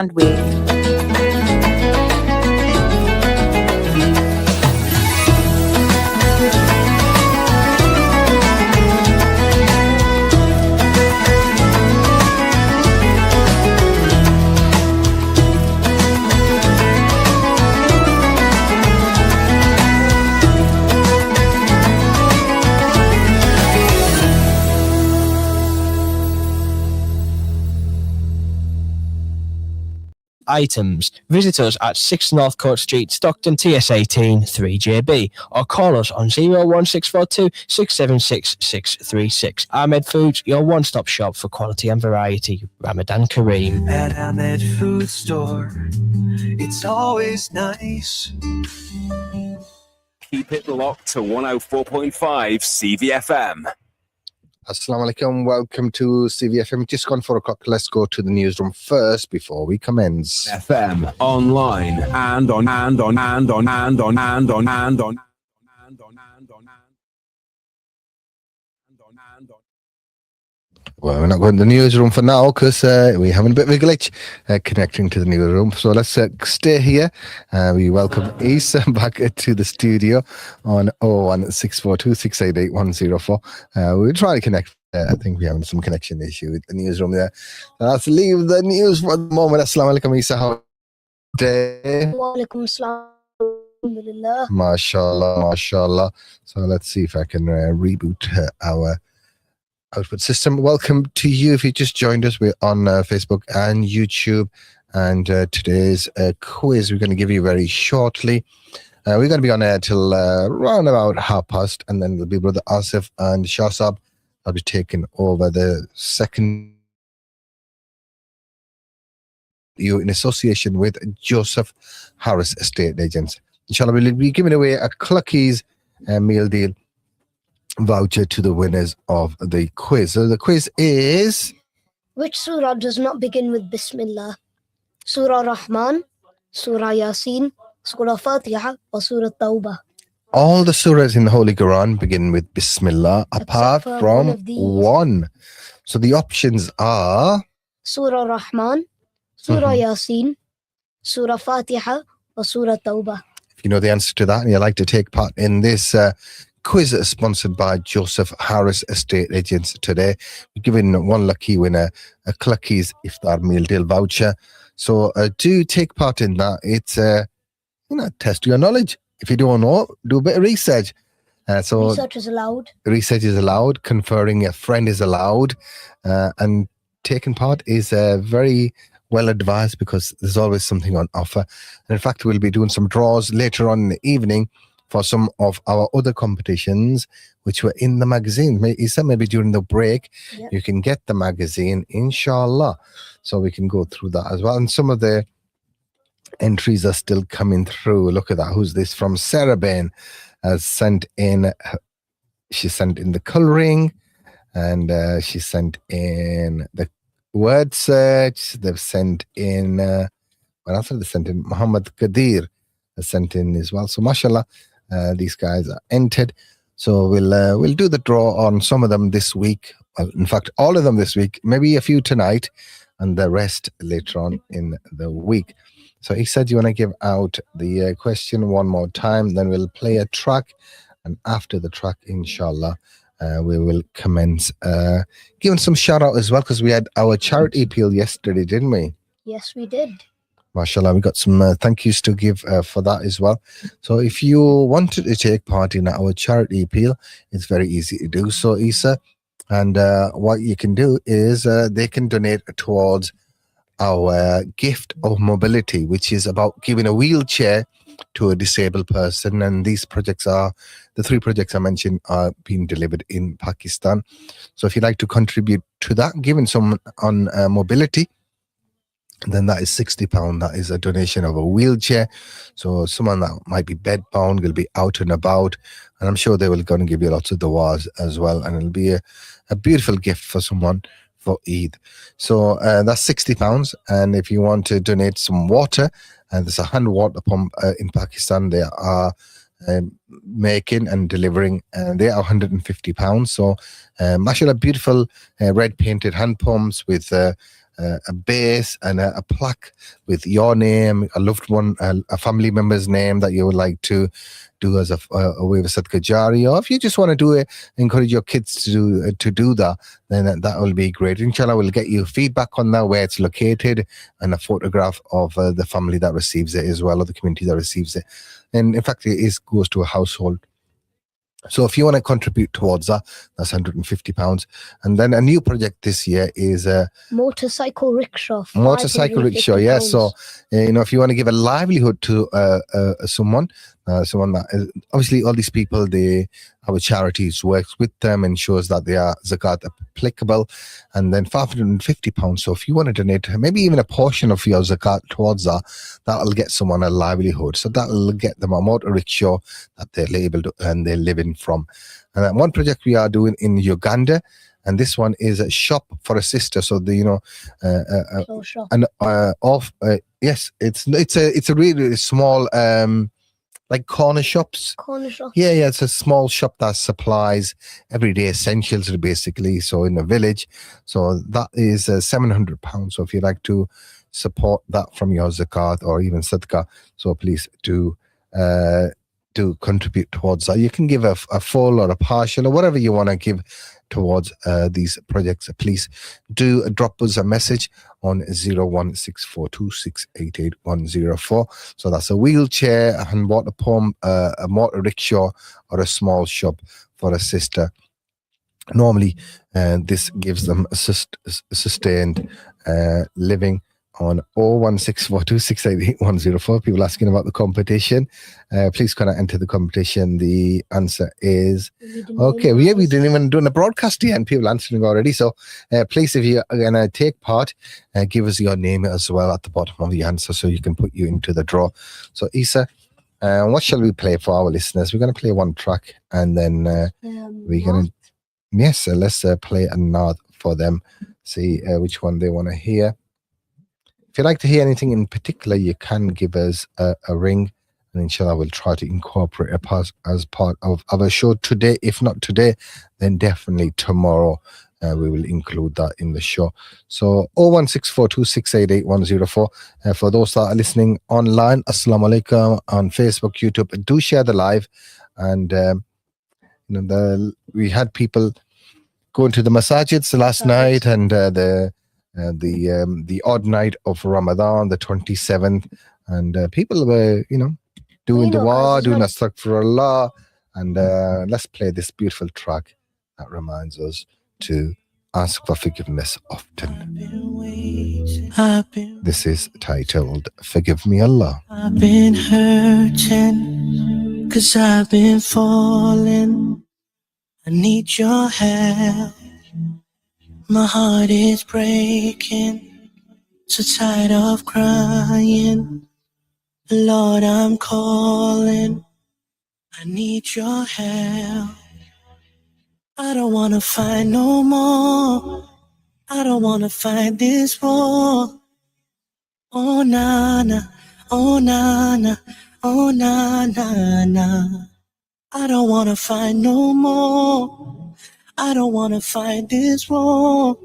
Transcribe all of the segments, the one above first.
and with. Items. Visit us at 6 North Court Street, Stockton, TS18 3JB, or call us on 01642 676 636. Ahmed Foods, your one-stop shop for quality and variety. Ramadan Kareem. At Ahmed Food Store, it's always nice. Keep it locked to 104.5 CVFM. Assalamu alaikum, welcome to CVFM. Just gone 4 o'clock. Let's go to the newsroom first before we commence. FM, online, and on. Well, we're not going to the newsroom for now because we're having a bit of a glitch connecting to the newsroom. So let's stay here. We welcome Isa back to the studio on 01642 688 104. We'll try to connect. I think we're having some connection issue with the newsroom there. Let's leave the news for the moment. Assalamu alaikum, Isa. How day? Wa alaikum assalam. Alhamdulillah. MashaAllah. So let's see if I can reboot our output system. Welcome to you if you just joined us. We're on Facebook and YouTube, and today's quiz we're going to give you very shortly. We're going to be on air till around about past, and then there'll be Brother Asif and Shahsab. I'll be taking over the second you in association with Joseph Harris Estate Agents. Inshallah, we'll be giving away a Clucky's meal deal voucher to the winners of the quiz. So the quiz is: which surah does not begin with Bismillah? Surah Rahman, Surah Yaseen, Surah Fatihah, or Surah Tawbah? All the surahs in the Holy Quran begin with Bismillah, apart from one. So the options are Surah Rahman, Surah Yaseen, Surah Fatihah, or Surah Tawbah. If you know the answer to that and you'd like to take part in this quiz sponsored by Joseph Harris Estate Agents today, we're giving one lucky winner a Clucky's Iftar meal deal voucher. So do take part in that. It's test your knowledge. If you don't know, do a bit of research. Research is allowed. Research is allowed. Conferring a friend is allowed. And taking part is very well advised because there's always something on offer. And in fact, we'll be doing some draws later on in the evening for some of our other competitions, which were in the magazine. Maybe during the break, you can get the magazine, Insha'Allah. So we can go through that as well. And some of the entries are still coming through. Look at that. Who's this from? Sarah Bain has sent in. She sent in the colouring, and she sent in the word search. They've sent in. What else have they sent in? Muhammad Qadir has sent in as well. So, mashallah, these guys are entered. So we'll do the draw on some of them this week. Well, in fact, all of them this week. Maybe a few tonight, and the rest later on in the week. So he said you want to give out the question one more time, then we'll play a track, and after the track, inshallah, we will commence giving some shout out as well, because we had our charity appeal yesterday, didn't we? Yes, we did. MashaAllah, we got some thank yous to give for that as well. So if you wanted to take part in our charity appeal, it's very easy to do so, Isa. And what you can do is they can donate towards our gift of mobility, which is about giving a wheelchair to a disabled person. And these projects the 3 projects I mentioned are being delivered in Pakistan. So if you'd like to contribute to that, giving someone on mobility, then that is £60. That is a donation of a wheelchair. So someone that might be bedbound will be out and about, and I'm sure they will go and give you lots of du'as as well. And it'll be a beautiful gift for someone for Eid. So that's £60. And if you want to donate some water, and there's a hand water pump in Pakistan they are making and delivering, and they are £150. So mashallah, beautiful red painted hand pumps with a base and a plaque with your name, a loved one, a family member's name that you would like to do as a way of Sadaqah Jari, or if you just want to do it, encourage your kids to do that, then that will be great. Inshallah, we'll get you feedback on that, where it's located, and a photograph of the family that receives it as well, or the community that receives it. And in fact, it goes to a household. So if you want to contribute towards that, that's £150. And then a new project this year is a motorcycle rickshaw. Yeah. So if you want to give a livelihood to someone that is, obviously all these people, our charities works with them, ensures that they are zakat applicable, and then £550. So if you want to donate maybe even a portion of your zakat towards that'll get someone a livelihood. So that'll get them a motor rickshaw that they're able to and they're living from. And then one project we are doing in Uganda, and this one is a shop for a sister. So yes, it's a really small like corner shops. Yeah, it's a small shop that supplies everyday essentials basically. So in a village, so that is £700. So if you'd like to support that from your zakat or even sadaqah, so please do contribute towards that. You can give a full or a partial or whatever you want to give towards these projects. Please do drop us a message on 01642688104. So that's a wheelchair, a hand water pump, a motor rickshaw, or a small shop for a sister. Normally, this gives them a sustained living. On 01642688104. People asking about the competition. Please kind of enter the competition. The answer is okay. We didn't even do a broadcast yet, and people answering already. So please, if you're gonna take part, give us your name as well at the bottom of the answer, so you can put you into the draw. So Isa, what shall we play for our listeners? We're gonna play one track, and then we're gonna let's play a nod for them. See which one they want to hear. If you'd like to hear anything in particular, you can give us a ring, and inshallah we'll try to incorporate it as part of our show today. If not today, then definitely tomorrow we will include that in the show. So 01642688104. For those that are listening online, Assalamu alaikum on Facebook, YouTube, do share the live. And we had people going to the masajids last night, and the odd night of Ramadan, the 27th, and people were, doing dua, doing astaghfirullah, and let's play this beautiful track that reminds us to ask for forgiveness often. This is titled Forgive Me Allah. I've been hurting, 'cause I've been falling. I need your help. My heart is breaking, so tired of crying. Lord, I'm calling. I need your help. I don't wanna fight no more. I don't wanna fight this war. Oh na na, oh na na, oh na na na. I don't wanna fight no more. I don't wanna fight this war.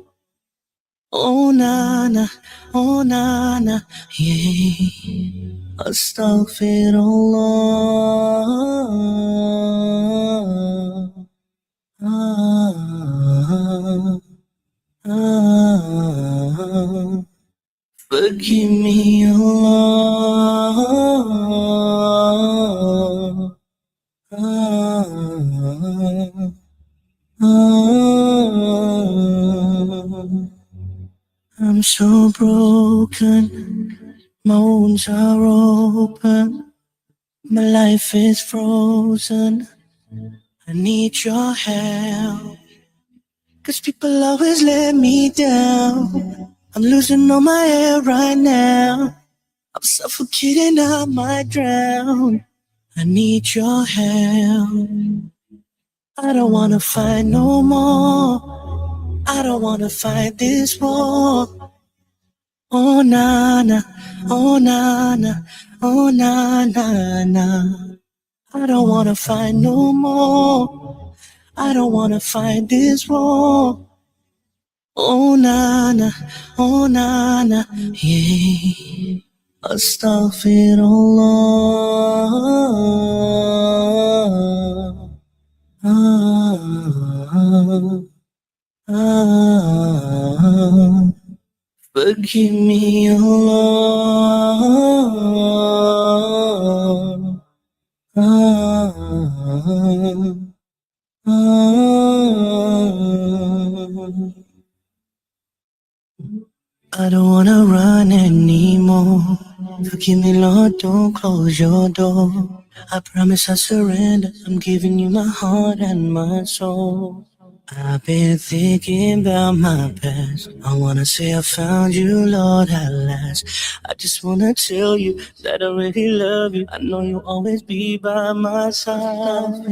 Oh na na, oh na na, yeah. Astaghfirullah. Forgive me, Allah. I'm so broken, my wounds are open, my life is frozen. I need your help, 'cause people always let me down. I'm losing all my air right now. I'm suffocating, I might drown. I need your help. I don't wanna fight no more. I don't wanna fight this war. Oh na na, oh na na, oh na na na. I don't wanna fight no more. I don't wanna fight this war. Oh nana, yeah. Astaghfirullah. Forgive me, Allah. I don't wanna run anymore. Forgive me, Lord, don't close your door. I promise I surrender. I'm giving you my heart and my soul. I've been thinking about my past. I wanna say I found you, Lord, at last. I just wanna tell you that I really love you. I know you'll always be by my side.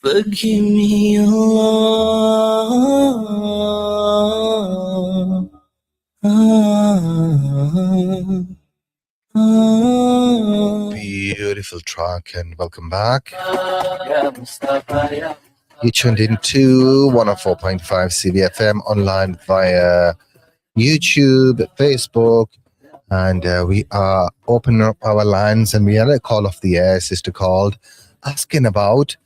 Forgive me, Allah. Beautiful track, and welcome back. You tuned into 104.5 CVFM online via YouTube, Facebook, and we are opening up our lines, and we had a call off the air, sister called, asking about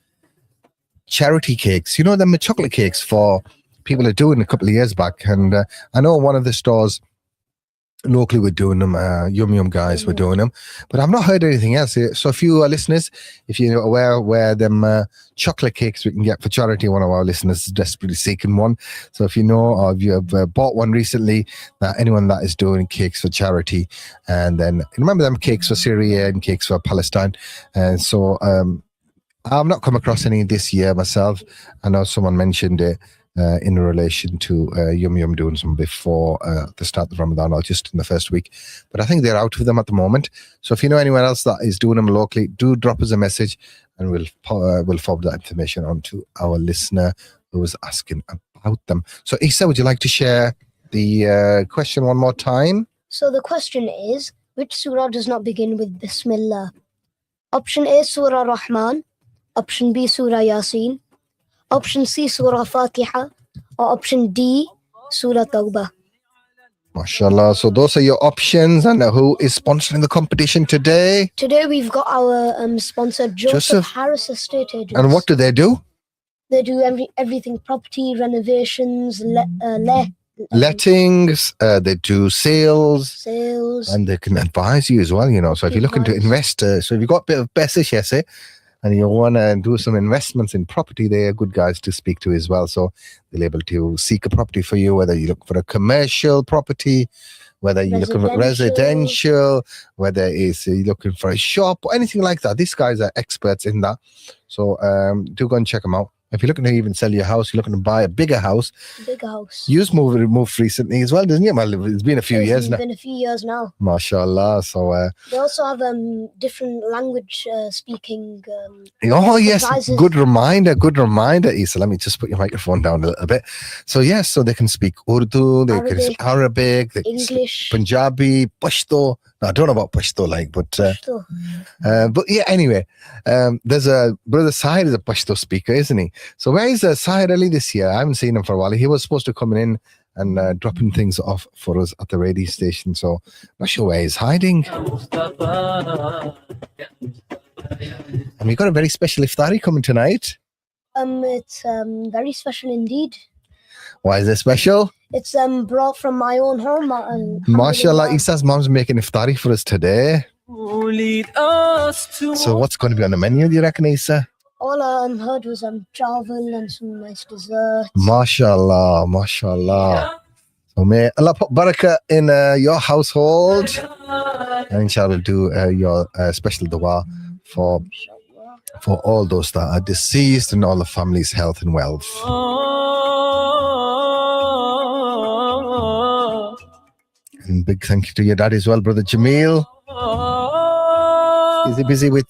charity cakes. You know, them chocolate cakes for people are doing a couple of years back, and I know one of the stores locally were doing them. Yum Yum guys were doing them, but I've not heard anything else. So if you are listeners, if you're aware where them chocolate cakes we can get for charity, one of our listeners is desperately seeking one. So if you know, or if you have bought one recently, that anyone that is doing cakes for charity, and then remember them cakes for Syria and cakes for Palestine, and so I've not come across any this year myself. I know someone mentioned it in relation to Yum Yum doing some before the start of Ramadan or just in the first week. But I think they're out of them at the moment. So if you know anyone else that is doing them locally, do drop us a message and we'll forward that information on to our listener who was asking about them. So Isa, would you like to share the question one more time? So the question is, which surah does not begin with Bismillah? Option A, Surah Rahman. Option B, Surah Yaseen. Option C, Surah Fatihah. Or option D, Surah Tawbah. MashaAllah. So those are your options. And who is sponsoring the competition today? Today we've got our sponsor, Joseph Harris Estate Agents. And what do they do? They do everything, property, renovations, lettings, they do sales, and they can advise you as well, you know. So if you're looking to invest, so if you've got a bit of basic, and you want to do some investments in property, they are good guys to speak to as well. So they're able to seek a property for you, whether you look for a commercial property, whether you're looking for residential, whether it's you're looking for a shop or anything like that. These guys are experts in that. So do go and check them out. If you're looking to even sell your house, you're looking to buy a bigger house. You've moved recently as well, didn't you? Well, it's been a few years now. It's been a few years now. MashaAllah. So they also have different language speaking. Oh yes, advisors. Good reminder, Isa. Let me just put your microphone down a little bit. So yes, so they can speak Urdu, they can speak Arabic, they English, can speak Punjabi, Pashto. No, I don't know about Pashto, but yeah. Anyway, there's a brother Sahir is a Pashto speaker, isn't he? So where is Sahir Ali this year? I haven't seen him for a while. He was supposed to come in and dropping things off for us at the radio station. So not sure where he's hiding. And we got a very special iftari coming tonight. It's very special indeed. Why is it special? It's brought from my own home. MashaAllah, Isa's mom's making iftari for us today. So what's going to be on the menu, do you reckon, Isa? All I heard was travel and some nice desserts. MashaAllah. So may Allah put barakah in your household. And inshallah we'll do your special dua for all those that are deceased and all the family's health and wealth. And big thank you to your dad as well, Brother Jamil. Is he busy with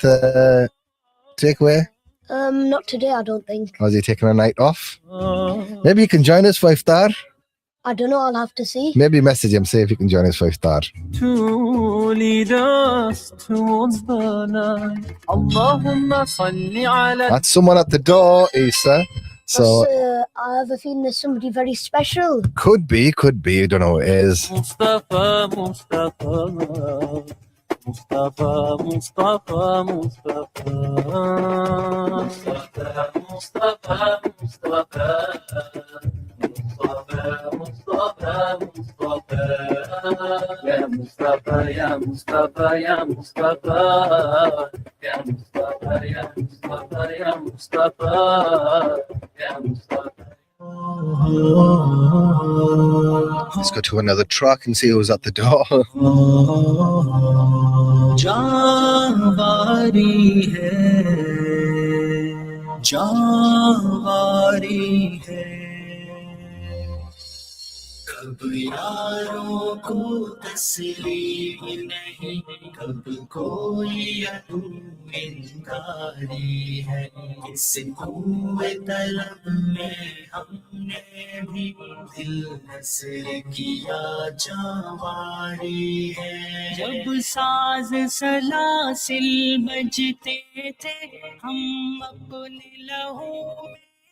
takeaway? Not today, I don't think. Or is he taking a night off? Maybe you can join us for iftar. I don't know, I'll have to see. Maybe message him, see if he can join us for Iftar. To lead us towards the light. Allahumma salli ala. That's someone at the door, Isa. So I have a feeling there's somebody very special. could be. You don't know who it is. Mustafa, Mustafa, Mustafa, Mustafa, Mustafa, Mustafa, Mustafa, Mustafa, Mustafa, Mustafa, Ya Mustafa, Ya Mustafa, Ya Mustafa, Ya Mustafa, Ya Mustafa, Ya Mustafa, Ya Mustafa. Let's go to another truck and see who's at the door. Jaawari hai, jaawari hai. کب یاروں کو تسلیم نہیں کب کوئی عدو انکاری ہے اس کوئے طلب میں ہم نے بھی دل نصر کیا جاواری ہے جب ساز سلاسل بجتے تھے ہم اپنے لہو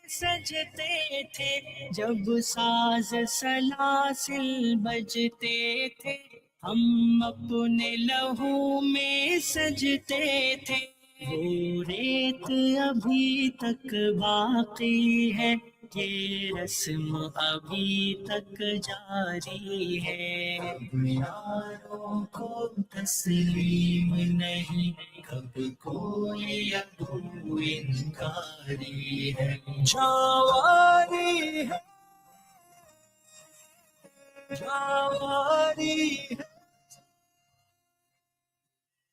سجتے تھے جب ساز سلاسل بجتے تھے ہم اپنے لہو میں سجتے تھے وہ ریت ابھی تک باقی ہے یہ رسم ابھی تک جاری ہے یاروں کو تسلیم نہیں کب کوئی عدو انکاری ہے جاواری ہے جاواری ہے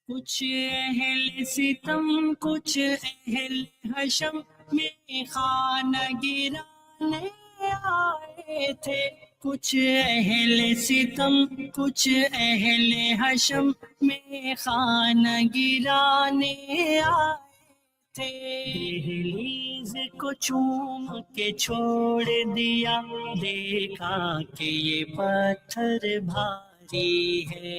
کچھ اہل ستم کچھ اہل حشم میں خانہ گرانے آئے تھے کچھ اہل ستم کچھ اہل حشم میں خانہ گرانے آئے تھے دہلیز کو چوم کے چھوڑ دیا دیکھا کہ یہ پتھر بھاری ہے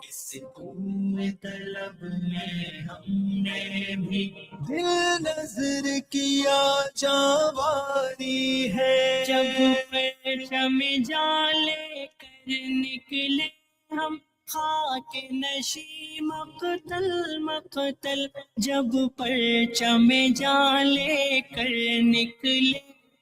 اس کوئے طلب میں ہم نے بھی دل نظر کیا جاواری ہے جب پرچم جالے کر نکلے ہم خاک نشی مقتل مقتل جب پرچم جالے کر نکلے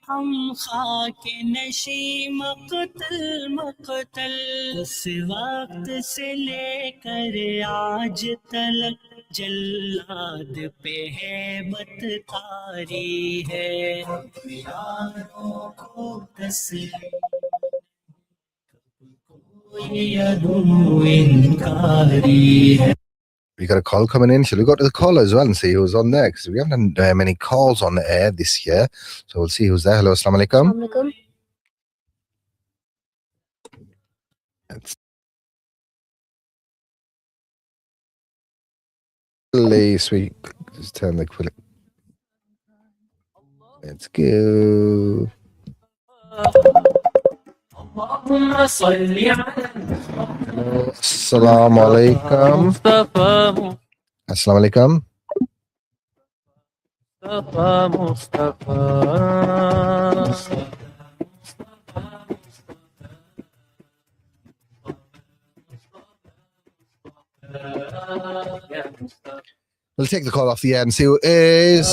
ہم خاک نشی مقتل مقتل اس وقت سے لے کر آج تلک جلاد پہ ہے بت تاری ہے یاروں کو تسلیم کوئی عدو انکاری ہے We got a call coming in. Shall we go to the caller as well and see who's on there? Because we haven't had many calls on the air this year. So we'll see who's there. Hello, assalamu alaikum. Assalamualaikum. Please, we just turn the quick. Let's go. Assalamu alaikum. Assalamu alaikum. We'll take the call off the air and see who it is.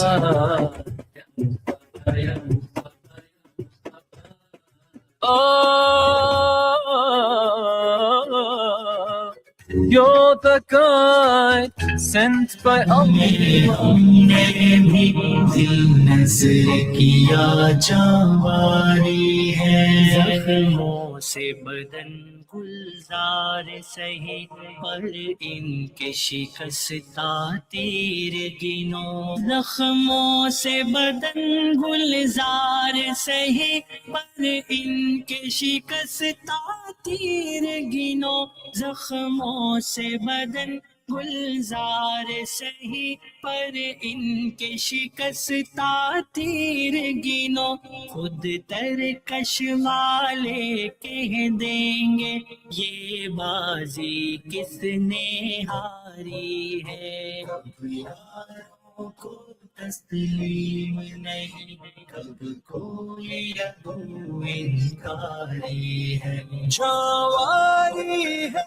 You're the guide sent by Allah. ہم نے بھی دل نظر کیا جاواری ہے زخموں سے بدن گلزار سہی پر ان کے شکستہ تیر گنو زخموں سے بدن گلزار سہی پر ان کے شکستہ تیر گنو زخموں سے بدن गुलजार सही पर इनके शिकस्ता तीर गिनो खुद तरकश वाले कह देंगे ये बाजी किसने हारी है कब यारों को तस्लीम नहीं कब कोई अबू इनकारी है जवानी है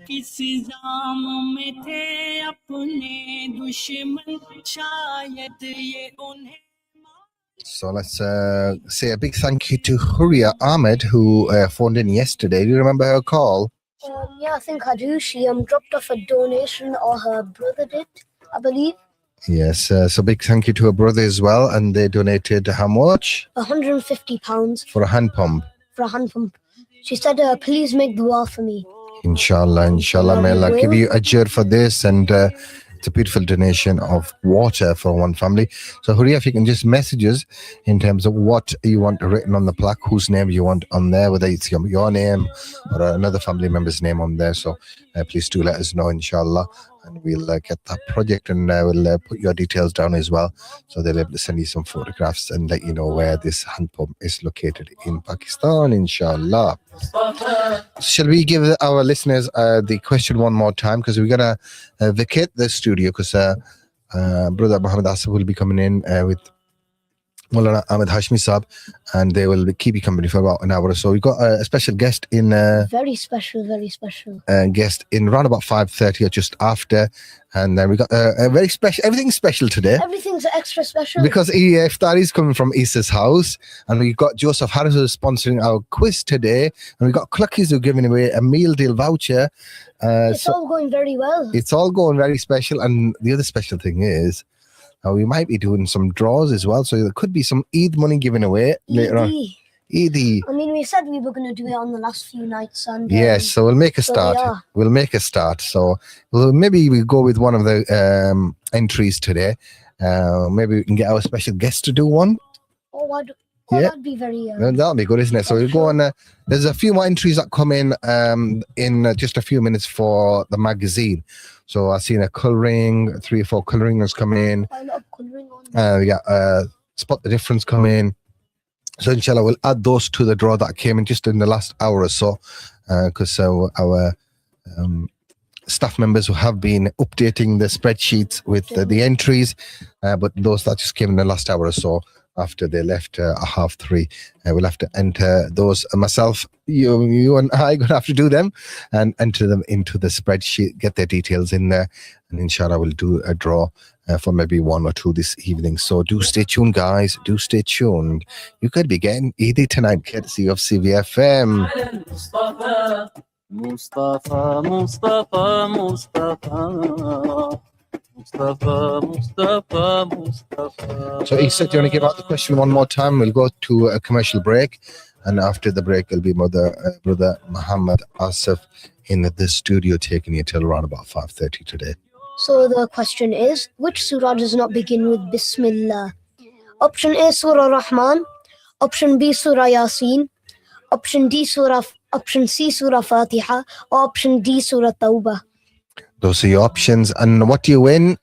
किस जाम में थे अपने दुश्मन शायद ये उन्हें. So let's say a big thank you to Huria Ahmed, who phoned in yesterday. Do you remember her call? Yeah, I think I do. She dropped off a donation, or her brother did, I believe. Yes, so big thank you to her brother as well. And they donated how much? £150 For a hand pump. for a hand pump. She said, please make dua for me. Inshallah, may Allah give you ajr for this. And it's a beautiful donation of water for one family. So Huria, if you can just message us in terms of what you want written on the plaque, whose name you want on there, whether it's your name or another family member's name on there. So please do let us know, inshallah. And we'll get that project, and we'll put your details down as well, so they'll be able to send you some photographs and let you know where this hand pump is located in Pakistan, inshallah. Shall we give our listeners the question one more time, because we're gonna vacate the studio, because Brother Muhammad Asif will be coming in with Maulana Ahmed Hashmi Saab, and they will keep you company for about an hour or so. We've got a special guest in Very special guest in around about 5:30 or just after, and then we got a very special, everything's special today. Everything's extra special Because Iftar is coming from Issa's house, and we've got Joseph Harris who's sponsoring our quiz today, and we've got Cluckies who are giving away a meal deal voucher. It's all going very well. It's all going very special, and the other special thing is we might be doing some draws as well, so there could be some Eid money given away later on. Eid. I mean, we said we were going to do it on the last few nights, and yes, so we'll make a start. We'll make a start. So maybe we'll go with one of the entries today. Maybe we can get our special guest to do one. That'd be very. That'll be good, isn't it? So we'll go on. There's a few more entries that come in just a few minutes for the magazine. So I've seen a colouring, 3 or 4 colouringers come in. I love colouring on. We got Spot the Difference come in. So inshallah, we'll add those to the draw that came in just in the last hour or so, because our staff members who have been updating the spreadsheets with the entries, but those that just came in the last hour or so after they left at 3:30. We'll have to enter those myself. You and I are going to have to do them and enter them into the spreadsheet, get their details in there, and inshallah we'll do a draw for maybe 1 or 2 this evening. So do stay tuned, guys. Do stay tuned. You could be getting Eid tonight, courtesy of CVFM. Mustafa, Mustafa, Mustafa. So he said, do you want to give out the question one more time? We'll go to a commercial break, and after the break will be Brother Muhammad Asif in the studio, taking you till around about 5:30 today. So the question is, which surah does not begin with Bismillah? Option A, Surah Rahman. Option B, Surah Yaseen. Option C, Surah Fatihah. Or option D, Surah Tawbah. Those are your options. And what do you win?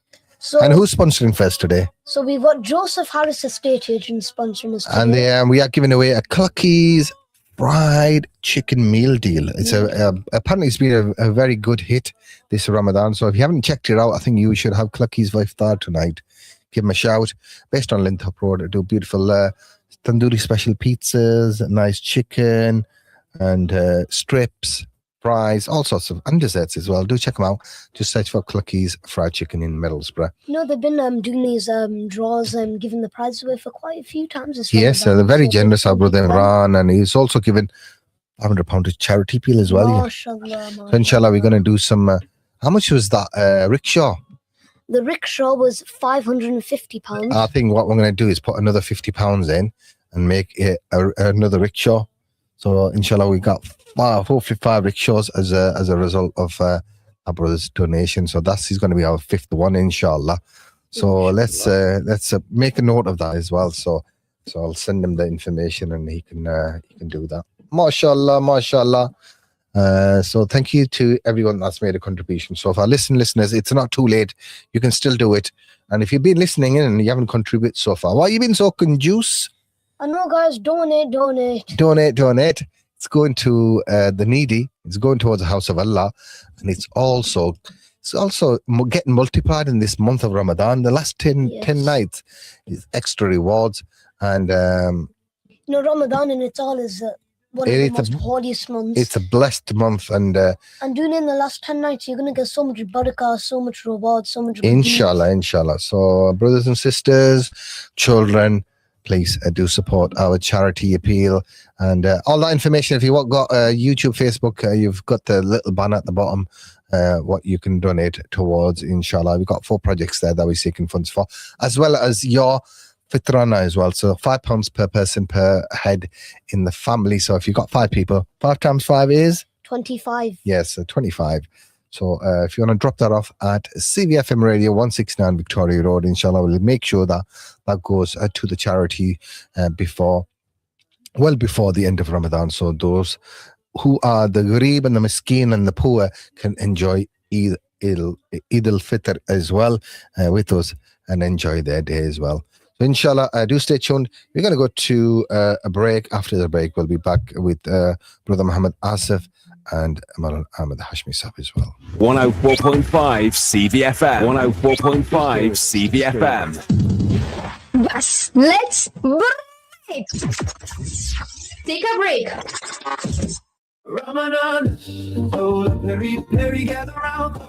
And who's sponsoring first today? So we've got Joseph Harris, estate agent, sponsoring us today. And we are giving away a Clucky's fried chicken meal deal. It's apparently it's been a very good hit this Ramadan. So if you haven't checked it out, I think you should have Clucky's for Iftar tonight. Give them a shout. Based on Lintop Road, they do beautiful tandoori special pizzas, nice chicken, and strips, fries, all sorts of, and desserts as well. Do check them out. Just search for Clucky's fried chicken in Middlesbrough. You know, they've been doing these draws and giving the prizes away for quite a few times this Yes, they're very generous, our brother Imran, and he's also given £500 to charity appeal as well. Mashallah, So inshallah, we're going to do some, how much was that rickshaw? The rickshaw was £550. I think what we're going to do is put another £50 in and make it another rickshaw. So inshallah, we got hopefully 5 rickshaws as a result of our brother's donation. So he's going to be our 5th one, inshallah. So let's make a note of that as well. So So I'll send him the information and he can do that. MashaAllah, MashaAllah. So thank you to everyone that's made a contribution so far. Listeners, it's not too late. You can still do it. And if you've been listening in and you haven't contributed so far, why have you been so conjuice? I know, guys. Donate. Donate. It's going to the needy. It's going towards the house of Allah. And it's also getting multiplied in this month of Ramadan. The last 10 nights is extra rewards. And Ramadan in itself is one of the most holiest months. It's a blessed month, and doing it in the last 10 nights, you're going to get so much barakah, so much reward, so much Inshallah. So brothers and sisters, children, please do support our charity appeal. And all that information, if you've got YouTube, Facebook, you've got the little banner at the bottom, what you can donate towards, inshallah. We've got 4 projects there that we're seeking funds for, as well as your fitrana as well. So £5 per person per head in the family. So if you've got 5 people, 5 times 5 is 25. Yes, 25. So if you want to drop that off at CVFM Radio 169 Victoria Road, inshallah, we'll make sure that goes to the charity before the end of Ramadan. So those who are the gharib and the miskeen and the poor can enjoy Eid al-Fitr as well with us and enjoy their day as well. So inshallah, do stay tuned. We're going to go to a break. After the break, we'll be back with Brother Muhammad Asif and Maulana Ahmed Hashmi Sahib as well. 104.5 CVFM. 104.5 CVFM. Yes, let's break. Take a break. Ramadan, oh, peri, gather round.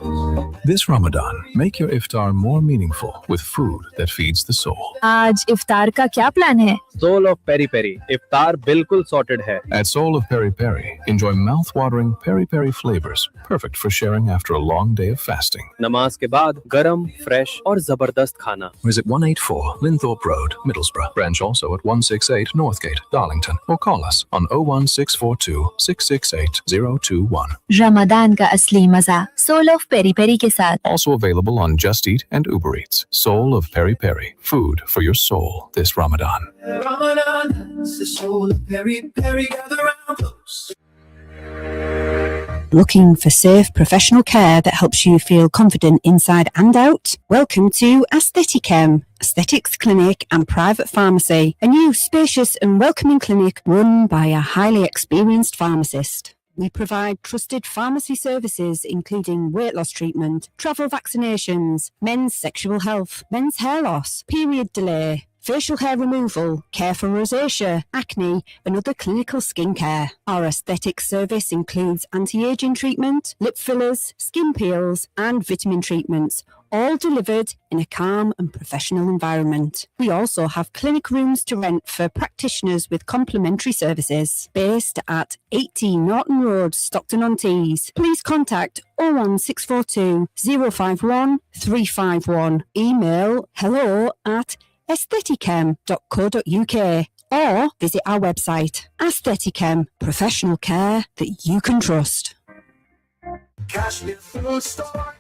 This Ramadan, make your iftar more meaningful with food that feeds the soul. आज इफ्तार का क्या plan है? Soul of Peri Peri. Iftar bilkul sorted hai. At Soul of Peri Peri, enjoy mouth-watering peri-peri flavors, perfect for sharing after a long day of fasting. Namaz ke baad, garam, fresh aur zabardast khana. Visit 184 Linthorpe Road, Middlesbrough. Branch also at 168 Northgate, Darlington. Or call us on 01642 668021. Ramadan का असली मजा Soul of Peri Peri के साथ. Also available on Just Eat and Uber Eats. Soul of Peri Peri, food for your soul this Ramadan. Ramadan, it's the soul of peri, gather round close. Looking for safe professional care that helps you feel confident inside and out? Welcome to Aesthetichem, Aesthetics Clinic and Private Pharmacy, a new spacious and welcoming clinic run by a highly experienced pharmacist. We provide trusted pharmacy services including weight loss treatment, travel vaccinations, men's sexual health, men's hair loss, period delay, facial hair removal, care for rosacea, acne, and other clinical skincare. Our aesthetic service includes anti-aging treatment, lip fillers, skin peels, and vitamin treatments, all delivered in a calm and professional environment. We also have clinic rooms to rent for practitioners with complimentary services. Based at 18 Norton Road, Stockton-on-Tees. Please contact 01642 051 351. Email hello@aesthetichem.co.uk or visit our website. Aesthetichem, professional care that you can trust. Kashmir Food Store,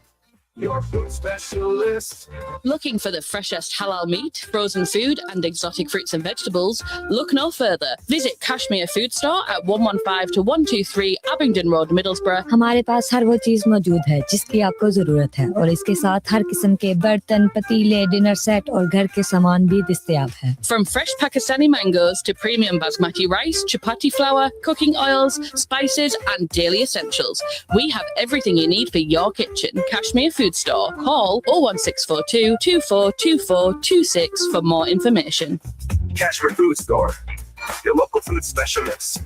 your food specialist. Looking for the freshest halal meat, frozen food and exotic fruits and vegetables? Look no further. Visit Kashmir Food Store at 115 to 123 Abingdon Road, Middlesbrough. हमारे पास हर वो चीज मौजूद है जिसकी आपको जरूरत है और इसके साथ हर किस्म के बर्तन, पतीले, डिनर सेट और घर के सामान भी दस्तयाब है. From fresh Pakistani mangoes to premium basmati rice, chapati flour, cooking oils, spices and daily essentials, we have everything you need for your kitchen. Kashmir Food Store. Call 01642 242426 for more information. Kashmir Food Store, your local food specialist.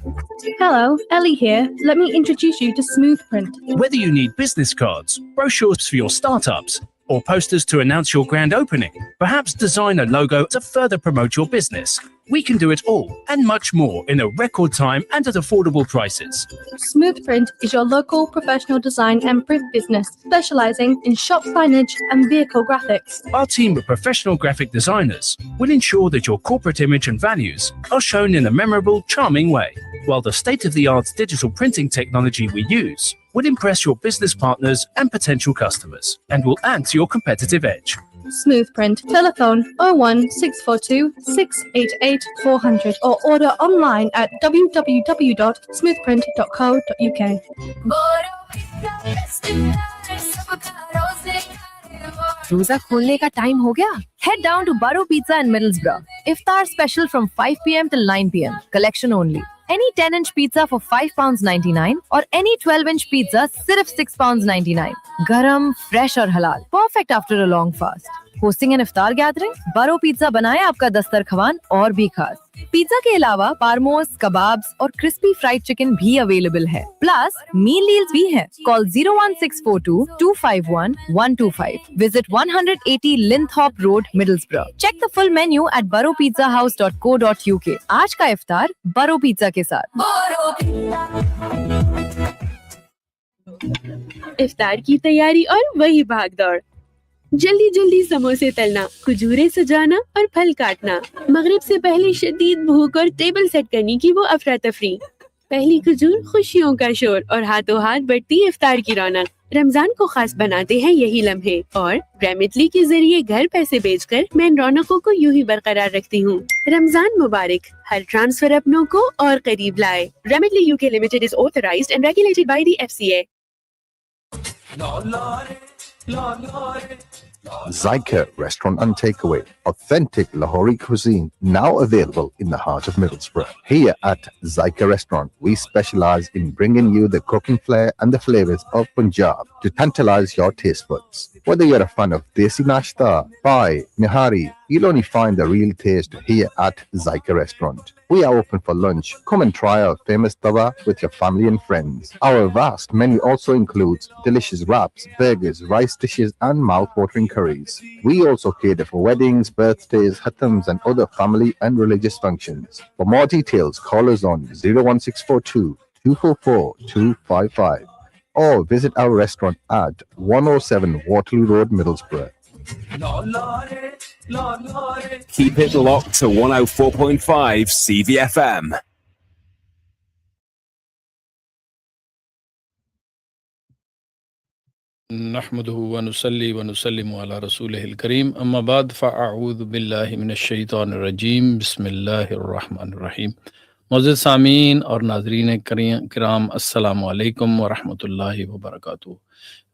Hello, Ellie here. Let me introduce you to Smoothprint. Whether you need business cards, brochures for your startups, or posters to announce your grand opening, perhaps design a logo to further promote your business. We can do it all and much more in a record time and at affordable prices. Smoothprint is your local professional design and print business, specializing in shop signage and vehicle graphics. Our team of professional graphic designers will ensure that your corporate image and values are shown in a memorable, charming way, while the state-of-the-art digital printing technology we use will impress your business partners and potential customers and will add to your competitive edge. Smooth Print. Telephone 01642 688 400 or order online at www.smoothprint.co.uk. रोजा खोलने का time हो गया? Head down to Baro Pizza in Middlesbrough. Iftar special from 5 p.m. till 9 p.m. Collection only. Any 10-inch pizza for £5.99 or any 12-inch pizza sirf £6.99. Garam, fresh और halal. Perfect after a long fast. Hosting an iftar gathering? Baro Pizza बनाए आपका दस्तरख्वान और भी खास. Pizza के अलावा पारमोस, kebabs और crispy fried chicken भी अवेलेबल है. प्लस मील डील्स भी हैं. Call 01642 251 125. Visit 180 Linthorpe Road, Middlesbrough. Check the full menu at baropizzahouse.co.uk. आज का इफ्तार बारो पिज्जा के साथ. इफ्तार की तैयारी और वही भागदौड़. जल्दी जल्दी समोसे तलना, खजूरें सजाना और फल काटना. मगरिब से पहले शदीद भूख और टेबल सेट करने की वो अफरा तफरी. पहली खजूर, खुशियों का शोर और हाथों हाथ बढ़ती इफ्तार की रौनक. रमजान को खास बनाते हैं यही लम्हे और रेमिटली के जरिए घर पैसे भेजकर मैं इन रौनकों को यूं ही बरकरार रखती हूँ. रमजान मुबारक. हर ट्रांसफर अपनों को और करीब लाए. Remitly UK limited is authorised and regulated by the FCA. Zyka Restaurant and Takeaway, authentic Lahori cuisine, now available in the heart of Middlesbrough. Here at Zyka Restaurant, we specialize in bringing you the cooking flair and the flavors of Punjab to tantalize your taste buds. Whether you're a fan of Desi Nashta, Pai, Nihari, you'll only find the real taste here at Zyka Restaurant. We are open for lunch. Come and try our famous tawa with your family and friends. Our vast menu also includes delicious wraps, burgers, rice dishes and mouth-watering curries. We also cater for weddings, birthdays, khatams and other family and religious functions. For more details, call us on 01642 244 255 or visit our restaurant at 107 Waterloo Road, Middlesbrough. Keep it locked to 104.5 CVFM. नहमदुहु व नुसल्ली व नुसल्लिमु अला रसूलिहिल करीम अम्मा बाद फ़अऊज़ु बिल्लाहि मिनश शैतानिर रजीम बिस्मिल्लाहिर रहमानिर रहीम. मुअज़्ज़िज़ सामीन और नाज़रीन किराम अस्सलामु अलैकुम व रहमतुल्लाहि व बरकातुहू.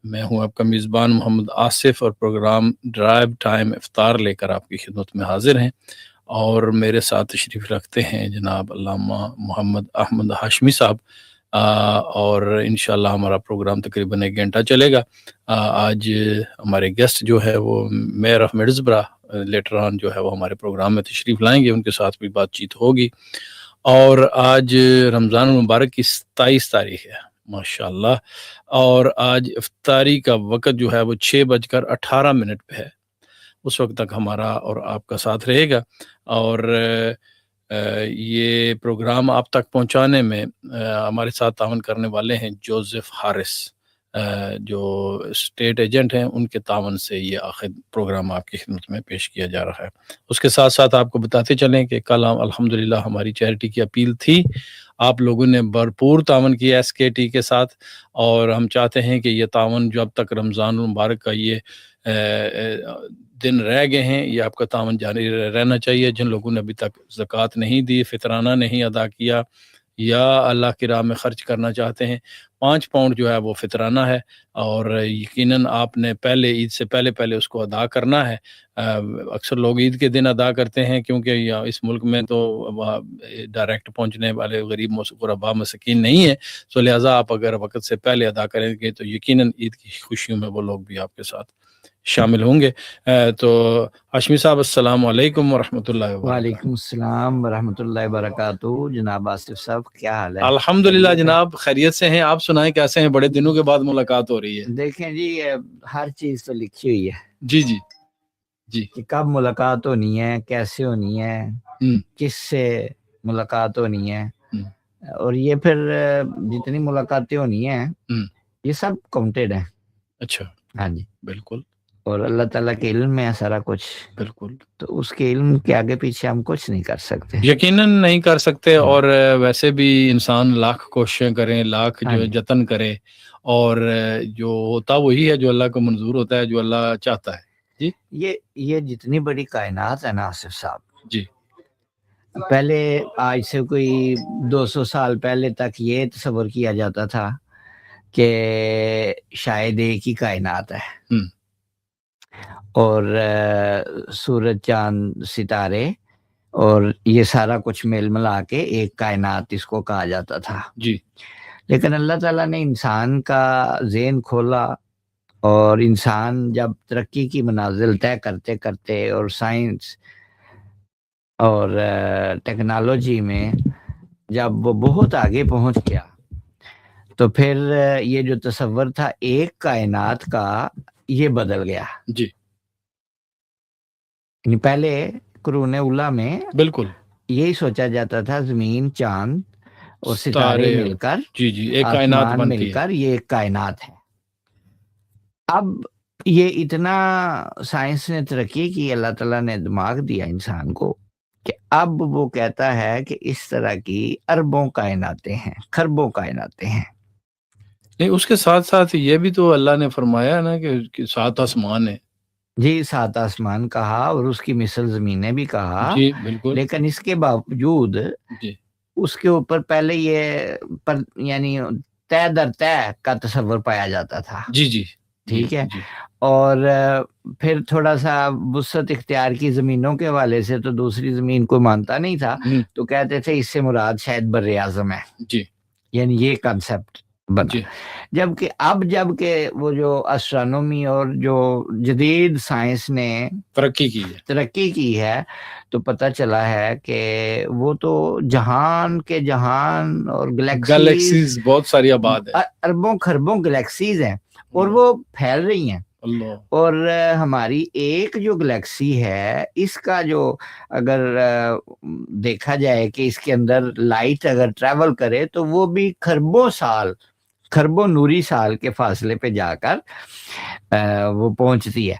मैं हूं आपका मेज़बान मोहम्मद आसिफ और प्रोग्राम ड्राइव टाइम इफ्तार लेकर आपकी खिदमत में हाजिर हैं और मेरे साथ तशरीफ़ रखते हैं जनाब अल्लामा मोहम्मद अहमद हाशमी साहब और इंशाअल्लाह हमारा प्रोग्राम तकरीबन 1 घंटा चलेगा. आज हमारे गेस्ट जो है वो मेयर ऑफ मिडलसब्रा लेटर ऑन जो है वो हमारे प्रोग्राम में तशरीफ़ लाएंगे, उनके साथ भी बातचीत होगी. और आज रमज़ान मुबारक की 27 तारीख है माशाअल्लाह और आज इफ्तारी का वक्त जो है वो 6:18 पे है. उस वक्त तक हमारा और आपका साथ रहेगा और ये प्रोग्राम आप तक पहुंचाने में हमारे साथ तावन करने वाले हैं जोसेफ हारिस जो स्टेट एजेंट हैं, उनके तावन से ये आखिर प्रोग्राम आपकी खिदमत में पेश किया जा रहा है. उसके साथ साथ आपको बताते चलें कि कल अल्हम्दुलिल्लाह हमारी चैरिटी की अपील थी. आप लोगों ने भरपूर तावन किया SKT के साथ और हम चाहते हैं कि ये तावन जो अब तक रमज़ान मुबारक का ये दिन रह गए हैं ये आपका तावन जारी रहना चाहिए. जिन लोगों ने अभी तक ज़कात नहीं दी, फितराना नहीं अदा किया या अल्लाह की राह में ख़र्च करना चाहते हैं, 5 पाउंड जो है वो फितराना है और यकीनन आपने पहले ईद से पहले उसको अदा करना है. अक्सर लोग ईद के दिन अदा करते हैं क्योंकि इस मुल्क में तो डायरेक्ट पहुंचने वाले गरीब गुरबा मसकीन नहीं है, तो लिहाजा आप अगर वक्त से पहले अदा करेंगे तो यकीनन ईद की खुशियों में वो लोग भी आपके साथ शामिल होंगे. तो हाशमी साहब अस्सलाम वालेकुम व रहमतुल्लाहि व बरकातुहू. वालेकुम अस्सलाम व रहमतुल्लाहि व बरकातुहू. जनाब आसिफ साहब क्या हाल है? अल्हम्दुलिल्लाह जनाब खैरियत से हैं. आप सुनाएं कैसे हैं? बड़े दिनों के बाद मुलाकात हो रही है. देखें जी हर चीज तो लिखी हुई है जी जी जी कि कब मुलाकात होनी है, कैसे होनी है, किससे मुलाकात होनी है और ये फिर जितनी मुलाकातें होनी है ये सब काउंटेड है. अच्छा हाँ जी बिल्कुल. और अल्लाह ताला के इल्म में है सारा कुछ. बिल्कुल. तो उसके इल्म के आगे पीछे हम कुछ नहीं कर सकते, यकीनन नहीं कर सकते. और वैसे भी इंसान लाख कोशिशें करें, लाख जो जतन करे और जो होता वही है जो अल्लाह को मंजूर होता है, जो अल्लाह चाहता है. جی یہ جتنی بڑی کائنات ہے نا آصف صاحب جی، پہلے آج سے کوئی 200 سال پہلے تک یہ تصور کیا جاتا تھا کہ شاید ایک ہی کائنات ہے اور سورج چاند ستارے اور یہ سارا کچھ میل ملا کے ایک کائنات اس کو کہا جاتا تھا جی، لیکن اللہ تعالیٰ نے انسان کا ذہن کھولا اور انسان جب ترقی کی منازل طے کرتے کرتے اور سائنس اور ٹیکنالوجی میں جب وہ بہت آگے پہنچ گیا تو پھر یہ جو تصور تھا ایک کائنات کا یہ بدل گیا جی، یعنی پہلے قرون اولیٰ میں بالکل یہی سوچا جاتا تھا زمین چاند اور ستارے مل کر جی جی ایک کائنات آسمان مل کر یہ ایک کائنات ہے. اب یہ اتنا سائنس نے ترقی کی, اللہ تعالیٰ نے دماغ دیا انسان کو کہ اب وہ کہتا ہے کہ اس طرح کی اربوں کائناتیں ہیں, خربوں کائناتیں ہیں. نہیں, اس کے ساتھ ساتھ یہ بھی تو اللہ نے فرمایا نا کہ 7 آسمان ہیں. جی 7 آسمان کہا اور اس کی مثل زمینیں بھی کہا. جی بالکل. لیکن اس کے باوجود جی اس کے اوپر پہلے یہ یعنی طے در طے کا تصور پایا جاتا تھا. جی جی ٹھیک ہے. اور پھر تھوڑا سا وسعت اختیار کی زمینوں کے حوالے سے تو دوسری زمین کوئی مانتا نہیں تھا, تو کہتے تھے اس سے مراد شاید بر اعظم ہے. جی یعنی یہ کنسپٹ بنا. جبکہ اب جب کہ وہ جو اسٹرانومی اور جو جدید سائنس نے ترقی کی ہے تو پتہ چلا ہے کہ وہ تو جہان کے جہان اور گلیکسیز بہت ساری آباد ہیں, اربوں خربوں گلیکسیز ہیں اور وہ پھیل رہی ہیں. اور ہماری ایک جو گلیکسی ہے اس کا جو اگر دیکھا جائے کہ اس کے اندر لائٹ اگر ٹریول کرے تو وہ بھی خربوں نوری سال کے فاصلے پہ جا کر وہ پہنچتی ہے.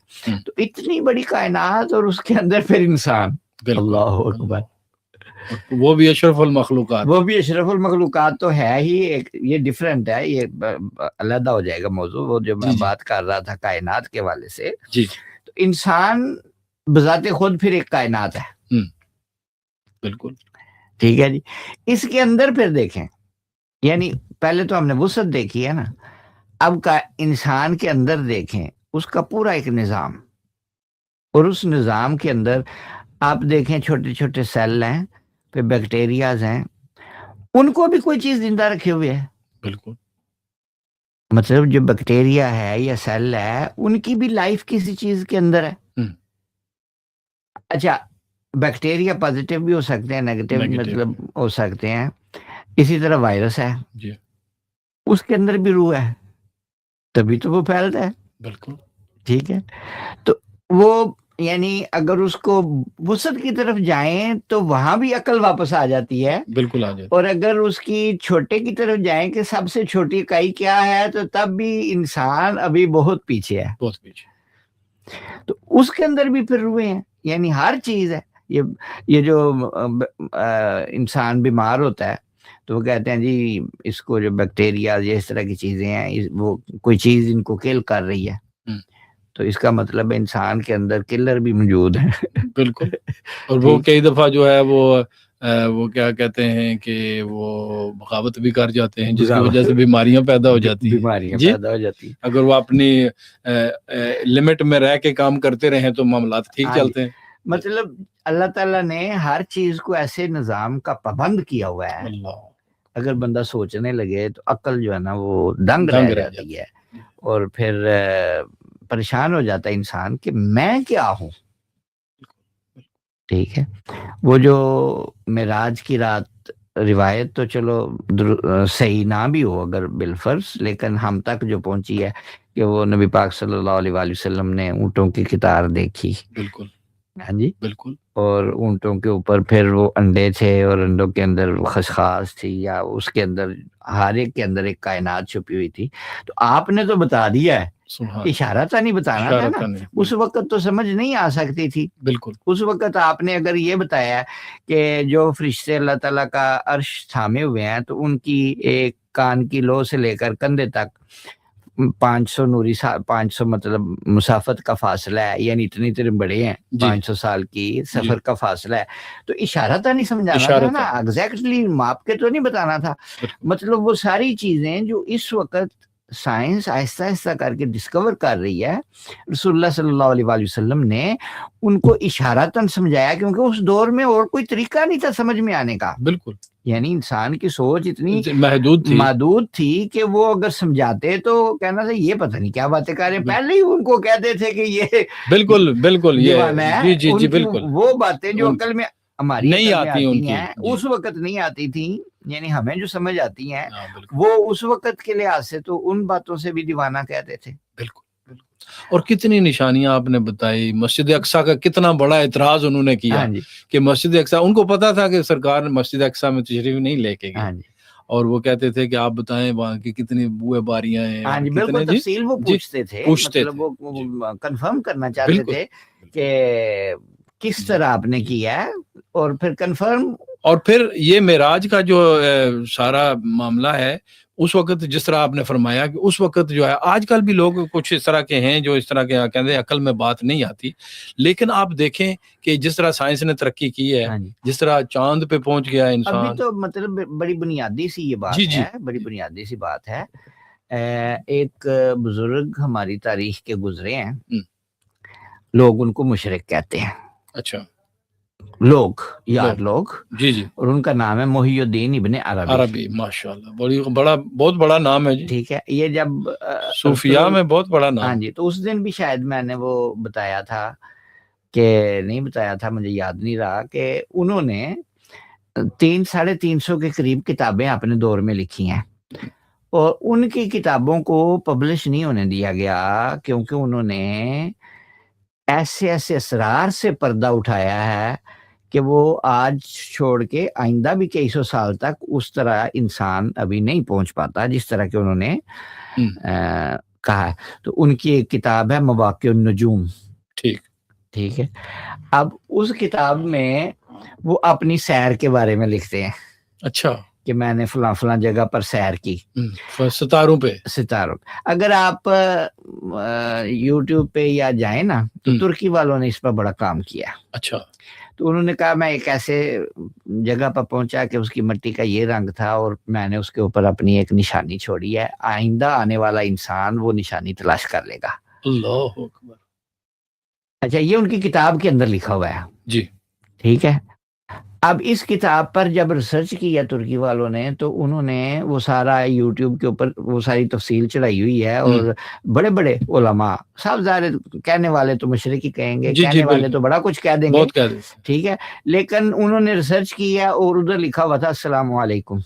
تو اتنی بڑی کائنات اور اس کے اندر پھر انسان. اللہ اکبر. وہ بھی اشرف المخلوقات. وہ بھی اشرف المخلوقات تو ہے ہی. ایک یہ ڈیفرنٹ ہے, یہ علیحدہ ہو جائے گا موضوع. وہ جو میں بات کر رہا تھا کائنات کے حوالے سے, تو انسان بذات خود پھر ایک کائنات ہے. بالکل ٹھیک ہے جی. اس کے اندر پھر دیکھیں, یعنی پہلے تو ہم نے وسعت دیکھی ہے نا, اب کا انسان کے اندر دیکھیں اس کا پورا ایک نظام, اور اس نظام کے اندر آپ دیکھیں چھوٹے چھوٹے سیل ہیں, پھر بیکٹیریاز ہیں, ان کو بھی کوئی چیز زندہ رکھے ہوئے ہے. بالکل. مطلب جو بیکٹیریا ہے یا سیل ہے ان کی بھی لائف کسی چیز کے اندر ہے. اچھا, بیکٹیریا پازیٹیو بھی ہو سکتے ہیں, نیگیٹیو مطلب ہو سکتے ہیں. اسی طرح وائرس ہے, اس کے اندر بھی روح ہے, تبھی تو وہ پھیلتا ہے. بالکل ٹھیک ہے. تو وہ یعنی اگر اس کو وسعت کی طرف جائیں تو وہاں بھی عقل واپس آ جاتی ہے. بالکل آ جاتی ہے. اور اگر اس کی چھوٹے کی طرف جائیں کہ سب سے چھوٹی اکائی کیا ہے, تو تب بھی انسان ابھی بہت پیچھے ہے. بہت پیچھے. تو اس کے اندر بھی پھر روحیں ہیں, یعنی ہر چیز ہے. یہ جو انسان بیمار ہوتا ہے تو وہ کہتے ہیں جی اس کو جو بیکٹیریا یا اس طرح کی چیزیں ہیں وہ کوئی چیز ان کو کل کر رہی ہے. تو اس کا مطلب انسان کے اندر کلر بھی موجود ہے. بالکل. اور وہ کئی دفعہ جو ہے وہ کیا کہتے ہیں کہ وہ بغاوت بھی کر جاتے ہیں, جس کی وجہ سے بیماریاں پیدا ہو جاتی ہیں. بیماریاں پیدا ہو جاتی ہیں. اگر وہ اپنی لمٹ میں رہ کے کام کرتے رہیں تو معاملات ٹھیک چلتے ہیں. مطلب اللہ تعالیٰ نے ہر چیز کو ایسے نظام کا پابند کیا ہوا ہے. اگر بندہ سوچنے لگے تو عقل جو ہے نا وہ دنگ رہ جاتی ہے, اور پھر پریشان ہو جاتا ہے انسان کہ میں کیا ہوں. ٹھیک ہے. وہ جو معراج کی رات روایت تو چلو صحیح نہ بھی ہو اگر بالفرض, لیکن ہم تک جو پہنچی ہے کہ وہ نبی پاک صلی اللہ علیہ وآلہ وسلم نے اونٹوں کی قطار دیکھی. بالکل. ہاں جی بالکل. اور اونٹوں کے اوپر پھر وہ انڈے تھے, اور انڈوں کے اندر خسخاس تھی, یا اس کے اندر ہر ایک کے اندر ایک کائنات چھپی ہوئی تھی. تو آپ نے تو بتا دیا ہے, اشارہ تھا نہیں بتانا تھا نا. اس وقت تو سمجھ نہیں آ سکتی تھی. بالکل. اس وقت آپ نے اگر یہ بتایا کہ جو فرشتے اللہ تعالیٰ کا عرش تھامے ہوئے ہیں تو ان کی ایک کان کی لو سے لے کر کندھے تک 500 نوری 500 مطلب مسافت کا فاصلہ ہے، یعنی اتنے بڑے ہیں، 500 سال کی سفر کا فاصلہ ہے، تو اشارہ تھا نہیں سمجھانا تھا نا، ایگزیکٹلی ماپ کے تو نہیں بتانا تھا. مطلب وہ ساری چیزیں جو اس وقت سائنس آہستہ آہستہ کر کے ڈسکور کر رہی ہے، رسول اللہ صلی اللہ علیہ وآلہ وسلم نے ان کو اشارتاً سمجھایا، کیونکہ اس دور میں اور کوئی طریقہ نہیں تھا سمجھ میں آنے کا. بالکل. یعنی انسان کی سوچ اتنی محدود تھی کہ وہ اگر سمجھاتے تو کہنا تھا یہ پتہ نہیں کیا باتیں کر رہے ہیں. پہلے ہی ان کو کہتے تھے کہ یہ بالکل دیوانہ ہے. جی بالکل. وہ باتیں جو عقل میں ہماری نہیں آتی ہیں اس وقت نہیں آتی تھیں، یعنی ہمیں جو سمجھ آتی ہیں وہ اس وقت کے لحاظ سے تو ان باتوں سے بھی دیوانہ کہتے تھے. بالکل. اور کتنی نشانیاں آپ نے بتائی. مسجد اقصیٰ کا کتنا بڑا اعتراض انہوں نے کیا کہ مسجد اقصیٰ، ان کو پتا تھا کہ سرکار مسجد اقصیٰ میں تشریف نہیں لے کے گئی، اور وہ کہتے تھے کہ آپ بتائیں وہاں کی کتنی بوئے باریاں ہیں. ہاں جی بالکل تفصیل وہ پوچھتے تھے، مطلب وہ کنفرم کرنا چاہتے تھے کہ کس طرح آپ نے کیا ہے، اور پھر کنفرم. اور پھر یہ معراج کا جو سارا معاملہ ہے، اس وقت جس طرح آپ نے فرمایا کہ اس وقت جو ہے، آج کل بھی لوگ کچھ اس طرح کے ہیں جو اس طرح کے کہتے ہیں عقل میں بات نہیں آتی، لیکن آپ دیکھیں کہ جس طرح سائنس نے ترقی کی ہے، جس طرح چاند پہ پہنچ گیا انسان. ابھی تو مطلب بڑی بنیادی سی یہ بات ہے، بڑی بنیادی سی بات ہے. ایک بزرگ ہماری تاریخ کے گزرے ہیں، لوگ ان کو مشرک کہتے ہیں. اچھا. لوگ جی اور ان کا نام ہے محی الدین ابن عربی. ماشاءاللہ بہت بڑا نام ہے جی. ٹھیک ہے. یہ جب صوفیاء میں بہت بڑا نام. ہاں جی. تو اس دن بھی شاید میں نے وہ بتایا تھا کہ نہیں بتایا تھا، مجھے یاد نہیں رہا، کہ انہوں نے 300-350 کے قریب کتابیں اپنے دور میں لکھی ہیں، اور ان کی کتابوں کو پبلش نہیں ہونے دیا گیا کیونکہ انہوں نے ایسے اسرار سے پردہ اٹھایا ہے کہ وہ آج چھوڑ کے آئندہ بھی کئی سو سال تک اس طرح انسان ابھی نہیں پہنچ پاتا جس طرح کہ انہوں نے کہا ہے. تو ان کی ایک کتاب ہے مواقع النجوم. ٹھیک ہے. اب اس کتاب میں وہ اپنی سیر کے بارے میں لکھتے ہیں. اچھا. کہ میں نے فلاں فلاں جگہ پر سیر کی، ستاروں پہ. اگر آپ یوٹیوب پہ یا جائیں نا تو ترکی والوں نے اس پر بڑا کام کیا. اچھا. تو انہوں نے کہا میں ایک ایسے جگہ پر پہنچا کہ اس کی مٹی کا یہ رنگ تھا، اور میں نے اس کے اوپر اپنی ایک نشانی چھوڑی ہے، آئندہ آنے والا انسان وہ نشانی تلاش کر لے گا. اللہ اکبر. اچھا، یہ ان کی کتاب کے اندر لکھا ہوا ہے. جی ٹھیک ہے. اب اس کتاب پر جب ریسرچ کیا ترکی والوں نے تو انہوں نے وہ سارا یوٹیوب کے اوپر وہ ساری تفصیل چڑھائی ہوئی ہے، اور بڑے بڑے علماء، سب ظاہر کہنے والے تو مشرکی کہیں گے، کہنے والے تو بڑا کچھ کہہ دیں گے، ٹھیک ہے، لیکن انہوں نے ریسرچ کیا اور ادھر لکھا ہوا تھا السلام علیکم،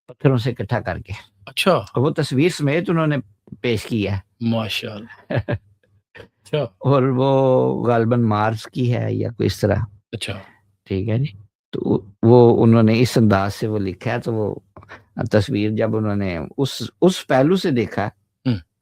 پتھروں سے اکٹھا کر کے. اچھا. وہ تصویر سمیت انہوں نے پیش کی ہے. ماشاءاللہ. اچھا. اور وہ غالباً مارس کی ہے یا کوئی اس طرح. اچھا. ٹھیک ہے جی. تو وہ انہوں نے اس انداز سے وہ لکھا ہے. تو وہ تصویر جب انہوں نے اس پہلو سے دیکھا،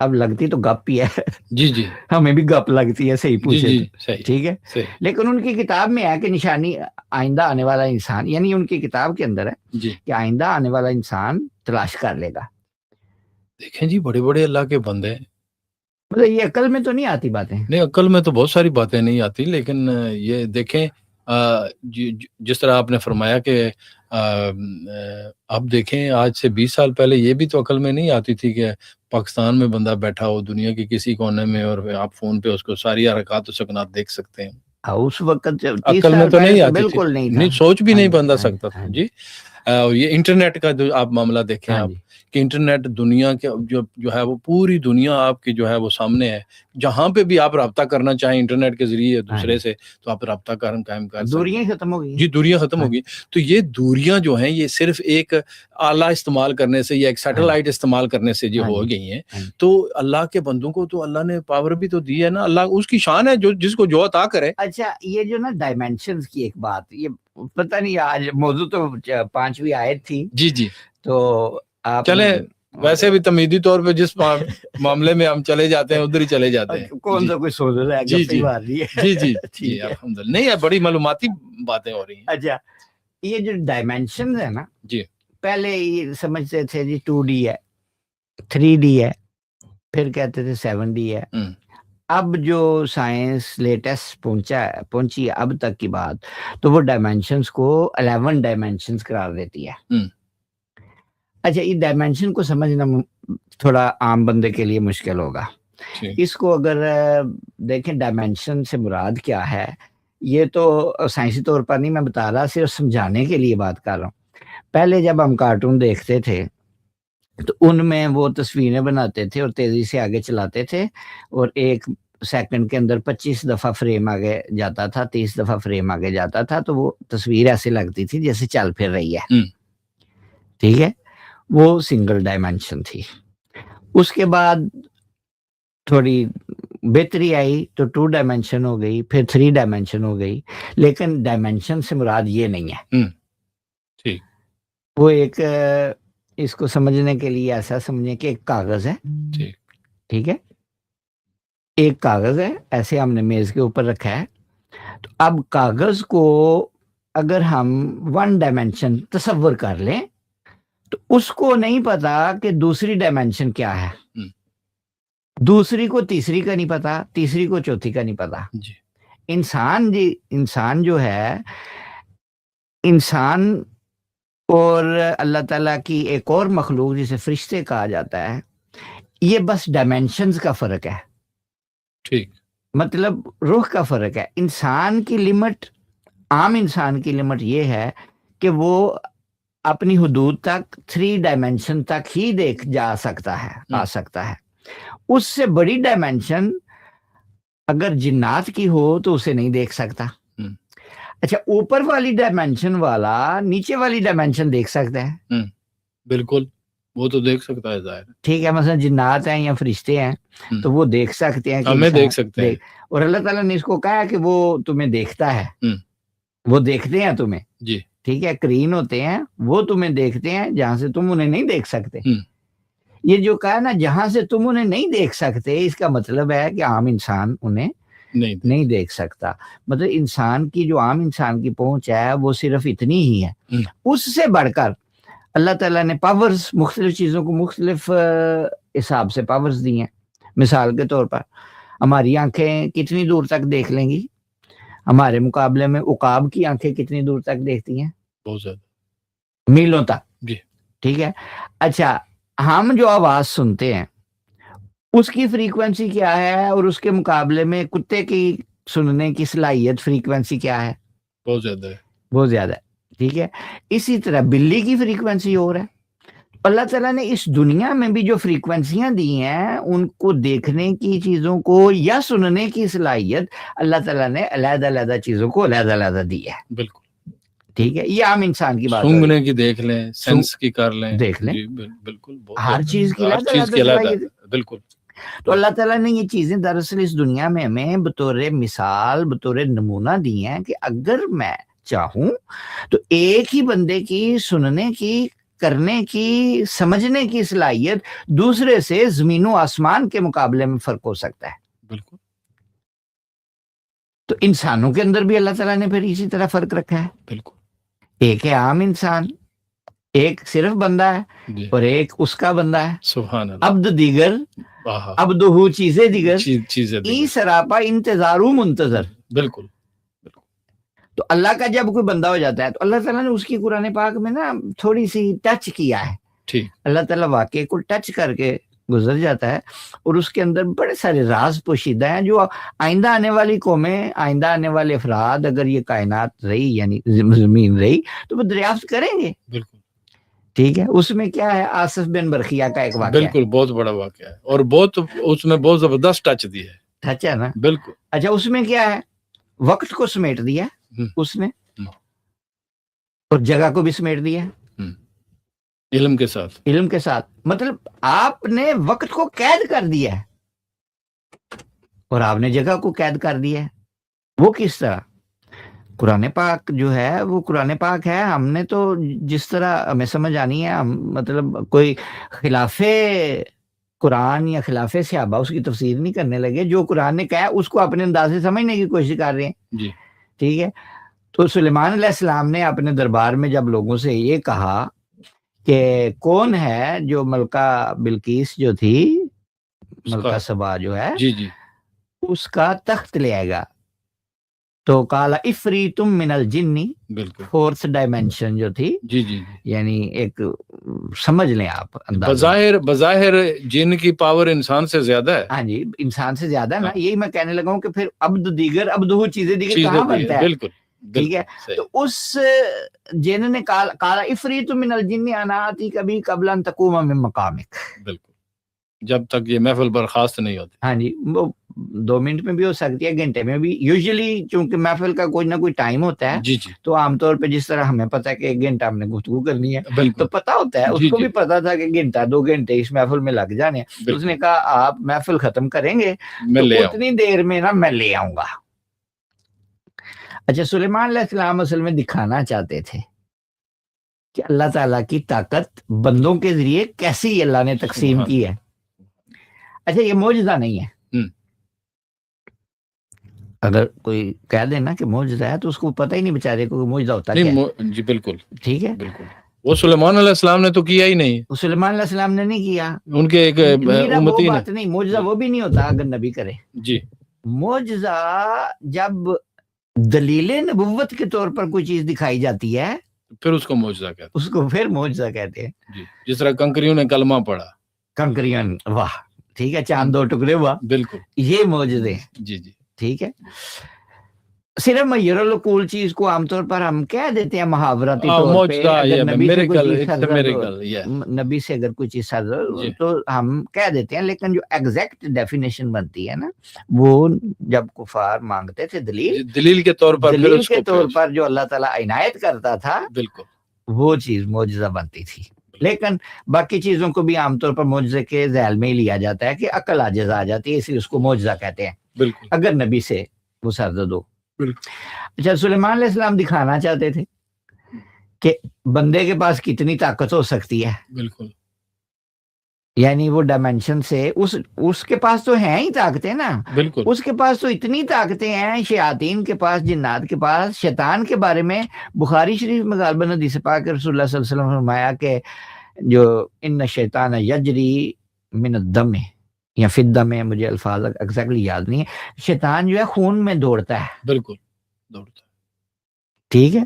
اب لگتی تو گپ ہی ہے. جی ہمیں بھی گپ لگتی ہے، صحیح پوچھے. ٹھیک ہے. لیکن ان کی کتاب میں ہے کہ نشانی آئندہ آنے والا انسان، یعنی ان کی کتاب کے اندر ہے کہ آئندہ آنے والا انسان تلاش کر لے گا. دیکھیں جی، بڑے بڑے اللہ کے بندے ہیں. مطلب یہ عقل میں تو نہیں آتی باتیں. نہیں، عقل میں تو بہت ساری باتیں نہیں آتی، لیکن یہ دیکھیں جس طرح آپ نے فرمایا کہ اب دیکھیں آج سے 20 سال پہلے یہ بھی تو عقل میں نہیں آتی تھی کہ پاکستان میں بندہ بیٹھا ہو دنیا کے کسی کونے میں، اور آپ فون پہ اس کو ساری حرکات و سکنات دیکھ سکتے ہیں. اس وقت عقل میں تو نہیں آتی، بالکل نہیں، سوچ بھی نہیں بندہ سکتا تھا. جی. اور یہ انٹرنیٹ کا جو آپ معاملہ دیکھیں آپ کہ انٹرنیٹ دنیا کے جو ہے وہ پوری دنیا آپ کی جو ہے وہ سامنے ہے. جہاں پہ بھی آپ رابطہ کرنا چاہیں انٹرنیٹ کے ذریعے دوسرے سے، تو آپ رابطہ قائم کر سکتے ہیں. دوریاں ختم ہو گئی. جی، دوریاں ختم ہو گئی. تو یہ دوریاں جو ہیں یہ صرف ایک آلہ استعمال کرنے سے یا ایک سیٹلائٹ استعمال کرنے سے جو ہو گئی ہیں. تو اللہ کے بندوں کو تو اللہ نے پاور بھی تو دی ہے نا. اللہ اس کی شان ہے جو جس کو جو عطا کرے. اچھا، یہ جو نا ڈائمینشنز کی ایک بات، یہ پتہ نہیں، آج موضوع تو 5ویں آیت تھی. جی. تو آپ چلیں، ویسے بھی تمیدی طور پہ جس معاملے میں ہم چلے جاتے ہیں ادھر ہی چلے جاتے ہیں. کون سا کوئی سوچ رہا ہے؟ جی الحمدللہ. نہیں ہے، بڑی معلوماتی باتیں ہو رہی ہیں. اچھا، یہ جو ڈائمینشنز ہے نا، جی، پہلے یہ سمجھتے تھے جی 2D ہے، 3D ہے، پھر کہتے تھے 7D ہے. اب جو سائنس لیٹسٹ پہنچی ہے اب تک کی بات, تو وہ ڈائمینشنز کو 11 ڈائمینشنز قرار دیتی ہے. اچھا, یہ ڈائمینشن کو سمجھنا تھوڑا عام بندے کے لیے مشکل ہوگا. اس کو اگر دیکھیں ڈائمینشن سے مراد کیا ہے, یہ تو سائنسی طور پر نہیں میں بتا رہا, صرف سمجھانے کے لیے بات کر رہا ہوں. پہلے جب ہم کارٹون دیکھتے تھے تو ان میں وہ تصویریں بناتے تھے اور تیزی سے آگے چلاتے تھے, اور 1 سیکنڈ کے اندر 25 دفعہ فریم آگے جاتا تھا, 30 دفعہ فریم آگے جاتا تھا, تو وہ تصویر ایسے لگتی تھی جیسے چل پھر رہی ہے. ٹھیک ہے, وہ سنگل ڈائمینشن تھی. اس کے بعد تھوڑی بہتری آئی تو 2 ڈائمینشن ہو گئی, پھر 3 ڈائمینشن ہو گئی, لیکن ڈائمینشن سے مراد یہ نہیں ہے. ٹھیک, وہ ایک اس کو سمجھنے کے لیے ایسا سمجھیں کہ ایک کاغذ ہے. ٹھیک ہے, ایک کاغذ ہے, ایسے ہم نے میز کے اوپر رکھا ہے. تو اب کاغذ کو اگر ہم 1 ڈائمینشن تصور کر لیں تو اس کو نہیں پتا کہ دوسری ڈائمینشن کیا ہے, دوسری کو تیسری کا نہیں پتا, تیسری کو چوتھی کا نہیں پتا. انسان جو ہے, انسان اور اللہ تعالیٰ کی ایک اور مخلوق جسے فرشتے کہا جاتا ہے, یہ بس ڈائمینشنز کا فرق ہے. ٹھیک, مطلب روح کا فرق ہے. انسان کی لمٹ, عام انسان کی لمٹ یہ ہے کہ وہ اپنی حدود تک 3 ڈائمینشن تک ہی دیکھ جا سکتا ہے, آ سکتا ہے. اس سے بڑی ڈائمینشن اگر جنات کی ہو تو اسے نہیں دیکھ سکتا. اچھا, اوپر والی ڈائمینشن والا نیچے والی ڈائمینشن دیکھ سکتا ہے. بالکل, وہ تو دیکھ سکتا ہے ظاہر. ٹھیک ہے, مثلا جنات ہیں یا فرشتے ہیں تو وہ دیکھ سکتے ہیں, ہمیں دیکھ سکتے ہیں, اور اللہ تعالیٰ نے اس کو کہا کہ وہ تمہیں دیکھتا ہے, وہ دیکھتے ہیں تمہیں. جی, ٹھیک ہے, قرین ہوتے ہیں, وہ تمہیں دیکھتے ہیں جہاں سے تم انہیں نہیں دیکھ سکتے. یہ جو کہا نا جہاں سے تم انہیں نہیں دیکھ سکتے, اس کا مطلب ہے کہ عام انسان انہیں نہیں دیکھ سکتا. مطلب انسان کی جو عام انسان کی پہنچ ہے وہ صرف اتنی ہی ہے. اس سے بڑھ کر اللہ تعالیٰ نے پاورز, مختلف چیزوں کو مختلف حساب سے پاورز دی ہیں. مثال کے طور پر ہماری آنکھیں کتنی دور تک دیکھ لیں گی, ہمارے مقابلے میں عقاب کی آنکھیں کتنی دور تک دیکھتی ہیں؟ بہت زیادہ, میلوں تک. جی, ٹھیک ہے. اچھا, ہم جو آواز سنتے ہیں اس کی فریکوینسی کیا ہے, اور اس کے مقابلے میں کتے کی سننے کی صلاحیت فریکوینسی کیا ہے؟ بہت زیادہ ہے, بہت زیادہ ہے. ٹھیک ہے, اسی طرح بلی کی فریکوینسی اور ہے. اللہ تعالیٰ نے اس دنیا میں بھی جو فریکوینسیاں دی ہیں ان کو دیکھنے کی چیزوں کو یا سننے کی صلاحیت اللہ تعالیٰ نے علیحدہ علیحدہ چیزوں کو علیحدہ علیحدہ دی ہے. بالکل. ٹھیک ہے, یہ عام انسان کی بات. سونگنے کی دیکھ لیں, سینس کی کر لیں, دیکھ لیں, بالکل, ہر چیز کی علیحدہ. بالکل. تو اللہ تعالیٰ نے یہ چیزیں دراصل اس دنیا میں ہمیں بطور مثال, بطور نمونہ دی ہیں کہ اگر میں چاہوں تو ایک ہی بندے کی سننے کی, کرنے کی, سمجھنے کی صلاحیت دوسرے سے زمین و آسمان کے مقابلے میں فرق ہو سکتا ہے. بالکل. تو انسانوں کے اندر بھی اللہ تعالیٰ نے پھر اسی طرح فرق رکھا ہے. بالکل. ایک ہے عام انسان, ایک صرف بندہ ہے, اور ایک اس کا بندہ ہے. سبحان اللہ. عبد دیگر, عبدہ چیزیں دیگر, ای سراپا انتظارو منتظر. بالکل. تو اللہ کا جب کوئی بندہ ہو جاتا ہے تو اللہ تعالیٰ نے اس کی قرآن پاک میں نا تھوڑی سی ٹچ کیا ہے. ٹھیک. اللہ تعالیٰ واقعے کو ٹچ کر کے گزر جاتا ہے, اور اس کے اندر بڑے سارے راز پوشیدہ ہیں جو آئندہ آنے والی قومیں, آئندہ آنے والے افراد اگر یہ کائنات رہی یعنی زمین رہی تو وہ دریافت کریں گے. بالکل. ٹھیک ہے, اس میں کیا ہے, آصف بن برخیہ کا ایک واقعہ. بالکل, بہت بڑا واقعہ ہے, اور بہت اس میں بہت زبردست ٹچ دی ہے. ٹچ ہے نا. بالکل. اچھا, اس میں کیا ہے, وقت کو سمیٹ دیا اس نے, اور جگہ کو بھی سمیٹ دیا علم کے ساتھ. علم کے ساتھ مطلب آپ نے وقت کو قید کر دیا ہے اور آپ نے جگہ کو قید کر دیا ہے. وہ کس طرح؟ قرآن پاک جو ہے وہ قرآن پاک ہے. ہم نے تو جس طرح ہمیں سمجھ آنی ہے, ہم مطلب کوئی خلاف قرآن یا خلاف صحابہ اس کی تفسیر نہیں کرنے لگے. جو قرآن نے کہا اس کو اپنے انداز سے سمجھنے کی کوشش کر رہے ہیں. جی, ٹھیک ہے. تو سلیمان علیہ السلام نے اپنے دربار میں جب لوگوں سے یہ کہا کہ کون ہے جو ملکہ بلقیس جو تھی ملکہ سبا جو ہے جی جی اس کا تخت لے آئے گا. تو کالا افریتم من الجنی بالکل فورتھ ڈائمینشن جو تھی جی جی یعنی ایک سمجھ لیں آپ اندازہ. بظاہر جن کی پاور انسان سے زیادہ ہے. ہاں جی انسان سے زیادہ ہے نا. یہی میں کہنے لگا ہوں کہ پھر عبد دیگر عبدہ چیزیں دیگر کہاں بنتا ہے. بالکل ٹھیک ہے. تو اس جن نے کالا افریت من الجن انا آتی کبھی قبل ان تقوم من مقامک. بالکل جب تک یہ محفل برخاست نہیں ہوتی. ہاں جی وہ 2 منٹ میں بھی ہو سکتی ہے, گھنٹے میں بھی. یوزلی چونکہ محفل کا کوئی نہ کوئی ٹائم ہوتا ہے جی جی تو عام طور پہ جس طرح ہمیں پتا ہے کہ 1 گھنٹہ ہم نے گفتگو کرنی ہے تو پتا ہوتا ہے اس کو بھی پتا تھا کہ 1 گھنٹہ 2 گھنٹے اس محفل میں لگ جانے ہیں. تو اس نے کہا آپ محفل ختم کریں گے تو اتنی دیر میں نا میں لے آؤں گا. اچھا سلیمان علیہ السلام اصل میں دکھانا چاہتے تھے کہ اللہ تعالیٰ کی طاقت بندوں کے ذریعے کیسی اللہ نے تقسیم کی ہے. اچھا یہ معجزہ نہیں ہے. اگر کوئی کہہ دے نا کہ معجزہ ہے تو اس کو پتہ ہی نہیں بیچارے کو معجزہ ہوتا کیا ہے. جی بالکل ٹھیک ہے. بالکل وہ سلیمان علیہ السلام نے تو کیا ہی نہیں. سلیمان علیہ السلام نے نہیں کیا. ان کے ایک امتی بات نہیں. معجزہ وہ بھی نہیں ہوتا اگر نبی کرے. جی معجزہ جب دلیل نبوت کے طور پر کوئی چیز دکھائی جاتی ہے پھر اس کو معجزہ کہتے ہیں. اس کو پھر معجزہ کہتے ہیں. جی جس طرح کنکریوں نے کلمہ پڑھا. کنکریوں واہ ٹھیک ہے چاند 2 ٹکڑے ہوا. بالکل یہ معجزے. جی جی ٹھیک ہے. صرف معیر العقول چیز کو عام طور پر ہم کہہ دیتے ہیں محاورتی طور پہ. اگر نبی سے اگر کوئی چیز تو ہم کہہ دیتے ہیں, لیکن جو ایگزیکٹ ڈیفینیشن بنتی ہے نا وہ جب کفار مانگتے تھے دلیل کے طور پر جو اللہ تعالیٰ عنایت کرتا تھا بالکل وہ چیز معجزہ بنتی تھی. لیکن باقی چیزوں کو بھی عام طور پر معجزے کے ذیل میں ہی لیا جاتا ہے کہ عقل عاجز آ جاتی ہے اس لیے اس کو معجزہ کہتے ہیں. بالکل اگر نبی سے وہ سرزد ہو. اچھا سلیمان علیہ السلام دکھانا چاہتے تھے کہ بندے کے پاس کتنی طاقت ہو سکتی ہے. بالکل یعنی وہ ڈائمینشن سے اس کے پاس تو ہیں ہی طاقتیں نا. بالکل اس کے پاس تو اتنی طاقتیں ہیں. شیاطین کے پاس, جنات کے پاس. شیطان کے بارے میں بخاری شریف میں غالباً حدیث پاک رسول اللہ صلی اللہ علیہ وسلم نے فرمایا کہ جو ان شیطان یجری من الدم یا فی الدم, مجھے الفاظ ایگزیکٹلی یاد نہیں ہے. شیطان جو ہے خون میں دوڑتا ہے. بالکل دوڑتا ہے. ٹھیک ہے.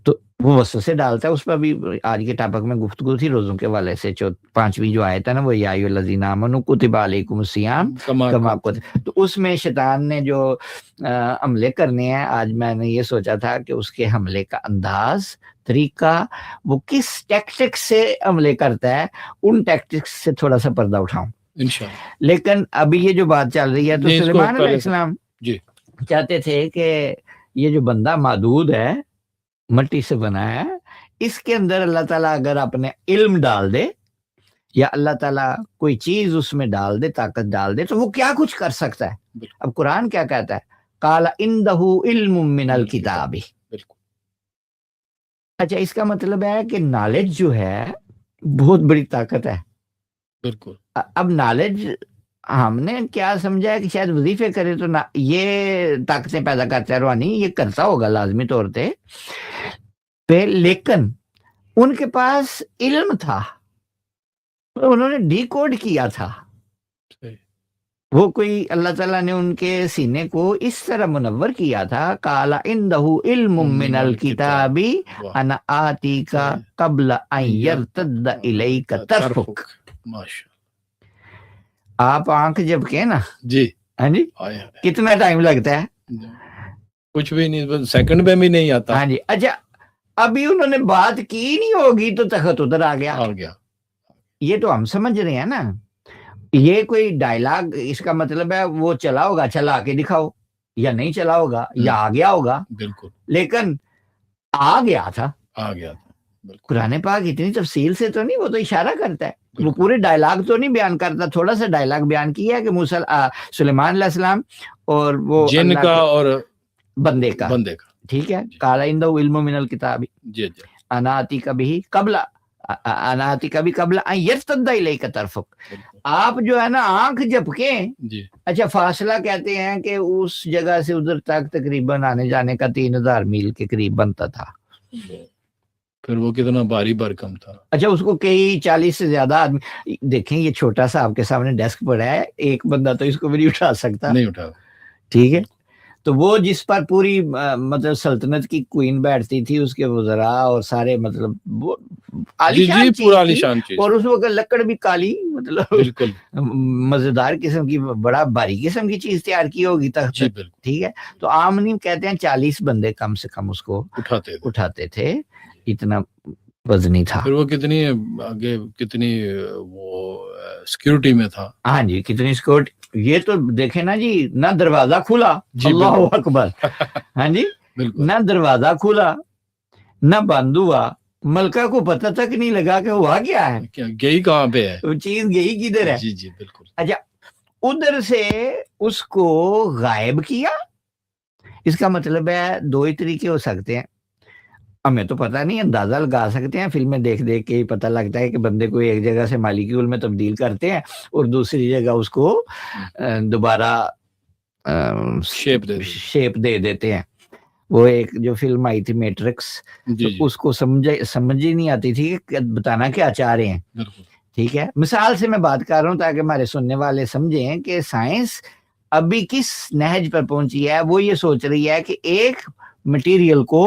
تو وہ وسوسے ڈالتا ہے. اس پر بھی آج کے ٹاپک میں گفتگو تھی روزوں کے والے سے. 5ویں جو آیت ہے نا وہ یا ایھا الذین آمنوا کتب علیکم الصیام کما کتب. تو اس میں شیطان نے جو حملے کرنے ہیں, آج میں نے یہ سوچا تھا کہ اس کے حملے کا انداز, طریقہ, وہ کس ٹیکٹک سے حملے کرتا ہے, ان ٹیکٹکس سے تھوڑا سا پردہ اٹھاؤں انشاءاللہ. لیکن ابھی یہ جو بات چل رہی ہے تو سلیمان علیہ السلام جی چاہتے تھے کہ یہ جو بندہ معدود ہے, مٹی سے بنا ہے, اس کے اندر اللہ تعالیٰ اگر اپنے علم ڈال دے یا اللہ تعالیٰ کوئی چیز اس میں ڈال دے, طاقت ڈال دے, تو وہ کیا کچھ کر سکتا ہے. اب قرآن کیا کہتا ہے, قال عندہ علم من الکتاب. اچھا اس کا مطلب ہے کہ نالج جو ہے بہت بڑی طاقت ہے. بالکل. اب نالج ہم نے کیا سمجھا ہے کہ شاید وظیفے کرے تو یہ طاقتیں پیدا کرتا ہے روحانی, یہ کرتا ہوگا لازمی طور پہ, لیکن ان کے پاس علم تھا, انہوں نے ڈی کوڈ کیا تھا. وہ کوئی اللہ تعالیٰ نے ان کے سینے کو اس طرح منور کیا تھا. قال عندہ علم من الکتاب انا آتیک قبل ان یرتد الیک طرفک. ماشاء آپ آنکھ جب کے نا جی ہاں جی کتنا ٹائم لگتا ہے, کچھ بھی نہیں, سیکنڈ میں بھی نہیں آتا. ہاں جی. اچھا ابھی انہوں نے بات کی نہیں ہوگی تو تخت ادھر آ گیا. یہ تو ہم سمجھ رہے ہیں نا, یہ کوئی ڈائلاگ, اس کا مطلب ہے وہ چلا ہوگا, چلا کے دکھاؤ, یا نہیں چلا ہوگا یا آ گیا ہوگا. بالکل. لیکن آ گیا تھا. قرآن پاک اتنی تفصیل سے تو نہیں, وہ تو اشارہ کرتا ہے, وہ پورے ڈائلاگ تو نہیں بیان کرتا, تھوڑا سا ڈائلاگ بیان کیا ہے کہ سلیمان علیہ السلام اور وہ جن کا اور بندے کا. ٹھیک ہے. قال عندہ علم من الکتاب انا آتیک بہ قبل ان یرتد الیک طرفک. آپ جو ہے نا آنکھ جھپکیں. اچھا فاصلہ کہتے ہیں کہ اس جگہ سے ادھر تک تقریباً آنے جانے کا 3000 میل کے قریب بنتا تھا. پھر وہ کتنا بھاری بھرکم تھا. اچھا اس کو کئی 40 سے زیادہ آدمی دیکھیں, یہ چھوٹا سا آپ کے سامنے ڈیسک پڑا ہے, ایک بندہ تو اس کو بھی نہیں اٹھا سکتا. نہیں اٹھا. ٹھیک ہے, تو وہ جس پر پوری مطلب سلطنت کی کوئین بیٹھتی تھی, اس کے وزراء اور سارے مطلب عالیشان چیز تھی, اور اس وقت لکڑ بھی کالی مطلب بالکل مزیدار قسم کی, بڑا بھاری قسم کی چیز تیار کی ہوگی تخت. ٹھیک ہے, تو آمنی کہتے ہیں 40 بندے کم سے کم اس کو اٹھاتے تھے, اتنا وزنی تھا. پھر وہ کتنی آگے کتنی وہ سیکیورٹی میں تھا. ہاں جی, کتنی سیکیورٹی. یہ تو دیکھیں نا جی, نہ دروازہ کھلا, اللہ اکبر, ہاں جی, نہ دروازہ کھلا نہ بند ہوا, ملکہ کو پتہ تک نہیں لگا کہ ہوا کیا ہے, گئی کہاں پہ ہے, وہ چیز گئی کدھر ہے. جی جی بالکل. اچھا ادھر سے اس کو غائب کیا. اس کا مطلب ہے دو ہی طریقے ہو سکتے ہیں, ہمیں تو پتہ نہیں, اندازہ لگا سکتے ہیں, فلمیں دیکھ دیکھ کے ہی پتہ لگتا ہے کہ بندے کو ایک جگہ سے مالیکیول میں تبدیل کرتے ہیں اور دوسری جگہ اس کو دوبارہ شیپ دے دیتے ہیں. وہ ایک جو فلم آئی تھی میٹرکس, اس کو سمجھ ہی نہیں آتی تھی کہ بتانا کیا چاہ رہے ہیں. ٹھیک ہے, مثال سے میں بات کر رہا ہوں تاکہ ہمارے سننے والے سمجھیں کہ سائنس ابھی کس نہج پر پہنچی ہے. وہ یہ سوچ رہی ہے کہ ایک مٹیریل کو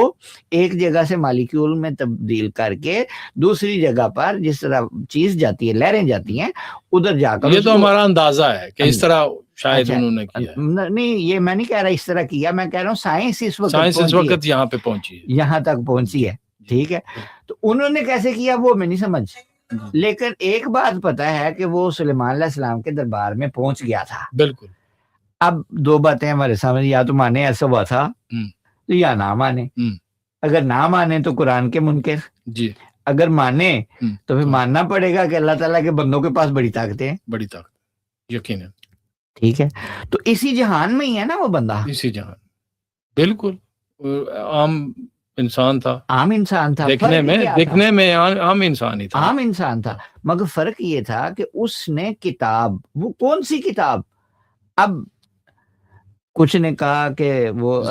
ایک جگہ سے مالیکیول میں تبدیل کر کے دوسری جگہ پر جس طرح چیز جاتی ہے, لہریں جاتی ہیں, ادھر جا کر. یہ تو ہمارا اندازہ ہے کہ اس طرح شاید انہوں نے کیا. نہیں, یہ میں نہیں کہہ رہا اس طرح کیا, میں کہہ رہا ہوں سائنس اس وقت یہاں پہ پہنچی ہے, یہاں تک پہنچی ہے. ٹھیک ہے, تو انہوں نے کیسے کیا وہ میں نہیں سمجھ, لیکن ایک بات پتا ہے کہ وہ سلیمان علیہ السلام کے دربار میں پہنچ گیا تھا. بالکل. اب دو باتیں ہمارے سامنے, یا تو مانے ایسا ہوا تھا یا نہ مانے. اگر نہ مانے تو قرآن کے منکر, جی, اگر مانے تو پھر ماننا پڑے گا کہ اللہ تعالیٰ کے بندوں کے پاس بڑی طاقتیں ہیں. بڑی طاقت یقیناً. ٹھیک ہے, تو اسی جہان میں ہی ہے نا وہ بندہ, اسی جہان. بالکل عام انسان تھا, عام انسان تھا, دیکھنے میں عام انسان ہی تھا, عام انسان تھا, مگر فرق یہ تھا کہ اس نے کتاب, وہ کون سی کتاب, اب کچھ نے کہا کہ وہ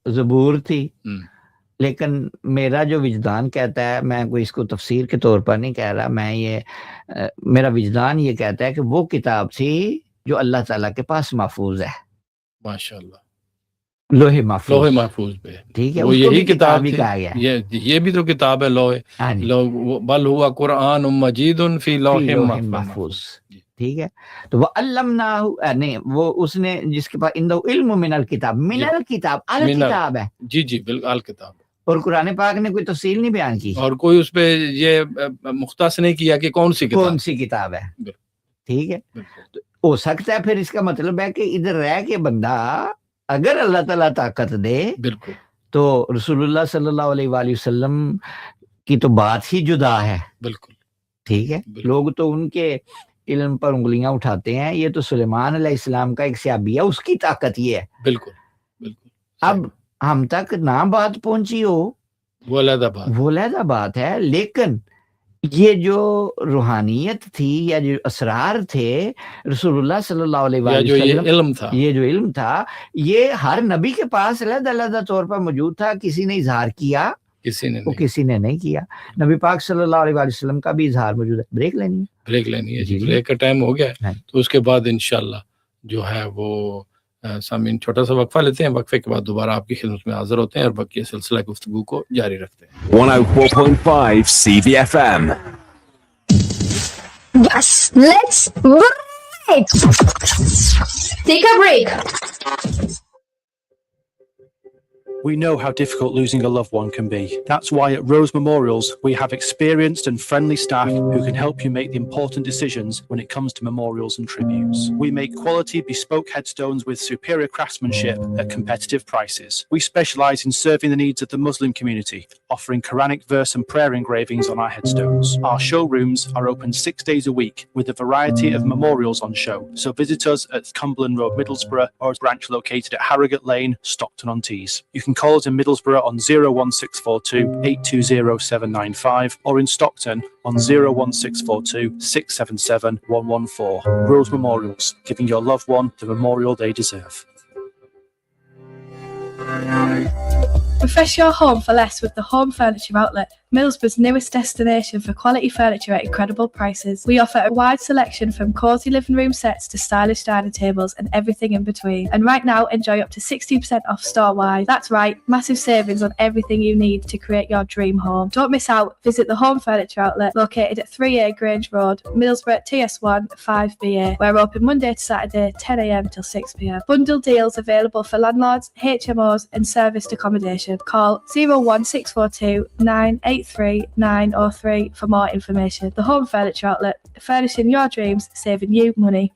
زبور تھی, لیکن میرا جو وجدان کہتا ہے, میں کوئی اس کو تفسیر کے طور پر نہیں کہہ رہا, میں یہ میرا وجدان یہ کہتا ہے کہ وہ کتاب تھی جو اللہ تعالیٰ کے پاس محفوظ ہے. ماشاءاللہ, لوح محفوظ پہ. ٹھیک ہے, وہ یہی کتاب کہا گیا. یہ بھی تو کتاب ہے لوح, بل ہوا قرآن مجید فی لوح محفوظ. ٹھیک ہے, تو وہ علمناہ, نہیں وہ اس نے جس کے پاس اندہ علم من الکتاب, من الکتاب, الکتاب ہے. جی جی بالکل الکتاب. اور قرآن پاک نے کوئی تفصیل نہیں بیان کی, اور کوئی اس پہ یہ مختص نہیں کیا کہ کون سی کتاب ہے. ٹھیک ہے, تو ہو سکتا ہے پھر اس کا مطلب ہے کہ ادھر رہ کے بندہ اگر اللہ تعالیٰ طاقت دے, بالکل, تو رسول اللہ صلی اللہ علیہ وآلہ وسلم کی تو بات ہی جدا ہے. بالکل. ٹھیک ہے, لوگ تو ان کے علم پر انگلیاں اٹھاتے ہیں, یہ تو سلیمان علیہ السلام کا ایک صحابی ہے, اس کی طاقت یہ ہے. بالکل بالکل. اب ہم تک نہ بات پہنچی ہو وہ علیحدہ بات ہے, لیکن یہ جو روحانیت تھی یا جو اسرار تھے رسول اللہ صلی اللہ علیہ وسلم, یہ جو علم تھا, یہ ہر نبی کے پاس علیحدہ طور پر موجود تھا. کسی نے اظہار کیا, کسی نے نہیں کیا. نبی پاک صلی اللہ علیہ وسلم کا بھی اظہار موجود ہے. بریک لینی ہے جی, بریک کا ٹائم ہو گیا ہے, تو اس کے بعد انشاءاللہ جو ہے وہ سامعین چھوٹا سا وقفہ لیتے ہیں, وقفے کے بعد دوبارہ آپ کی خدمت میں حاضر ہوتے ہیں اور باقی سلسلہ گفتگو کو جاری رکھتے ہیں. 104.5 CVFM. Yes, let's break. Take a break. We know how difficult losing a loved one can be. That's why at Rose Memorials, we have experienced and friendly staff who can help you make the important decisions when it comes to memorials and tributes. We make quality bespoke headstones with superior craftsmanship at competitive prices. We specialize in serving the needs of the Muslim community, offering Quranic verse and prayer engravings on our headstones. Our showrooms are open 6 days a week with a variety of memorials on show. So visit us at Cumberland Road, Middlesbrough, or a branch located at Harrogate Lane, Stockton-on-Tees. You can call us in Middlesbrough on 01642 820 795 or in Stockton on 01642 677 114. Rose Memorials, giving your loved one the memorial they deserve. Refresh your home for less with the Home Furniture Outlet, Middlesbrough's newest destination for quality furniture at incredible prices. We offer a wide selection from cosy living room sets to stylish dining tables and everything in between. And right now, enjoy up to 60% off store-wide. That's right, massive savings on everything you need to create your dream home. Don't miss out. Visit the Home Furniture Outlet located at 3A Grange Road, Middlesbrough TS1 5BA. We're open Monday to Saturday 10 a.m. till 6 p.m. Bundle deals available for landlords, HMOs and serviced accommodation. Call 01642 983 903 for more information. The Home Furniture Outlet, furnishing your dreams, saving you money.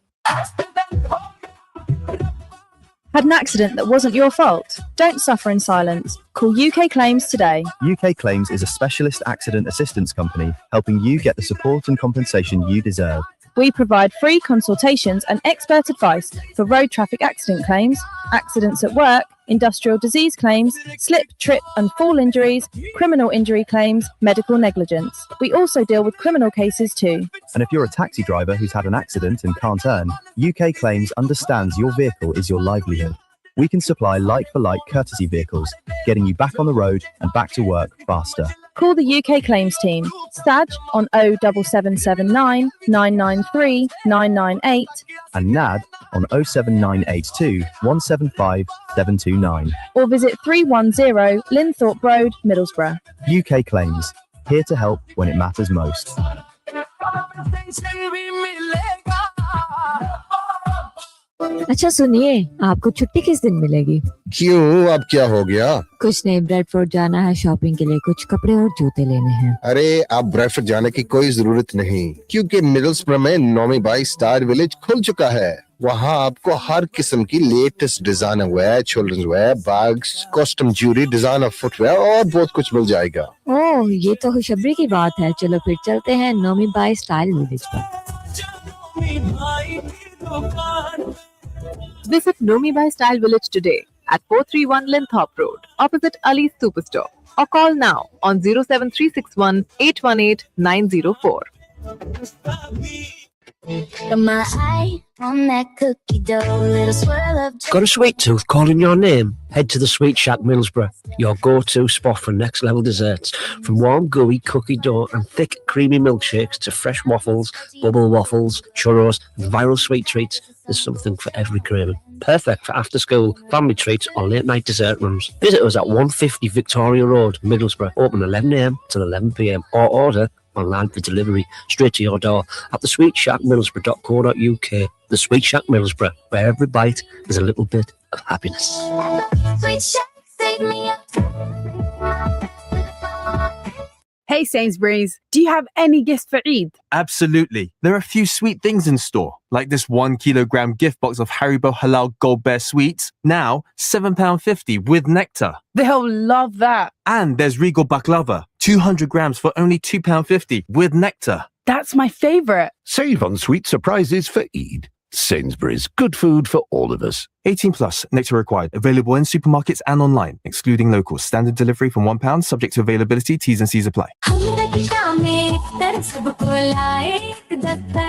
Had an accident that wasn't your fault? Don't suffer in silence. Call UK Claims today. UK Claims is a specialist accident assistance company helping you get the support and compensation you deserve. We provide free consultations and expert advice for road traffic accident claims, accidents at work, industrial disease claims, slip, trip and fall injuries, criminal injury claims, medical negligence. We also deal with criminal cases too. And if you're a taxi driver who's had an accident and can't earn, UK Claims understands your vehicle is your livelihood. We can supply like-for-like courtesy vehicles, getting you back on the road and back to work faster. Call the UK Claims team. Staj on 07779 993 998 and NAD on 07982 175 729. Or visit 310 Linthorpe Road, Middlesbrough. UK Claims, here to help when it matters most. अच्छा सुनिए, आपको छुट्टी किस दिन मिलेगी? क्यों, अब क्या हो गया? कुछ नहीं, ब्रेडफोर्ड जाना है शॉपिंग के लिए, कुछ कपड़े और जूते लेने हैं। अरे, अब ब्रेडफोर्ड जाने की कोई जरूरत नहीं, क्योंकि मिडलस्ब्रो में नोमी बाई स्टार विलेज खुल चुका है। वहाँ आपको हर किस्म की latest designer wear, children's wear, bags, custom jewellery, designer footwear और बहुत कुछ मिल जाएगा। ओह, ये तो खुशखबरी की बात है। चलो फिर चलते हैं नोमी बाई स्टाइल विलेज पर। Visit Nomi by Style Village today at 431 Linthorpe Road, opposite Ali's Superstore, or call now on 07361 818 904. My eye on that cookie dough, little swirl of Got a sweet tooth calling your name? Head to the Sweet Shack Middlesbrough, your go-to spot for next level desserts. From warm gooey cookie dough and thick creamy milkshakes to fresh waffles, bubble waffles, churros and viral sweet treats, there's something for every craving. Perfect for after school, family treats or late night dessert runs. Visit us at 150 Victoria Road, Middlesbrough, open 11 a.m. till 11 p.m. or order online for delivery straight to your door at thesweetshackmiddlesbrough.co.uk. The Sweet Shack Middlesbrough, where every bite is a little bit of happiness. Sweet Shack, save me up. Hey Sainsbury's, do you have any gifts for Eid? Absolutely. There are a few sweet things in store, like this 1 kilogram gift box of Haribo Halal Gold Bear sweets, now £7.50 with nectar. They'll love that. And there's Regal Baklava, 200 grams for only £2.50 with nectar. That's my favourite. Save on sweet surprises for Eid. Sainsbury's, good food for all of us. 18 plus, nectar required. Available in supermarkets and online, excluding locals. Standard delivery from £1, subject to availability. T's and C's apply. At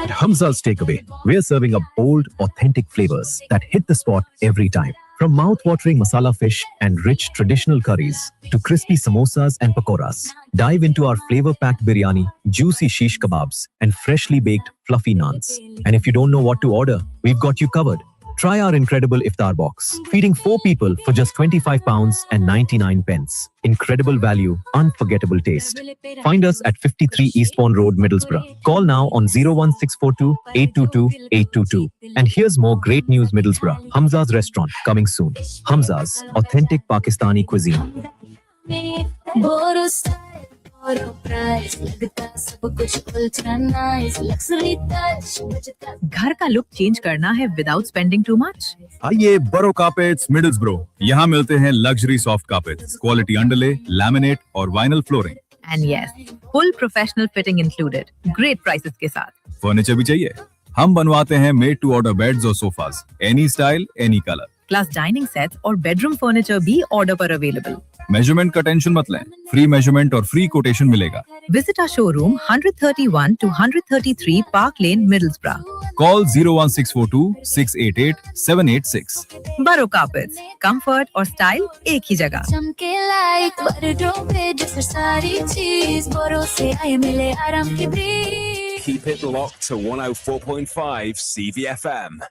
Hamza's Takeaway, we're serving up bold, authentic flavors that hit the spot every time. From mouth-watering masala fish and rich traditional curries to crispy samosas and pakoras, dive into our flavor-packed biryani, juicy shish kebabs, and freshly baked fluffy naans. And if you don't know what to order, we've got you covered. Try our incredible Iftar box, feeding 4 people for just £25.99. Incredible value, unforgettable taste. Find us at 53 Eastbourne Road, Middlesbrough. Call now on 01642 822 822. And here's more great news, Middlesbrough. Hamza's Restaurant, coming soon. Hamza's, authentic Pakistani cuisine. घर का look change करना है without spending too much? आइए बरो carpets मिडलस्ब्रो, यहाँ मिलते हैं luxury soft carpets, quality underlay, laminate और vinyl flooring, and yes, full professional fitting included, great prices के साथ। फर्नीचर भी चाहिए? हम बनवाते हैं मेड टू ऑर्डर बेड्स और sofas, any style any colour, plus dining sets और बेडरूम फर्नीचर भी ऑर्डर पर अवेलेबल। मेजरमेंट का टेंशन मत लें, फ्री मेजरमेंट और फ्री कोटेशन मिलेगा। Visit our showroom 131 to 133 Park Lane, Middlesbrough. Call 01642 688 786। Baro Carpets, comfort और style एक ही जगह। चमके लाइट वर्डों पे जैसे सारी चीज बोरों से आए मिले आराम की breeze. Keep it locked to 104.5 CVFM.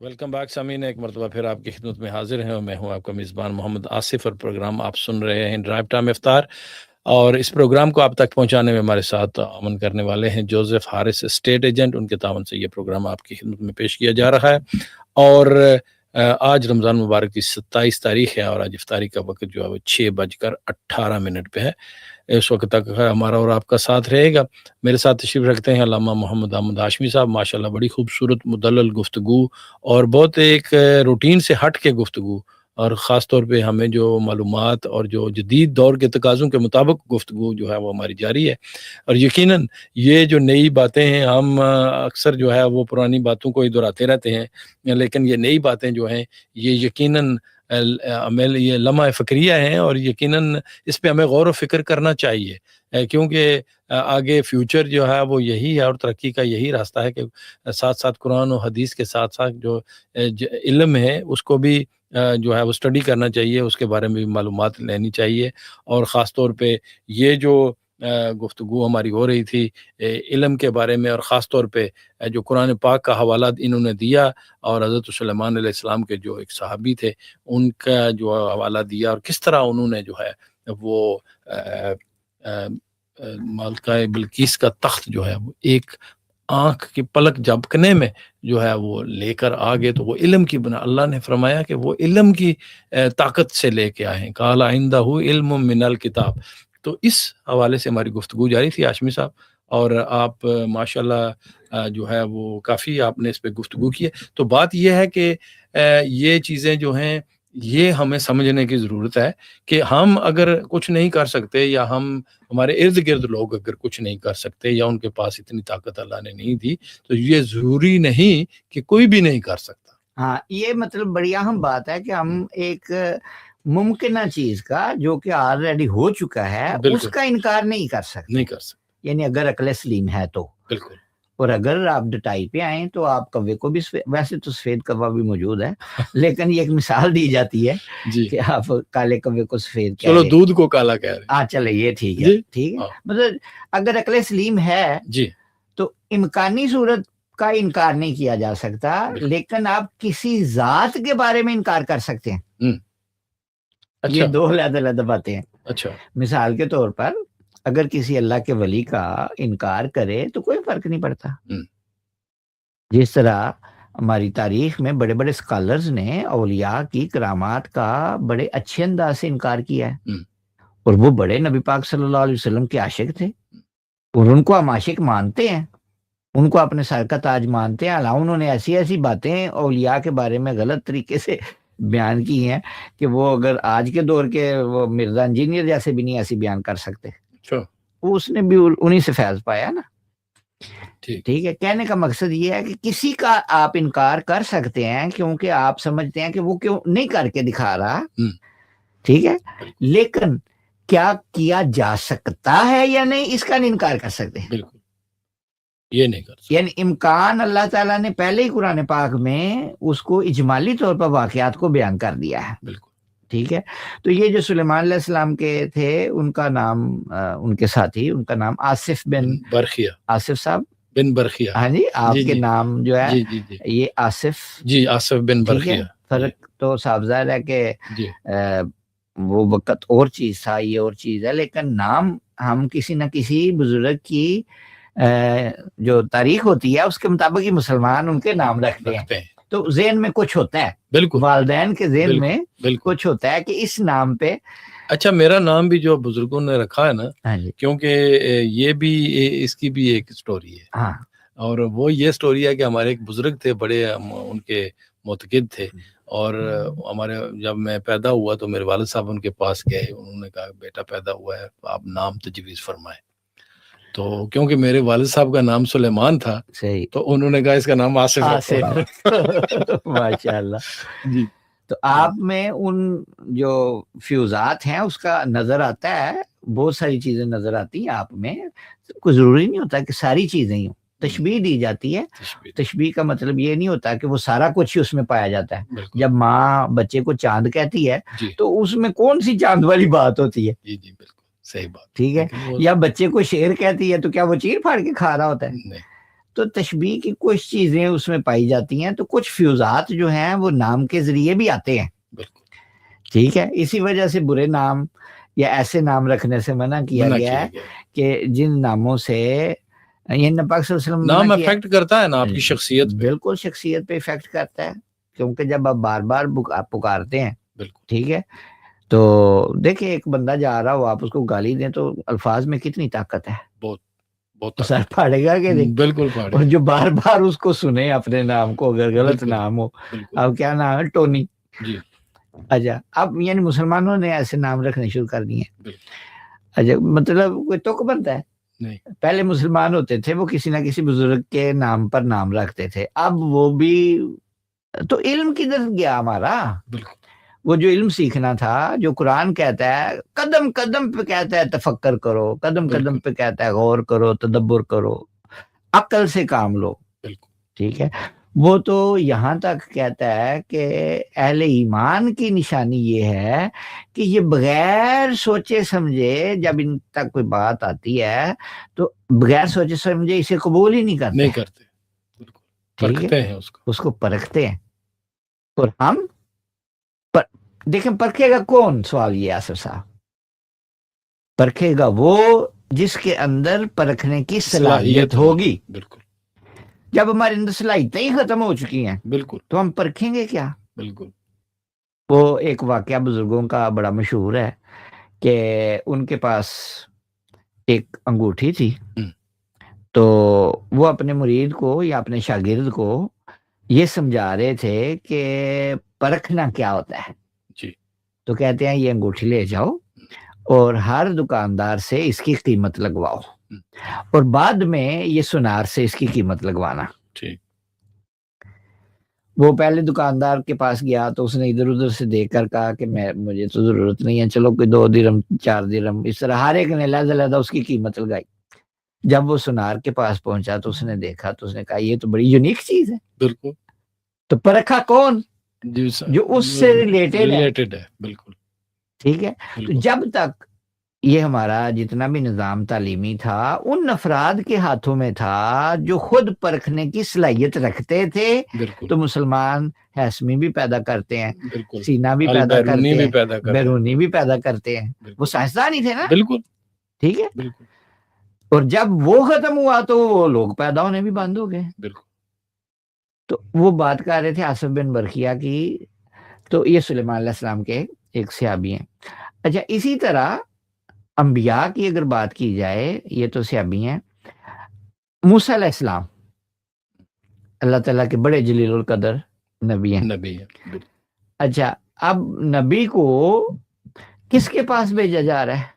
Welcome back Sameen, एक मरतबा फिर आपकी खिदमत में हाजिर हैं और मैं हूं आपका मेज़बान मोहम्मद आसिफ और प्रोग्राम आप सुन रहे हैं ड्राइव टाइम इफ्तार। और इस प्रोग्राम को आप तक पहुंचाने में हमारे साथ ताउन करने वाले हैं जोसेफ हारिस, स्टेट एजेंट। उनके ताउन से ये प्रोग्राम आपकी खिदमत में पेश किया जा रहा है। और आज रमज़ान मुबारक की 27 तारीख है और आज इफ्तारी का वक्त जो है वो 6:18 पे है। इस वक्त तक हमारा और आपका साथ रहेगा। मेरे साथ तशरीफ़ रखते हैं अल्लामा मोहम्मद अहमद हाशमी साहब। माशाल्लाह बड़ी खूबसूरत मुदल्लल गुफ्तगू और बहुत एक रूटीन से हट के गुफ्तगू, और ख़ास तौर पे हमें जो मालूमात और जो जदीद दौर के तकाज़ों के मुताबिक गुफ्तगू जो है वो हमारी जारी है। और यकीनन ये जो नई बातें हैं, हम अक्सर जो है वो पुरानी बातों को ही दोहराते रहते हैं, लेकिन ये नई बातें जो हैं ये यकीनन हमें ये लम्हा फ़क्रिया हैं और यकीनन इस पे हमें गौर व फ़िक्र करना चाहिए, क्योंकि आगे फ्यूचर जो है वो यही है और तरक्की का यही रास्ता है कि साथ साथ कुरान और हदीस के साथ साथ जो इल्म है उसको भी जो है वो स्टडी करना चाहिए, उसके बारे में भी मालूमात लेनी चाहिए। और ख़ास तौर पे ये जो गुफ्तगू हमारी हो रही थी इल्म के बारे में, और ख़ास तौर पे जो कुरान पाक का हवाला इन्होंने दिया और हज़रत सुलेमान अलैहिस्सलाम के जो एक सहाबी थे उनका जो हवाला दिया और किस तरह उन्होंने जो है वो मलका बिल्किस का तख्त जो है वो एक आँख की पलक झपकने में जो है वो लेकर आ गए। तो वो इल्म की बना, अल्लाह ने फरमाया कि वो इल्म की ताकत से लेके आए हैं। काला इंदहु इल्म मिनल किताब। तो इस हवाले से हमारी गुफ्तगू जारी थी हाशमी साहब, और आप माशाल्लाह जो है वो काफ़ी आपने इस पे गुफ्तगू की है। तो बात यह है कि ये चीज़ें जो हैं ये हमें समझने की ज़रूरत है कि हम अगर कुछ नहीं कर सकते या हमारे इर्द गिर्द लोग अगर कुछ नहीं कर सकते या उनके पास इतनी ताकत अल्लाह ने नहीं दी, तो ये ज़रूरी नहीं कि कोई भी नहीं कर सकता। हाँ, ये मतलब बड़ी अहम बात है कि हम एक मुमकिन चीज का जो कि ऑलरेडी हो चुका है उसका इनकार नहीं कर सकते। यानी अगर अक्ल सलीम है तो बिल्कुल। और अगर आप डटाई पे आए तो आप कव्वे को भी, वैसे तो सफेद कव्वा भी मौजूद है लेकिन ये एक मिसाल दी जाती है कि आप काले कव्वे को सफेद चलो दूध को काला कह रहे हैं। हाँ चले, ये ठीक है, ठीक है। मतलब अगर अक्ल सलीम है जी तो इम्कानी सूरत का इनकार नहीं किया जा सकता, लेकिन आप किसी जात के बारे में इनकार कर सकते हैं। अच्छा। ये दो अलग-अलग बातें हैं। अच्छा। मिसाल के तौर पर अगर किसी अल्लाह के वली का इनकार करे तो कोई फर्क नहीं पड़ता। जिस तरह हमारी तारीख में बड़े बड़े स्कॉलर्स ने औलिया की करामात का बड़े अच्छे अंदाज से इनकार किया है, और वो बड़े नबी पाक सल्लल्लाहु अलैहि वसल्लम के आशिक थे और उनको हम आशिक मानते हैं, उनको अपने सर का ताज मानते हैं। अल्लाह उन्होंने ऐसी ऐसी बातें औलिया के बारे में गलत तरीके से बयान की हैं कि वो अगर आज के दौर के वो मिर्जा इंजीनियर जैसे भी नहीं ऐसी बयान कर सकते। उसने भी उन्हीं से फैज पाया ना। ठीक है, कहने का मकसद ये है कि किसी का आप इनकार कर सकते हैं क्योंकि आप समझते हैं कि वो क्यों नहीं करके दिखा रहा, ठीक है, लेकिन क्या किया जा सकता है या नहीं इसका नहीं इनकार कर सकते। बिल्कुल, ये नहीं कर सकते। यानी इम्कान अल्लाह ताला ने पहले ही कुरान पाक में उसको इजमाली तौर पर वाकयात को बयान कर दिया है। बिल्कुल, ठीक है। तो ये जो सुलेमान अलैहिस्सलाम के थे उनका नाम उनके साथी, उनका नाम आसिफ बिन बरखिया, आसिफ साहब बिन बरखिया। हाँ जी, आपके जी, नाम जो है जी। ये आसिफ जी, आसिफ बिन बरखिया। फर्क तो साफज़ाहिर है कि वो वक्त और चीज था, ये और चीज है, लेकिन नाम हम किसी न किसी बुजुर्ग की जो तारीख होती है उसके मुताबिक ही मुसलमान उनके नाम रखते हैं। तो ज़हन में कुछ होता है, बिल्कुल, वालिदैन के ज़हन में कुछ होता है कि इस नाम पे। अच्छा, मेरा नाम भी जो बुजुर्गों ने रखा है ना, क्योंकि ये भी इसकी भी एक स्टोरी है। हाँ। और वो ये स्टोरी है कि हमारे एक बुजुर्ग थे, बड़े उनके मुतकिद थे, और हमारे जब मैं पैदा हुआ तो मेरे वालिद साहब उनके पास गए, उन्होंने कहा बेटा पैदा हुआ है, आप नाम तजवीज़ फरमाएं। तो क्योंकि मेरे वालिद साहब का नाम सुलेमान था, सही, तो उन्होंने कहा इसका नाम आसिफ माशाल्लाह। जी। تو آپ میں ان جو فیوزات ہیں اس کا نظر آتا ہے، بہت ساری چیزیں نظر آتی ہیں آپ میں، کوئی ضروری نہیں ہوتا کہ ساری چیزیں ہی ہوں، تشبیہ دی جاتی ہے۔ تشبیہ کا مطلب یہ نہیں ہوتا کہ وہ سارا کچھ ہی اس میں پایا جاتا ہے۔ جب ماں بچے کو چاند کہتی ہے تو اس میں کون سی چاند والی بات ہوتی ہے؟ جی جی بالکل صحیح بات، ٹھیک ہے۔ یا بچے کو شیر کہتی ہے تو کیا وہ چیر پھاڑ کے کھا رہا ہوتا ہے؟ تو تشبیہ کی کچھ چیزیں اس میں پائی جاتی ہیں، تو کچھ فیوزات جو ہیں وہ نام کے ذریعے بھی آتے ہیں، ٹھیک ہے۔ اسی وجہ سے برے نام یا ایسے نام رکھنے سے منع کیا گیا ہے کہ جن ناموں سے یہ نبی پاک صلی اللہ علیہ وسلم نام افیکٹ کرتا ہے نا آپ کی شخصیت پہ، بالکل شخصیت پہ افیکٹ کرتا ہے، کیونکہ جب آپ بار بار آپ پکارتے ہیں، ٹھیک ہے، تو دیکھیں ایک بندہ جا رہا ہو آپ اس کو گالی دیں تو الفاظ میں کتنی طاقت ہے، بہت سر پھاڑے گا کہ نہیں؟ بالکل پھاڑے، اور جو بار بار اس کو سنے اپنے نام کو، اگر غلط نام ہو، اب کیا نام ہے؟ ٹونی، جی اچھا، اب یعنی مسلمانوں نے ایسے نام رکھنے شروع کر دیے ہیں، اچھا، مطلب کوئی تک بنتا ہے؟ نہیں، پہلے مسلمان ہوتے تھے وہ کسی نہ کسی بزرگ کے نام پر نام رکھتے تھے، اب وہ بھی تو علم کدھر گیا ہمارا؟ وہ جو علم سیکھنا تھا، جو قرآن کہتا ہے قدم قدم پہ کہتا ہے تفکر کرو، قدم قدم پہ کہتا ہے غور کرو، تدبر کرو، عقل سے کام لو، ٹھیک ہے، وہ تو یہاں تک کہتا ہے کہ اہل ایمان کی نشانی یہ ہے کہ یہ بغیر سوچے سمجھے جب ان تک کوئی بات آتی ہے تو بغیر سوچے سمجھے اسے قبول ہی نہیں کرتے، پرکھتے ہیں اس کو پرکھتے ہیں۔ اور ہم دیکھیں پرکھے گا کون؟ سوال یہ آصف صاحب، پرکھے گا وہ جس کے اندر پرکھنے کی صلاحیت ہوگی۔ بالکل، جب ہمارے اندر صلاحیتیں ہی ختم ہو چکی ہیں بالکل تو ہم پرکھیں گے کیا؟ بالکل۔ وہ ایک واقعہ بزرگوں کا بڑا مشہور ہے کہ ان کے پاس ایک انگوٹھی تھی، تو وہ اپنے مرید کو یا اپنے شاگرد کو یہ سمجھا رہے تھے کہ پرکھنا کیا ہوتا ہے، تو کہتے ہیں یہ انگوٹھی لے جاؤ اور ہر دکاندار سے اس کی قیمت لگواؤ، اور بعد میں یہ سنار سے اس کی قیمت لگوانا۔ وہ پہلے دکاندار کے پاس گیا تو اس نے ادھر ادھر سے دیکھ کر کہا کہ مجھے تو ضرورت نہیں ہے، چلو کوئی 2 درہم 4 درہم، اس طرح ہر ایک نے علیحدہ اس کی قیمت لگائی۔ جب وہ سنار کے پاس پہنچا تو اس نے دیکھا تو اس نے کہا یہ تو بڑی یونیک چیز ہے، بالکل۔ تو پرکھا کون؟ جو اس سے ریلیٹڈ ہے، بالکل، ٹھیک ہے۔ تو جب تک یہ ہمارا جتنا بھی نظام تعلیمی تھا ان افراد کے ہاتھوں میں تھا جو خود پرکھنے کی صلاحیت رکھتے تھے، تو مسلمان حیثمی بھی پیدا کرتے ہیں، سینہ بھی پیدا کرتے ہیں، بیرونی بھی پیدا کرتے ہیں، وہ سائنسدان ہی تھے نا، بالکل، ٹھیک ہے۔ اور جب وہ ختم ہوا تو وہ لوگ پیدا ہونے بھی بند ہو گئے، بالکل۔ تو وہ بات کر رہے تھے آصف بن برقیہ کی، تو یہ سلیمان علیہ السلام کے ایک صحابی ہیں۔ اچھا، اسی طرح انبیاء کی اگر بات کی جائے، یہ تو صحابی ہیں، موسیٰ علیہ السلام اللہ تعالیٰ کے بڑے جلیل القدر نبی ہیں۔ اچھا، اب نبی کو کس کے پاس بھیجا جا رہا ہے؟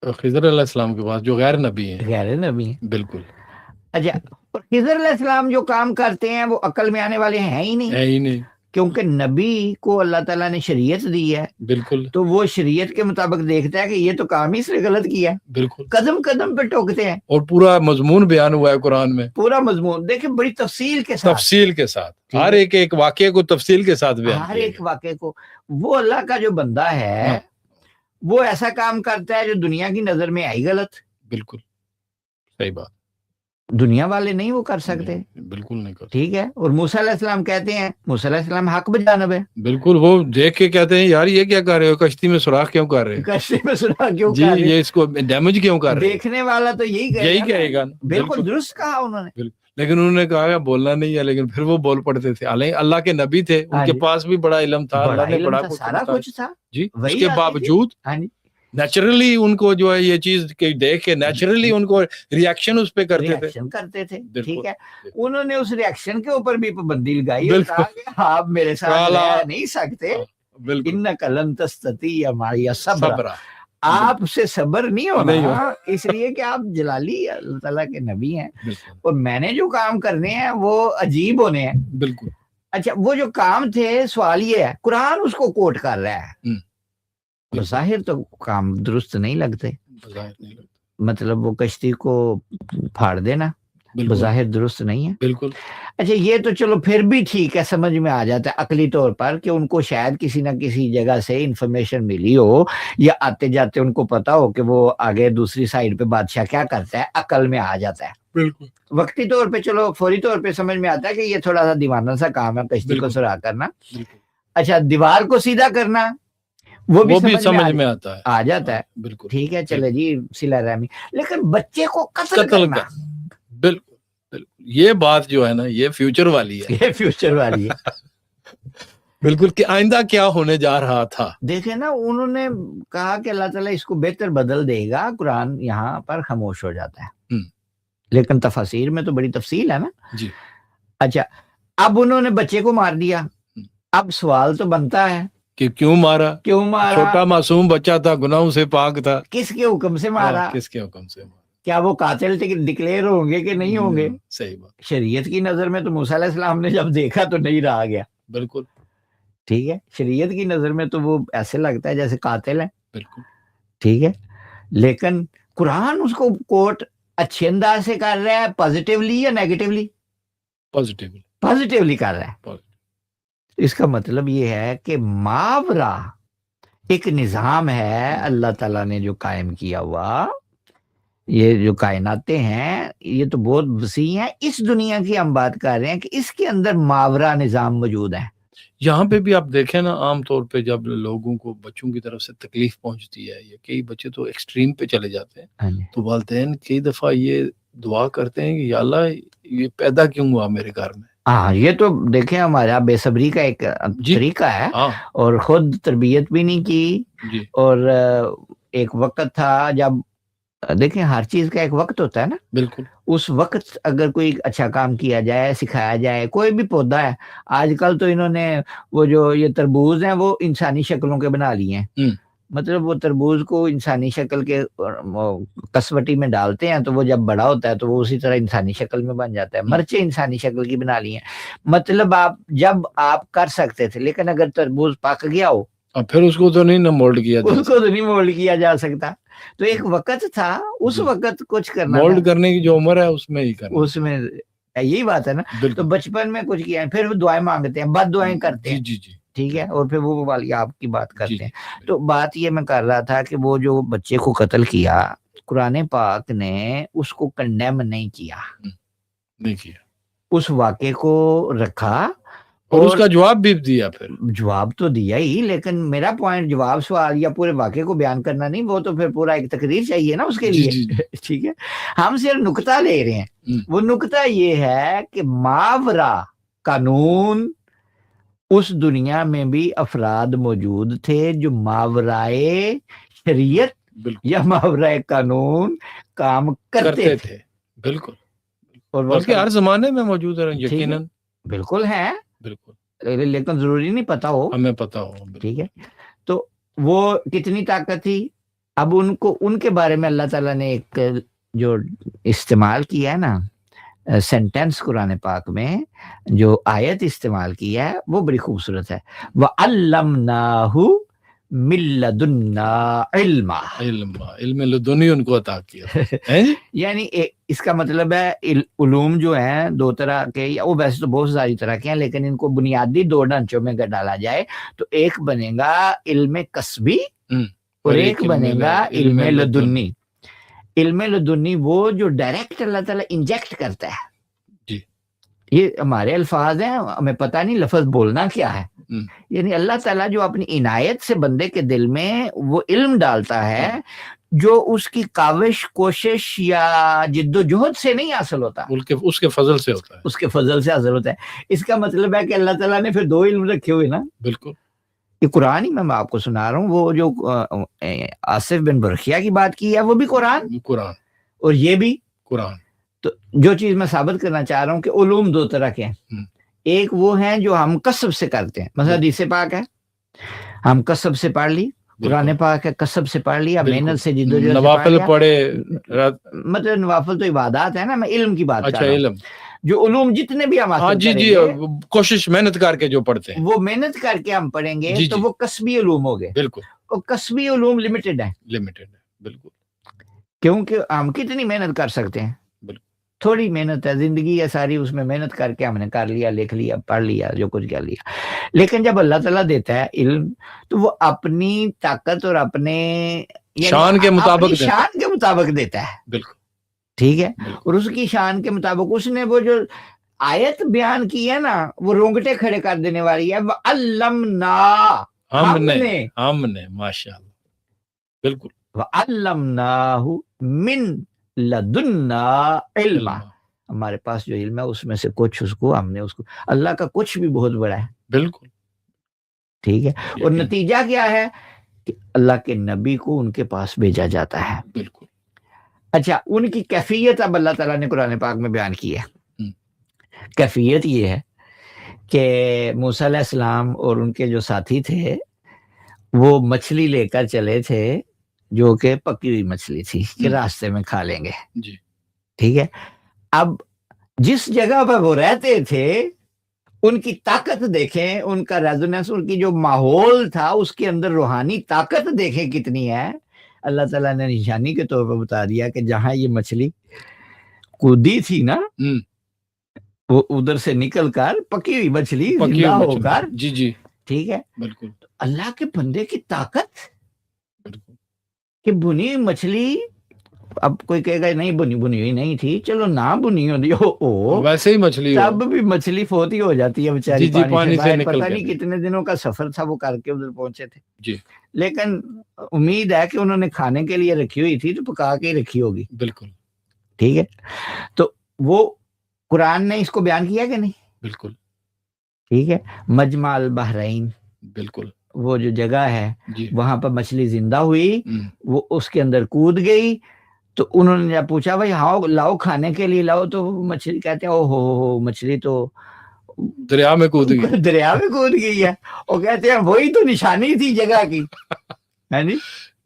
خضر علیہ السلام کے پاس، جو غیر نبی ہیں، غیر نبی ہیں، بالکل۔ اچھا، اور خضر علیہ السلام جو کام کرتے ہیں وہ عقل میں آنے والے ہیں ہی نہیں، کیونکہ نبی کو اللہ تعالیٰ نے شریعت دی ہے، بالکل، تو وہ شریعت کے مطابق دیکھتا ہے کہ یہ تو کام ہی اس نے غلط کیا ہے، بالکل، قدم قدم پہ ٹوکتے ہیں، اور پورا مضمون بیان ہوا ہے قرآن میں، پورا مضمون دیکھیں بڑی تفصیل کے ساتھ، ہر ایک واقعے کو تفصیل کے ساتھ بیان، ہر ایک واقعے کو۔ وہ اللہ کا جو بندہ ہے وہ ایسا کام کرتا ہے جو دنیا کی نظر میں آئی غلط، بالکل صحیح بات، دنیا والے نہیں وہ کر سکتے، بالکل نہیں کر، ٹھیک ہے۔ اور موسیٰ علیہ السلام کہتے ہیں، موسیٰ علیہ السلام حق بجانب ہے، بالکل، وہ دیکھ کے کہتے ہیں یار یہ کیا کر رہے ہو، کشتی میں سوراخ کیوں کر رہے ہیں، کشتی میں سوراخ کیوں جی، کر رہے ہیں، یہ اس کو ڈیمیج کیوں کر رہے ہیں، دیکھنے والا تو یہی کہے گا، بالکل درست کہا انہوں نے، لیکن انہوں نے کہا بولنا نہیں ہے، لیکن پھر وہ بول پڑتے تھے، اللہ کے نبی تھے، ان کے پاس بھی بڑا علم تھا، اللہ نے بڑا سارا کچھ تھا، جی، اس کے باوجود نیچرلی ان کو جو ہے یہ چیز دیکھ کے نیچرلی ان کو ریاکشن اس پہ کرتے تھے، ٹھیک ہے۔ انہوں نے اس ریاکشن کے اوپر بھی پابندی لگائی اور کہا کہ آپ میرے ساتھ رہ نہیں سکتے، انک لن تستطیع معی صبر، آپ سے صبر نہیں ہونا، اس لیے کہ آپ جلالی اللہ تعالیٰ کے نبی ہیں، اور میں نے جو کام کرنے ہیں وہ عجیب ہونے ہیں، بالکل، اچھا وہ جو کام تھے، سوال یہ ہے قرآن اس کو کوٹ کر رہا ہے، بظاہر تو کام درست نہیں لگتے، مطلب وہ کشتی کو پھاڑ دینا بظاہر درست نہیں ہے. بالکل. اچھا یہ تو چلو پھر بھی ٹھیک ہے، سمجھ میں آ جاتا ہے عقلی طور پر کہ ان کو شاید کسی نہ کسی جگہ سے انفارمیشن ملی ہو، یا آتے جاتے ان کو پتا ہو کہ وہ آگے دوسری سائڈ پہ بادشاہ کیا کرتا ہے، عقل میں آ جاتا ہے. بالکل. وقتی طور پہ چلو فوری طور پہ سمجھ میں آتا ہے کہ یہ تھوڑا سا دیوانہ سا کام ہے کشتی کو سراغ کرنا. اچھا دیوار کو سیدھا کرنا وہ بھی سمجھ میں آتا ہے، آ جاتا ہے. بالکل ٹھیک ہے چلے جی صلہ رحمی، لیکن بچے کو قتل کرنا، بالکل یہ بات جو ہے نا یہ فیوچر والی ہے، یہ فیوچر والی ہے. بالکل کہ آئندہ کیا ہونے جا رہا تھا. دیکھیں نا انہوں نے کہا کہ اللہ تعالیٰ اس کو بہتر بدل دے گا، قرآن یہاں پر خاموش ہو جاتا ہے. لیکن تفاسیر میں تو بڑی تفصیل ہے نا. جی. اچھا اب انہوں نے بچے کو مار دیا، اب سوال تو بنتا ہے کہ کیوں مارا، کیوں مارا، چھوٹا معصوم بچہ تھا، گناہوں سے پاک تھا، کس کے حکم سے مارا، کس کے حکم سے مارا، کیا وہ قاتل ڈکلیئر ہوں گے کہ نہیں ہوں گے. صحیح بات. شریعت کی نظر میں تو موسیٰ علیہ السلام نے جب دیکھا تو نہیں رہا گیا. بالکل ٹھیک ہے، شریعت کی نظر میں تو وہ ایسے لگتا ہے جیسے قاتل ہے. بالکل ٹھیک ہے، لیکن قرآن اس کو کوٹ اچھے انداز سے کر رہا ہے، پازیٹیولی یا نیگیٹیولی؟ پازیٹیولی کر رہا ہے. اس کا مطلب یہ ہے کہ ماورا ایک نظام ہے اللہ تعالیٰ نے جو قائم کیا ہوا، یہ جو کائناتیں ہیں یہ تو بہت وسیع ہیں. اس دنیا کی ہم بات کر رہے ہیں کہ اس کے اندر ماورا نظام موجود ہے. یہاں پہ بھی آپ دیکھیں نا عام طور پہ جب لوگوں کو بچوں کی طرف سے تکلیف پہنچتی ہے، یا کئی بچے تو ایکسٹریم پہ چلے جاتے ہیں، تو والدین کئی دفعہ یہ دعا کرتے ہیں کہ یا اللہ یہ پیدا کیوں ہوا میرے گھر میں. ہاں یہ تو دیکھیں ہمارا بے صبری کا ایک طریقہ ہے، اور خود تربیت بھی نہیں کی. اور ایک وقت تھا جب دیکھیں ہر چیز کا ایک وقت ہوتا ہے نا. بالکل. اس وقت اگر کوئی اچھا کام کیا جائے، سکھایا جائے، کوئی بھی پودا ہے، آج کل تو انہوں نے وہ جو یہ تربوز ہیں وہ انسانی شکلوں کے بنا لیے ہیں. مطلب وہ تربوز کو انسانی شکل کے کسوٹی میں ڈالتے ہیں تو وہ جب بڑا ہوتا ہے تو وہ اسی طرح انسانی شکل میں بن جاتا ہے. مرچیں انسانی شکل کی بنا لی ہیں. مطلب آپ کر سکتے تھے، لیکن اگر تربوز پک گیا ہو پھر اس کو تو نہیں مولڈ کیا اس کو تو نہیں مولڈ کیا جا سکتا. تو ایک وقت تھا، اس وقت کچھ کرنا، مولڈ کرنے کی جو عمر ہے اس میں ہی کرنا، اس میں یہی بات ہے نا. تو بچپن میں کچھ کیا، پھر دعائیں مانگتے ہیں، بد دعائیں کرتے ہیں. ٹھیک ہے، اور پھر وہ والی آپ کی بات کرتے ہیں. تو بات یہ میں کر رہا تھا کہ وہ جو بچے کو قتل کیا، قرآن پاک نے اس کو کنڈیم نہیں کیا، اس واقعے کو رکھا اور اس کا جواب بھی دیا. پھر جواب تو دیا ہی، لیکن میرا پوائنٹ جواب سوال یا پورے واقعے کو بیان کرنا نہیں، وہ تو پھر پورا ایک تقریر چاہیے نا اس کے لیے. ٹھیک ہے، ہم صرف نقطہ لے رہے ہیں. وہ نقطہ یہ ہے کہ ماورا قانون، اس دنیا میں بھی افراد موجود تھے جو ماورائے شریعت یا ماورائے قانون کام کرتے تھے. بالکل. اور بلکہ ہر زمانے میں موجود ہے یقیناً. بالکل ہے، بالکل، لیکن ضروری نہیں پتا ہو، ہمیں پتا ہو. ٹھیک ہے، تو وہ کتنی طاقت تھی. اب ان کے بارے میں اللہ تعالیٰ نے ایک جو استعمال کیا ہے نا سینٹینس قرآن پاک میں، جو آیت استعمال کی ہے وہ بڑی خوبصورت ہے. وَعَلَّمْنَاهُ مِن لَدُنَّا عِلْمًا، علم لدنی ان کو عطا کیا. یعنی اس کا مطلب ہے علوم جو ہیں دو طرح کے، وہ ویسے تو بہت ساری طرح کے ہیں، لیکن ان کو بنیادی دو ڈھانچوں میں ڈالا جائے تو ایک بنے گا علم کسبی اور ایک بنے گا علم لدنی. علم لدنی وہ جو ڈائریکٹ اللہ تعالیٰ انجیکٹ کرتا ہے. جی، یہ ہمارے الفاظ ہیں، ہمیں پتہ نہیں لفظ بولنا کیا ہے. یعنی اللہ تعالیٰ جو اپنی عنایت سے بندے کے دل میں وہ علم ڈالتا ہے جو اس کی کاوش، کوشش یا جد و جہد سے نہیں حاصل ہوتا، اس کے فضل سے ہوتا ہے، اس کے فضل سے حاصل ہوتا ہے. اس کا مطلب ہے کہ اللہ تعالیٰ نے پھر دو علم رکھے ہوئے نا. بالکل. یہ قرآن ہی میں آپ کو سنا رہا ہوں. وہ جو آصف بن برخیہ کی بات کی ہے وہ بھی قرآن، اور یہ بھی قرآن. تو جو چیز میں ثابت کرنا چاہ رہا ہوں کہ علوم دو طرح کے ہیں. ایک وہ ہیں جو ہم کسب سے کرتے ہیں، مثلا حدیث پاک ہے، ہم کسب سے پڑھ لی، قرآن پاک ہے کسب سے پڑھ لیا، محنت سے جدوجہد سے نوافل پڑھے، مطلب نوافل تو عبادات ہے نا، میں علم کی بات کر رہا ہوں. जो उलूम जितने भी हम हासिल जी जी, करेंगे, कोशिश मेहनत करके जो पढ़ते हैं, वो मेहनत करके हम पढ़ेंगे जी, तो जी। वो कस्बी उलूम हो गए। बिल्कुल और कस्बी उलूम लिमिटेड है, बिल्कुल। क्योंकि हम कितनी मेहनत कर सकते हैं, थोड़ी मेहनत है, जिंदगी है सारी, उसमें मेहनत करके हमने कर लिया, लिख लिया, पढ़ लिया, जो कुछ कर लिया। लेकिन जब अल्लाह ताला देता है इल्म, तो वो अपनी ताकत और अपने शान के मुताबिक अपनी शान के मुताबिक देता है। बिल्कुल ठीक है, और उसकी शान के मुताबिक उसने वो जो आयत बयान की है ना, वो रोंगटे खड़े कर देने वाली है। वअल्लमना, हमने माशाअल्लाह, बिल्कुल। वअल्लमनाहु मिन लदुन्ना इल्मा, हमारे पास जो इल्म है उसमें से कुछ उसको हमने उसको, अल्लाह का कुछ भी बहुत बड़ा है। बिल्कुल ठीक है, और नतीजा क्या है कि अल्लाह के नबी को उनके पास भेजा जाता है। बिल्कुल। अच्छा, उनकी कैफियत अब अल्लाह ताला ने कुरान पाक में बयान की है। कैफियत ये है कि मूसा अलैहिस्सलाम और उनके जो साथी थे वो मछली लेकर चले थे, जो कि पकी हुई मछली थी कि रास्ते में खा लेंगे। जी। ठीक है, अब जिस जगह पर वो रहते थे उनकी ताकत देखें, उनका रेजोनेंस, उनकी जो माहौल था उसके अंदर रूहानी ताकत देखें कितनी है। अल्लाह ताला ने निशानी के तौर पर बता दिया कि जहां ये मछली कूदी थी ना, वो उधर से निकल कर पकी हुई मछली जिंदा होकर, जी जी, ठीक है, बिल्कुल। तो अल्लाह के बंदे की ताकत कि बुनी हुई मछली, अब कोई कहेगा नहीं बुनी हुई नहीं थी, चलो ना बुनी हुई हो, वैसे ही मछली हो, तब भी मछली फोती हो जाती है बेचारी। जी, पानी से निकल पता नहीं कितने दिनों का सफर था वो करके उधर पहुंचे थे जी, लेकिन उम्मीद है कि उन्होंने खाने के लिए रखी हुई थी तो पका के ही रखी होगी। बिल्कुल। ठीक है, तो वो कुरान ने इसको बयान किया कि नहीं? बिल्कुल। ठीक है, मजमा अल बहरैन, बिल्कुल, वो जो जगह है वहां पर मछली जिंदा हुई, वो उसके अंदर कूद गई, तो उन्होंने जब पूछा भाई हाँ लाओ खाने के लिए लाओ, तो मछली कहते हैं ओ हो मछली तो दरिया में कूद गई, दरिया में कूद गई है। और कहते हैं वही तो निशानी थी जगह की, है नी?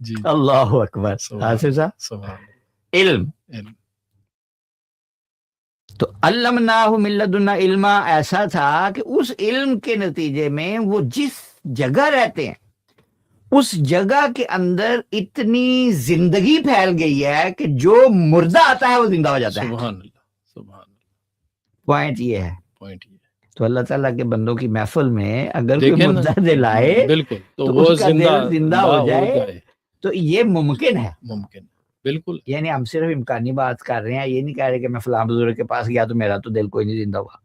जी। अल्लाहु अकबर। हासिफ साहब, इल्म, तो अल्लमनाहु मिन लदुन्ना इल्मा ऐसा था कि उस इल्म के नतीजे में वो जिस जगह रहते हैं उस जगह के अंदर इतनी जिंदगी फैल गई है कि जो मुर्दा आता है वो जिंदा हो जाता है। सुभान अल्लाह, सुभान अल्लाह। पॉइंट ये है, पॉइंट ये। तो अल्लाह ताला के बंदों की महफिल में अगर कोई मुर्दा दिलाए बिल्कुल तो वो जिंदा हो जाए, तो ये मुमकिन है। मुमकिन, बिल्कुल। यानी हम सिर्फ इम्कानी बात कर रहे हैं, ये नहीं कह रहे कि मैं फलां बुजुर्ग के पास गया तो मेरा तो दिल कोई नहीं जिंदा हुआ,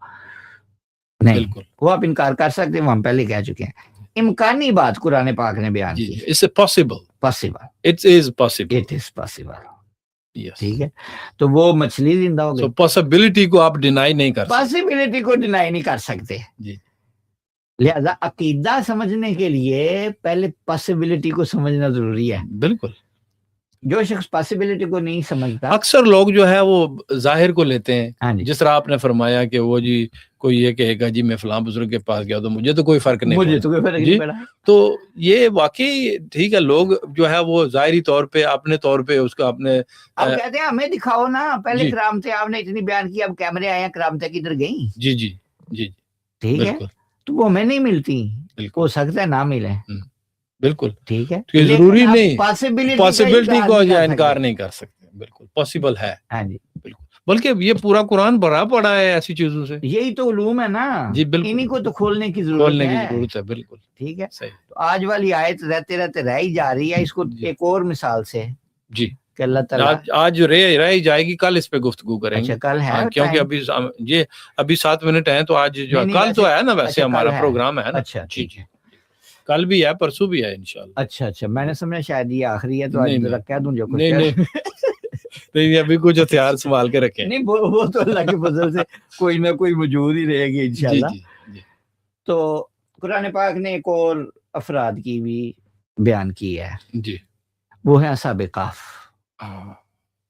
नहीं। बिल्कुल। वो आप इनकार कर सकते हैं, वो हम पहले कह चुके हैं। इम्कानी बात कुरान पाक ने बयान की। It's possible, possible, it is possible, it is possible. ठीक है, तो वो मछली जिंदा हो गई। पॉसिबिलिटी को आप डिनाई नहीं कर सकते, पॉसिबिलिटी को डिनाई नहीं कर सकते जी। लिहाजा अकीदा समझने के लिए पहले पॉसिबिलिटी को समझना जरूरी है। बिल्कुल। जो शख्स पॉसिबिलिटी को नहीं समझता, अक्सर लोग जो है वो जाहिर को लेते हैं। हाँ जी। जिस तरह आपने फरमाया कि वो जी कोई ये कहेगा जी मैं फलां बुजुर्ग के पास गया तो मुझे तो कोई फर्क नहीं, मुझे तो कोई फर्क नहीं पड़ा। तो ये वाकई ठीक है, लोग जो है वो जाहिरी तौर पे अपने तौर पे उसका अपने अब कहते हैं हमें दिखाओ ना, पहले करामतें आपने इतनी बयान की, अब कैमरे आए हैं, करामतें किधर गई? जी जी जी, ठीक है, तो वो हमें नहीं मिलती, हो सकता है ना मिले। बिल्कुल, ठीक है, तो जरूरी नहीं, पॉसिबिलिटी को इनकार नहीं कर सकते, बिल्कुल पॉसिबल है। हाँ जी, बिल्कुल, बल्कि ये पूरा कुरान भरा पड़ा है ऐसी चीजों से। यही तो उलूम है ना जी, बिल्कुल, इन्हीं को तो खोलने की जरूरत है। बिल्कुल ठीक है, सही। तो आज वाली आयत रहते रहते रह ही जा रही है, इसको एक और मिसाल से जी अल्लाह ताला आज रह ही जाएगी, कल इस पे गुफ्तगू करेंगे। अच्छा, कल है क्योंकि अभी 7 मिनट है, तो आज जो कल तो है ना, वैसे हमारा प्रोग्राम है ना। अच्छा जी जी, कल भी है, परसों भी है इंशाल्लाह। अच्छा, मैंने समझा शायद ये आखिरी है, तो आज जरा कह दूं जो कुछ नहीं, अभी कुछ हथियार संभाल के रखे। नहीं, वो तो अल्लाह के फजल से कोई ना कोई मौजूद ही रहेगी इंशाल्लाह। तो कुरान पाक ने एक और अफराद की भी बयान की है जी, वो है असहाब कहफ।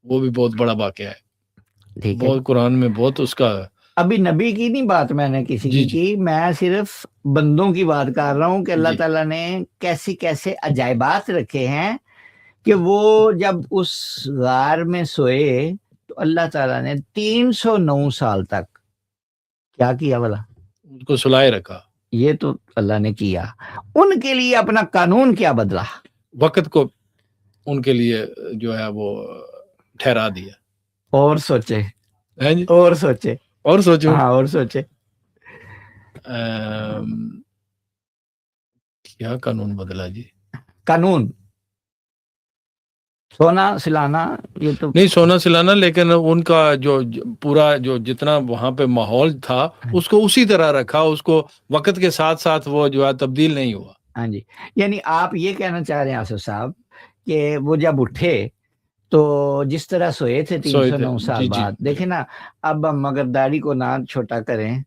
वो भी बहुत बड़ा वाकया है, ठीक है, बहुत कुरान में बहुत उसका। अभी नबी की नहीं बात मैंने किसी की, मैं सिर्फ बंदों की बात कर रहा हूँ कि अल्लाह ताला ने कैसे कैसे अजायबात रखे हैं कि वो जब उस गार में सोए तो अल्लाह ताला ने 309 साल तक کیا کیا بلا؟ ان کو سلائے رکھا. یہ تو اللہ نے کیا. ان کے لیے اپنا قانون کیا بدلا؟ وقت کو ان کے لیے جو ہے وہ ٹھہرا دیا. اور سوچے جی اور سوچے اور سوچو. ہاں اور سوچے کیا قانون بدلا جی؟ قانون سونا سلانا یہ تو نہیں سونا سلانا، لیکن ان کا جو پورا جو جتنا وہاں پہ ماحول تھا اس کو اسی طرح رکھا، اس کو وقت کے ساتھ ساتھ وہ جو ہے تبدیل نہیں ہوا. ہاں جی، یعنی آپ یہ کہنا چاہ رہے ہیں آصف صاحب کہ وہ جب اٹھے تو جس طرح سوئے تھے 309 سال بعد، دیکھیں نا اب ہم اگر داڑھی کو نہ چھوٹا کریں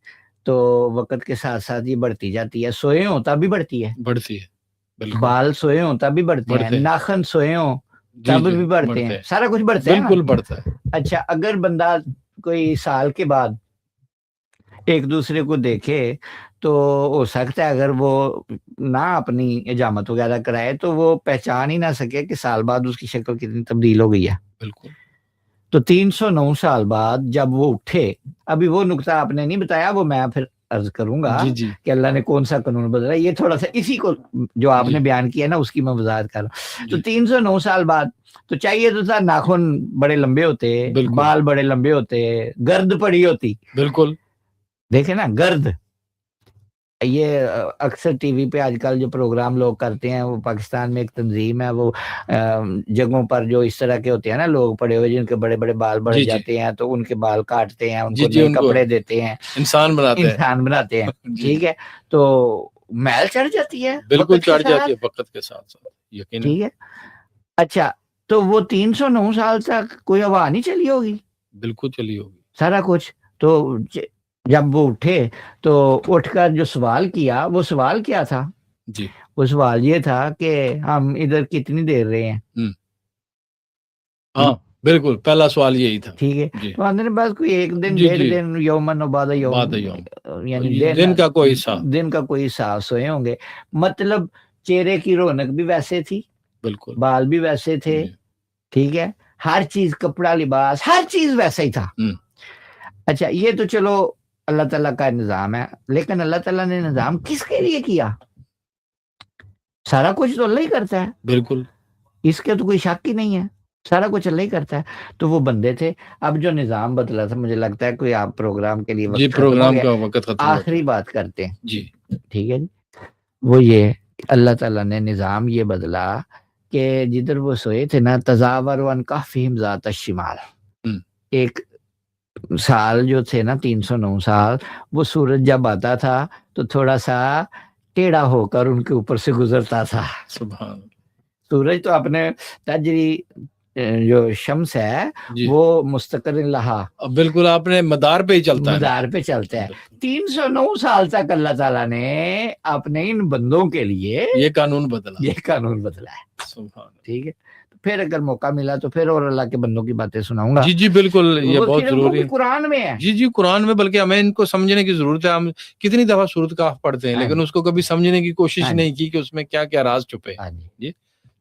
تو وقت کے ساتھ ساتھ یہ بڑھتی جاتی ہے. سوئے ہوں تب بھی بڑھتی ہے، بالکل. بال سوئے ہوں تب بھی بڑھتے ہیں، ناخن سوئے ہوں تب بھی بڑھتے ہیں، سارا کچھ بڑھتا ہے، بالکل بڑھتا ہے. اچھا اگر بندہ کوئی سال کے بعد ایک دوسرے کو دیکھے تو ہو سکتا ہے اگر وہ نہ اپنی حجامت وغیرہ کرائے تو وہ پہچان ہی نہ سکے کہ سال بعد اس کی شکل کتنی تبدیل ہو گئی ہے. بالکل. تو 309 سال بعد جب وہ اٹھے، ابھی وہ نقطہ آپ نے نہیں بتایا، وہ میں پھر عرض کروں گا کہ اللہ نے کون سا قانون بدلا. یہ تھوڑا سا اسی کو جو آپ نے بیان کیا نا اس کی میں وضاحت کر رہا ہوں. تو 309 سال بعد تو چاہیے تو تھا ناخن بڑے لمبے ہوتے، بال بڑے لمبے ہوتے، گرد پڑی ہوتی. بالکل. دیکھیں نا گرد، یہ اکثر ٹی وی پہ آج کل جو پروگرام لوگ کرتے ہیں، وہ پاکستان میں ایک تنظیم ہے، وہ جگہوں پر جو اس طرح کے ہوتے ہیں نا لوگ پڑے ہوئے جن کے بڑے بڑے بال بڑھ جاتے ہیں تو ان کے بال کاٹتے ہیں، ان کو نئے کپڑے دیتے ہیں، انسان بناتے ہیں. ٹھیک ہے، تو میل چڑھ جاتی ہے، بالکل چڑھ جاتی ہے وقت کے ساتھ ساتھ، یقین. ٹھیک ہے. اچھا تو وہ 309 سال تک کوئی ہوا نہیں چلی ہوگی؟ بالکل چلی ہوگی سارا کچھ. تو جب وہ اٹھے تو اٹھ کر جو سوال کیا، وہ سوال کیا تھا؟ جی وہ سوال یہ تھا کہ ہم ادھر کتنی دیر رہے ہیں. ہاں بالکل، پہلا سوال یہی تھا. ٹھیک ہے، تو اندر بس کوئی ایک دن ڈیڑھ دن، یومن و بعد یوم، یعنی دن کا کوئی حصہ، دن کا کوئی حساب سوئے ہوں گے. مطلب چہرے کی رونق بھی ویسے تھی، بالکل بال بھی ویسے تھے. ٹھیک ہے، ہر چیز، کپڑا لباس ہر چیز ویسا ہی تھا. اچھا یہ تو چلو اللہ تعالیٰ کا نظام ہے، لیکن اللہ تعالیٰ نے نظام کس کے لیے کیا؟ سارا کچھ تو اللہ ہی کرتا ہے. بالکل، اس کے تو کوئی شک ہی نہیں ہے، سارا کچھ اللہ ہی کرتا ہے. تو وہ بندے تھے. اب جو نظام بدلا تھا، مجھے لگتا ہے کوئی آپ پروگرام کے لیے وقت پروگرام کا وقت ختم، آخری بات کرتے ہیں. جی ٹھیک ہے جی. وہ یہ اللہ تعالیٰ نے نظام یہ بدلا کہ جدھر وہ سوئے تھے نا، تزاور عن کہفہم ذات الشمال، ایک سال جو تھے نا 309 سال، وہ سورج جب آتا تھا تو تھوڑا سا ٹیڑھا ہو کر ان کے اوپر سے گزرتا تھا. سبحان. سورج تو اپنے تجری جو شمس ہے وہ مستقر لہا، بالکل آپ نے مدار پہ ہی چلتا ہے، مدار پہ چلتا ہے. 309 سال تک اللہ تعالیٰ نے اپنے ان بندوں کے لیے یہ قانون بدلا ہے. ٹھیک ہے، پھر اگر موقع ملا تو پھر اور اللہ کے بندوں کی باتیں سناؤں گا. جی بالکل، یہ بہت ضروری ہے. قرآن میں ہے. جی قرآن میں، بلکہ ہمیں ان کو سمجھنے کی ضرورت ہے. ہم کتنی دفعہ سورۃ کہف پڑھتے ہیں لیکن اس کو کبھی سمجھنے کی کوشش نہیں کی کہ اس میں کیا کیا راز چھپے. جی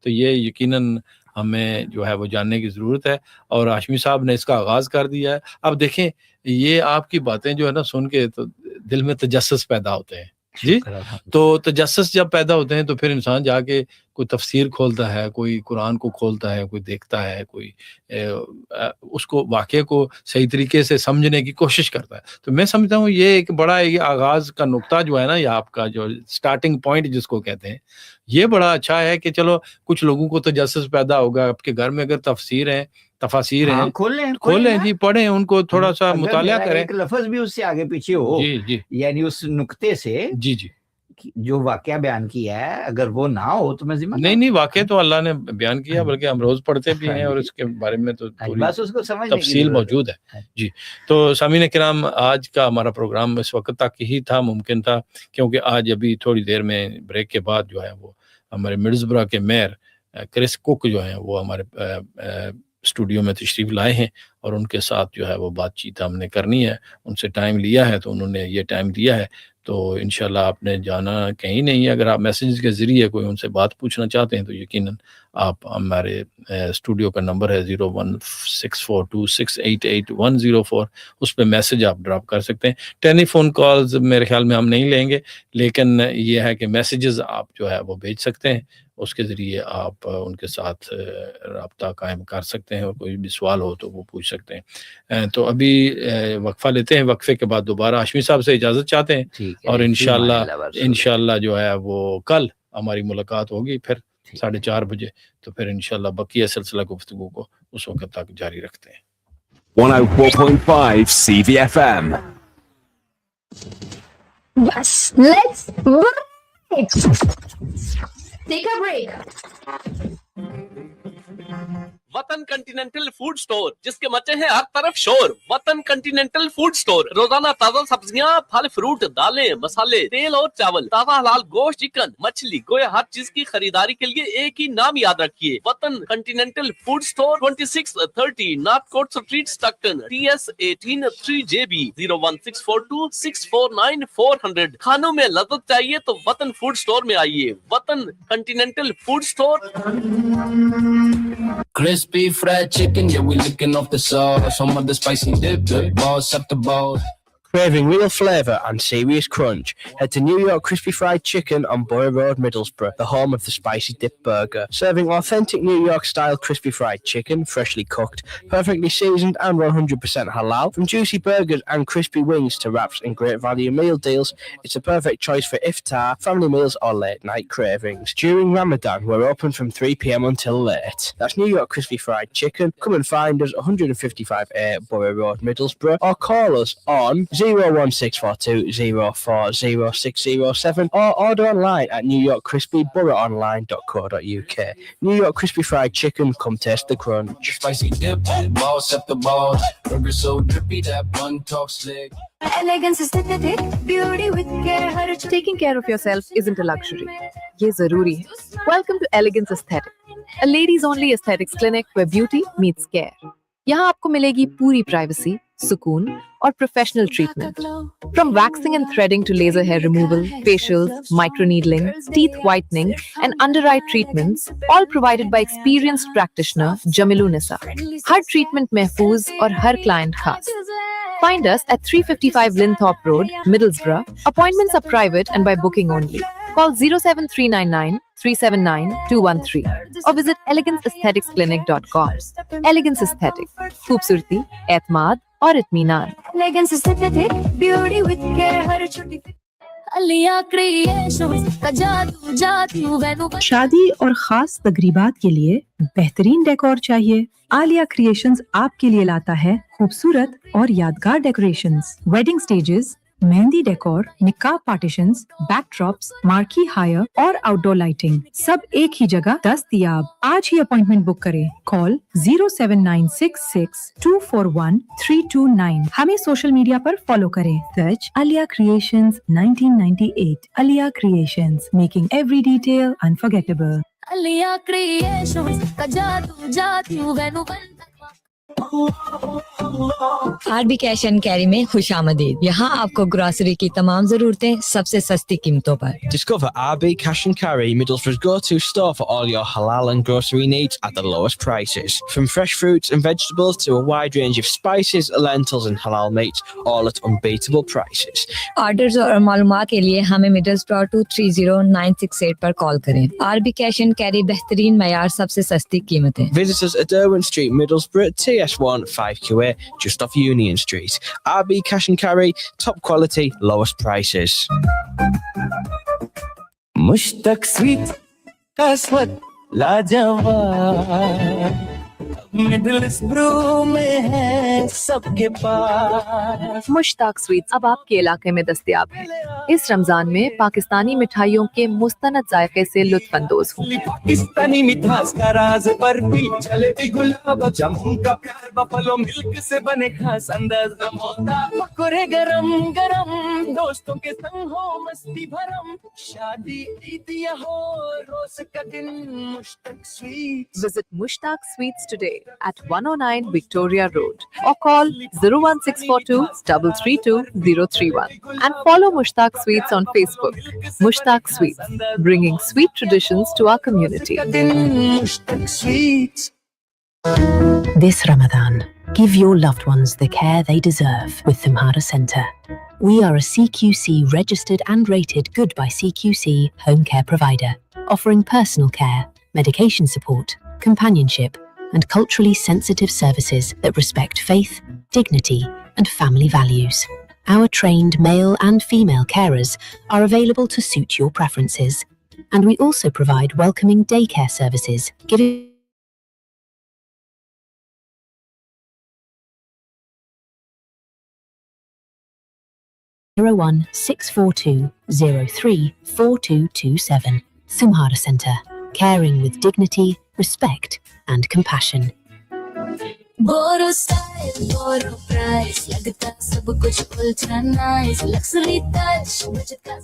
تو یہ یقیناً ہمیں جو ہے وہ جاننے کی ضرورت ہے، اور ہاشمی صاحب نے اس کا آغاز کر دیا ہے. اب دیکھیں یہ آپ کی باتیں جو ہے نا سن کے تو دل میں تجسس پیدا ہوتے ہیں. جی تو تجسس جب پیدا ہوتے ہیں تو پھر انسان جا کے کوئی تفسیر کھولتا ہے، کوئی قرآن کو کھولتا ہے، کوئی دیکھتا ہے، کوئی اس کو واقعے کو صحیح طریقے سے سمجھنے کی کوشش کرتا ہے. تو میں سمجھتا ہوں یہ ایک بڑا یہ آغاز کا نقطہ جو ہے نا، یہ آپ کا جو سٹارٹنگ پوائنٹ جس کو کہتے ہیں، یہ بڑا اچھا ہے کہ چلو کچھ لوگوں کو تجسس پیدا ہوگا. آپ کے گھر میں اگر تفسیر ہیں کھولیں جی، پڑھیں، ان کو تھوڑا سا مطالعہ کریں. ایک لفظ بھی اس سے آگے پیچھے ہو، یعنی اس نقطے سے جی جو واقعہ بیان کیا ہے اگر وہ نہ ہو تو میں ذمہ نہیں واقعہ تو اللہ نے بیان کیا، بلکہ ہم روز پڑھتے بھی ہیں اور اس کے بارے میں تو بس اس کو تفصیل موجود ہے. جی تو سامعین کرام، آج کا ہمارا پروگرام اس وقت تک ہی تھا، ممکن تھا کیونکہ آج ابھی تھوڑی دیر میں بریک کے بعد جو ہے وہ ہمارے مڈلسبرا کے میئر کرس کوک جو ہیں وہ ہمارے اسٹوڈیو میں تشریف لائے ہیں، اور ان کے ساتھ جو ہے وہ بات چیت ہم نے کرنی ہے. ان سے ٹائم لیا ہے تو انہوں نے یہ ٹائم دیا ہے. تو انشاءاللہ آپ نے جانا کہیں نہیں ہے. اگر آپ میسیج کے ذریعے کوئی ان سے بات پوچھنا چاہتے ہیں تو یقیناً آپ ہمارے اسٹوڈیو کا نمبر ہے 01642688104, اس پہ میسج آپ ڈراپ کر سکتے ہیں. ٹیلی فون کالز میرے خیال میں ہم نہیں لیں گے, لیکن یہ ہے کہ میسیجز آپ جو ہے وہ بھیج سکتے ہیں, اس کے ذریعے آپ ان کے ساتھ رابطہ قائم کر سکتے ہیں اور کوئی بھی سوال ہو تو وہ پوچھ سکتے ہیں. تو ابھی وقفہ لیتے ہیں, وقفے کے بعد دوبارہ ہاشمی صاحب سے اجازت چاہتے ہیں, اور انشاءاللہ جو ہے وہ کل ہماری ملاقات ہوگی پھر 4:30 بجے. تو پھر انشاءاللہ بقیہ سلسلہ گفتگو کو اس وقت تک جاری رکھتے ہیں. 104.5 CVFM. Yes, let's break. Take a break. وطن کنٹیننٹل فوڈ سٹور, جس کے مچے ہیں ہر طرف شور. وطن کنٹیننٹل فوڈ سٹور روزانہ تازہ سبزیاں, پھل فروٹ, دالیں, مسالے, تیل اور چاول, تازہ حلال گوشت, چکن, مچھلی, گویا ہر چیز کی خریداری کے لیے ایک ہی نام یاد رکھیے, وطن کنٹیننٹل فوڈ سٹور, 2630 نارتھ کوٹ اسٹریٹ, اسٹکٹن, TS 183JB, 01642649400. کھانوں میں لذت چاہیے تو وطن فوڈ سٹور میں آئیے. Watan continental food store. Crispy fried chicken, yeah, we licking off the sauce. Some of the spicy dip, balls up the balls. Craving real flavour and serious crunch? Head to New York Crispy Fried Chicken on Borough Road, Middlesbrough, the home of the Spicy Dip Burger. Serving authentic New York-style crispy fried chicken, freshly cooked, perfectly seasoned and 100% halal. From juicy burgers and crispy wings to wraps and great value meal deals, it's a perfect choice for iftar, family meals or late-night cravings. During Ramadan, we're open from 3 p.m. until late. That's New York Crispy Fried Chicken. Come and find us 155A Borough Road, Middlesbrough, or call us on 01642040607 or order online at newyorkcrispyboroughonline.co.uk. New York Crispy Fried Chicken, come taste the crunch. Spicy dip, balls up the balls. Burger so drippy that one talk slick. Elegance aesthetic, beauty with care. Taking care of yourself isn't a luxury. Ye zaruri hai. Welcome to Elegance Aesthetic, a ladies only aesthetics clinic where beauty meets care. یہاں آپ کو ملے گی پوری privacy, سکون اور professional treatment. From waxing and threading to laser hair removal, facials, microneedling, teeth whitening and under eye treatments, all provided by experienced practitioner Jamilu Nisa. Hare treatment محفوظ اور ہر کلائنٹ خاص. Find us at 355 Linthorpe Road, Middlesbrough. Appointments are private and by booking only. Call 07399-379-213 or visit eleganceaestheticsclinic.com. Elegance Aesthetic. خوبصورتی, اعتماد اور اطمینان. Elegance aesthetic, beauty with care. ہر چھوٹی علیہ creations کا جادو وینو. شادی اور خاص تقریبات کے لیے بہترین ڈیکور چاہیے؟ عالیہ کریشنز آپ کے لیے لاتا ہے خوبصورت اور یادگار ڈیکوریشنز. ویڈنگ سٹیجز, مہندی ڈیکور, نکاح پارٹیشنز, بیک ڈراپس, مارکی ہائر اور آؤٹ ڈور لائٹنگ, سب ایک ہی جگہ دستیاب. آج ہی اپوائنٹمنٹ بک کریں. کال 07966241329. ہمیں سوشل میڈیا پر فالو کریں. سرچ عالیہ کریشنز 1998. عالیہ کریشنز, میکنگ ایوری ڈیٹیل انفرگیٹیبل. علیہ کریشنز کا جادو وینو. RB کیش اینڈ کیری میں خوش آمدید. یہاں آپ کو گروسری کی تمام ضرورتیں سب سے سستی قیمتوں پر. Discover RB Cash and Carry, Middlesbrough's go-to store for all your halal and grocery needs at the lowest prices. From fresh fruits and vegetables to a wide range of spices, lentils and halal meats, all at unbeatable prices. Orders اور معلومات کے لیے ہمیں Middlesbrough 230968 پر کال کریں. RB cash and carry, بہترین معیار, سب سے سستی قیمتیں. Visit us at Derwent Street, Middlesbrough, TS1 5QA, just off Union Street. RB Cash and Carry, top quality, lowest prices. Mushtaq sweet, kaswat, lajawab. Middlesbrough میں ہے سب کے پاس. مشتاق سویٹس اب آپ کے علاقے میں دستیاب ہیں. اس رمضان میں پاکستانی مٹھائیوں کے مستند ذائقے سے لطف اندوز ہوں. پاکستانی مٹھاس کا راز برفی, جلیبی, گلاب جامن کا پیار, بفلو ملک سے بنے خاص انداز ہوتا. پکوڑے گرم گرم, دوستوں کے سنگ ہو مستی بھرم, شادی عید یا ہو روز کا دن, مشتاق sweets. Visit Mushtaq Sweets today at 109 Victoria Road or call 01642 332 031 and follow Mushtaq Sweets on Facebook. Mushtaq Sweets, bringing sweet traditions to our community. This Ramadan, give your loved ones the care they deserve with Thumhara Centre. We are a CQC registered and rated Good by CQC home care provider, offering personal care, medication support, companionship, and culturally sensitive services that respect faith, dignity, and family values. Our trained male and female carers are available to suit your preferences, and we also provide welcoming daycare services, giving 01642034227. Thumhara Centre, caring with dignity, respect and compassion. बोरो style बोरो price लगता सब कुछ उल्टा nice luxury touch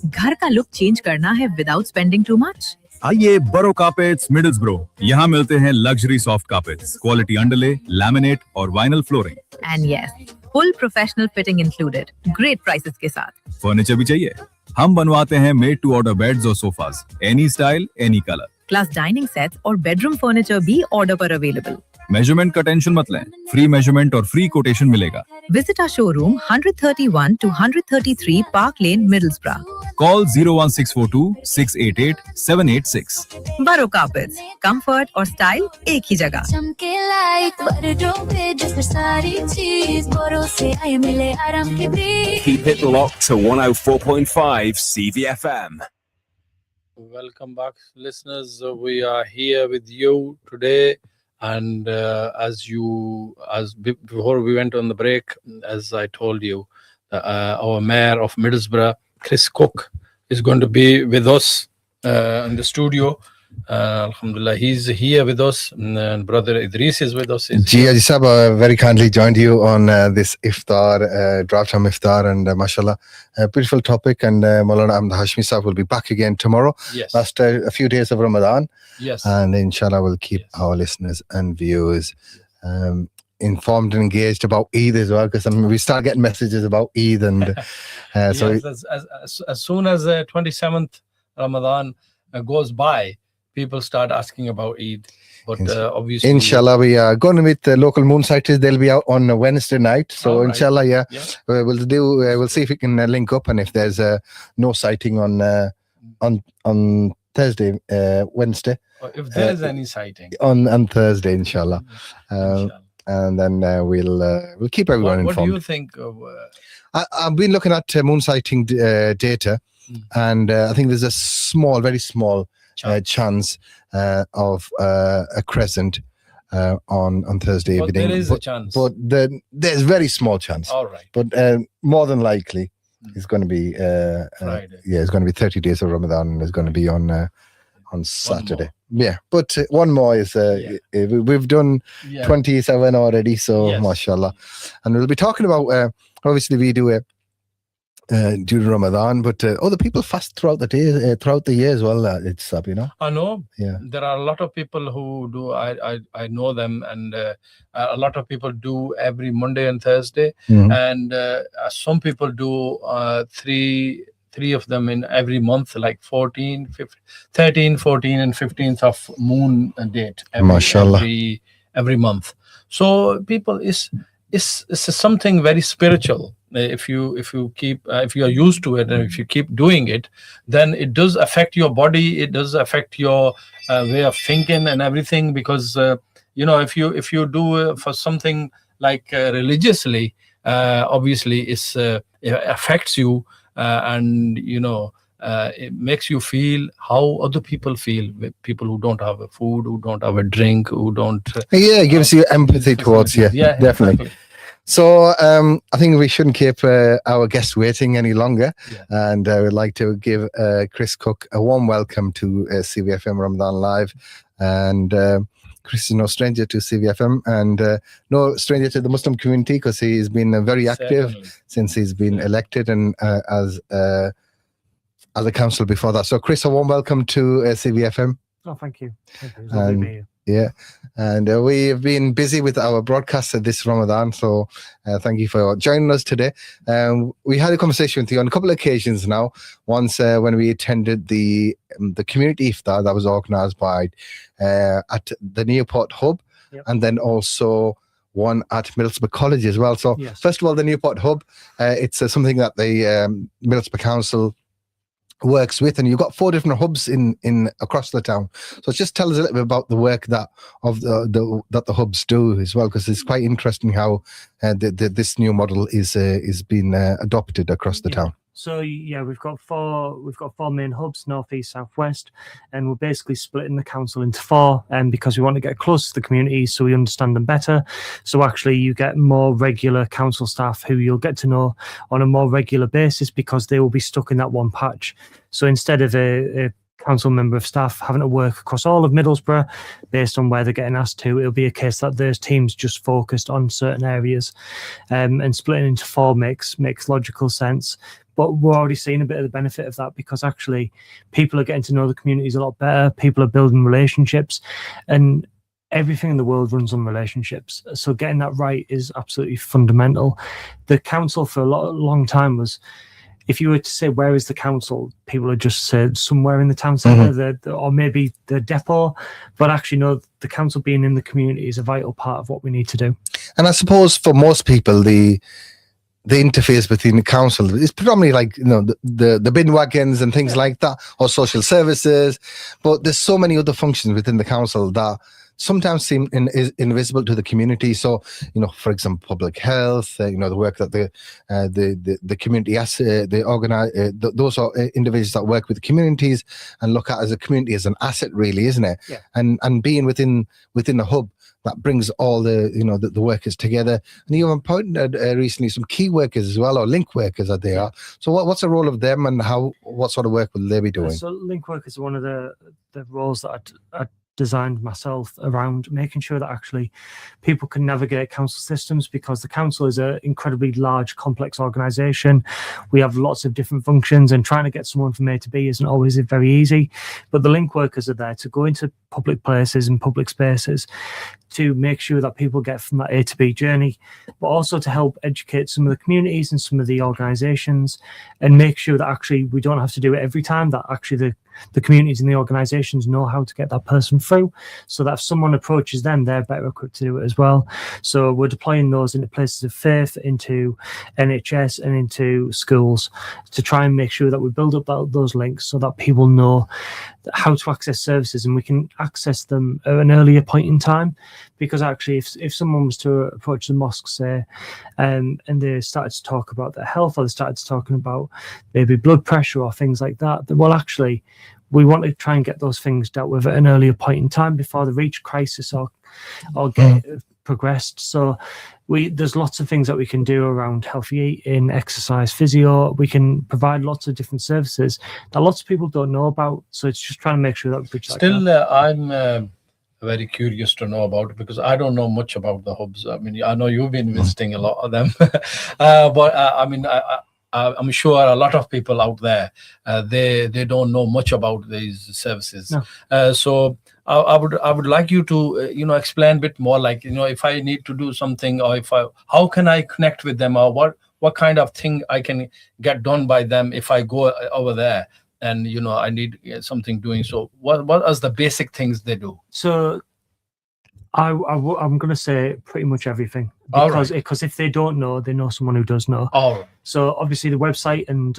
घर का look change करना है विदाउट स्पेंडिंग टू मच? आइए बरो कार्पेट्स मिडल्सब्रो, यहाँ मिलते हैं luxury soft carpets, quality underlay, laminate और vinyl flooring and yes, full professional fitting included, great prices के साथ। फर्नीचर भी चाहिए? हम बनवाते हैं मेड टू ऑर्डर बेड्स और sofas, any style any colour. Plus dining sets और बेडरूम फर्नीचर भी ऑर्डर पर अवेलेबल। मेजरमेंट का टेंशन मत लें, फ्री मेजरमेंट और फ्री कोटेशन मिलेगा। Visit our showroom 131 to 133 Park Lane, Middlesbrough. Call 01642 688 786. Baro Carpets, comfort और style एक ही जगह। चमके लाइट बरडों पे जैसे सारी चीज बोरो से आए मिले आराम की breeze. Keep it locked to 104.5 CVFM. Welcome back, listeners. We are here with you today. And before we went on the break, as I told you, our mayor of Middlesbrough, Chris Cook, is going to be with us in the studio. Alhamdulillah, he's here with us, and brother Idris is with us. Ji Sab very kindly joined you on this Iftar, Drivetime Iftar, and mashallah, a beautiful topic. And Maulana Ahmad Hashmi Sahab will be back again tomorrow. Yes. Last a few days of Ramadan. Yes. And Insha'Allah, we'll keep our listeners and viewers informed and engaged about Eid as well, because we start getting messages about Eid, and so yes, as soon as 27th Ramadan goes by, people start asking about Eid. But obviously, Insha'Allah, we are going with the local moonsighters. They'll be out on a Wednesday night. So right. Insha'Allah, we'll see if we can link up, and if there's no sighting on Thursday, Wednesday. If there is any sighting on Thursday, Insha'Allah. And then we'll keep everyone informed. What do you think of? I've been looking at moon sighting data, and I think there's a very small chance of a crescent on Thursday evening. There is a chance, but there's very small chance. All right, but more than likely, it's going to be Friday. It's going to be 30 days of Ramadan, and it's going to be on Saturday. Yeah, but one more is we've done 27 already, so mashallah. And we'll be talking about obviously we do during Ramadan, but other people fast throughout the day, throughout the year as well. It's up, you know. I know. Yeah, there are a lot of people who do. I know them, and a lot of people do every Monday and Thursday, and some people do three of them in every month, like 14, 15, 13, 14 and 15th of moon date every month. So people is something very spiritual. If you are used to it, and if you keep doing it, then it does affect your body, it does affect your way of thinking and everything, because if you do for something like religiously, obviously it affects you. And it makes you feel how other people feel, with people who don't have a food, who don't have a drink, who don't it gives you empathy towards definitely. So I think we shouldn't keep our guests waiting any longer, and I would like to give Chris Cook a warm welcome to CVFM Ramadan Live. And Chris is no stranger to CVFM, and no stranger to the Muslim community, because he's been very active since he's been elected, and as a council before that. So Chris, a warm welcome to CVFM. Oh, thank you. Yeah, And we've been busy with our broadcast this Ramadan, so thank you for joining us today. We had a conversation with you on a couple of occasions now. Once when we attended the community iftar that was organised by at the Newport Hub, and then also one at Middlesbrough College as well. So first of all, the Newport Hub, it's something that the Middlesbrough Council works with, and you've got 4 different hubs in across the town. So just tell us a little bit about the work that the hubs do as well, because it's quite interesting how this new model is being adopted across the town. So we've got four main hubs: north, east, south, west, and we're basically splitting the council into 4, because we want to get close to the community so we understand them better. So actually, you get more regular council staff who you'll get to know on a more regular basis, because they will be stuck in that one patch. So instead of a council member of staff having to work across all of Middlesbrough based on where they're getting asked to, it'll be a case that there's teams just focused on certain areas, and splitting into 4 makes logical sense. But we're already seeing a bit of the benefit of that, because actually people are getting to know the communities a lot better. People are building relationships, and everything in the world runs on relationships. So getting that right is absolutely fundamental. The council for a long time was, if you were to say, where is the council? People would just say somewhere in the town centre, or maybe the depot. But actually, no, the council being in the community is a vital part of what we need to do. And I suppose for most people, the interface between the council is predominantly like, the bin wagons and things like that, or social services. But there's so many other functions within the council that sometimes seem invisible to the community. So, for example, public health, the work that the community has, those are individuals that work with the communities and look at as a community as an asset, really, isn't it? Yeah. And being within the hub, that brings all the workers together. And you have appointed recently some key workers as well, or link workers that they are. So what's the role of them, and what sort of work will they be doing? So link workers are one of the roles that I designed myself around making sure that actually people can navigate council systems, because the council is an incredibly large, complex organisation. We have lots of different functions, and trying to get someone from A to B isn't always very easy. But the link workers are there to go into public places and public spaces to make sure that people get from that A to B journey, but also to help educate some of the communities and some of the organisations, and make sure that actually we don't have to do it every time, that actually the communities and the organisations know how to get that person through, so that if someone approaches them, they're better equipped to do it as well. So we're deploying those into places of faith, into NHS and into schools, to try and make sure that we build up those links so that people know how to access services, and we can access them at an earlier point in time. Because actually, if someone was to approach the mosque, say, and they started to talk about their health, or they started talking about maybe blood pressure or things like that, well, actually, we want to try and get those things dealt with at an earlier point in time before they reach crisis or get progressed. So there's lots of things that we can do around healthy eating, exercise, physio. We can provide lots of different services that lots of people don't know about. So it's just trying to make sure that we bridge that gap. I'm very curious to know about it, because I don't know much about the hubs. I mean, I know you've been visiting a lot of them, but I'm sure a lot of people out there, they don't know much about these services. No. So I would like you to explain a bit more, like, if I need to do something, or how can I connect with them, or what kind of thing I can get done by them if I go over there and I need something doing. So what are the basic things they do? So I'm going to say pretty much everything, because if they don't know, they know someone who does know. All right. So obviously the website and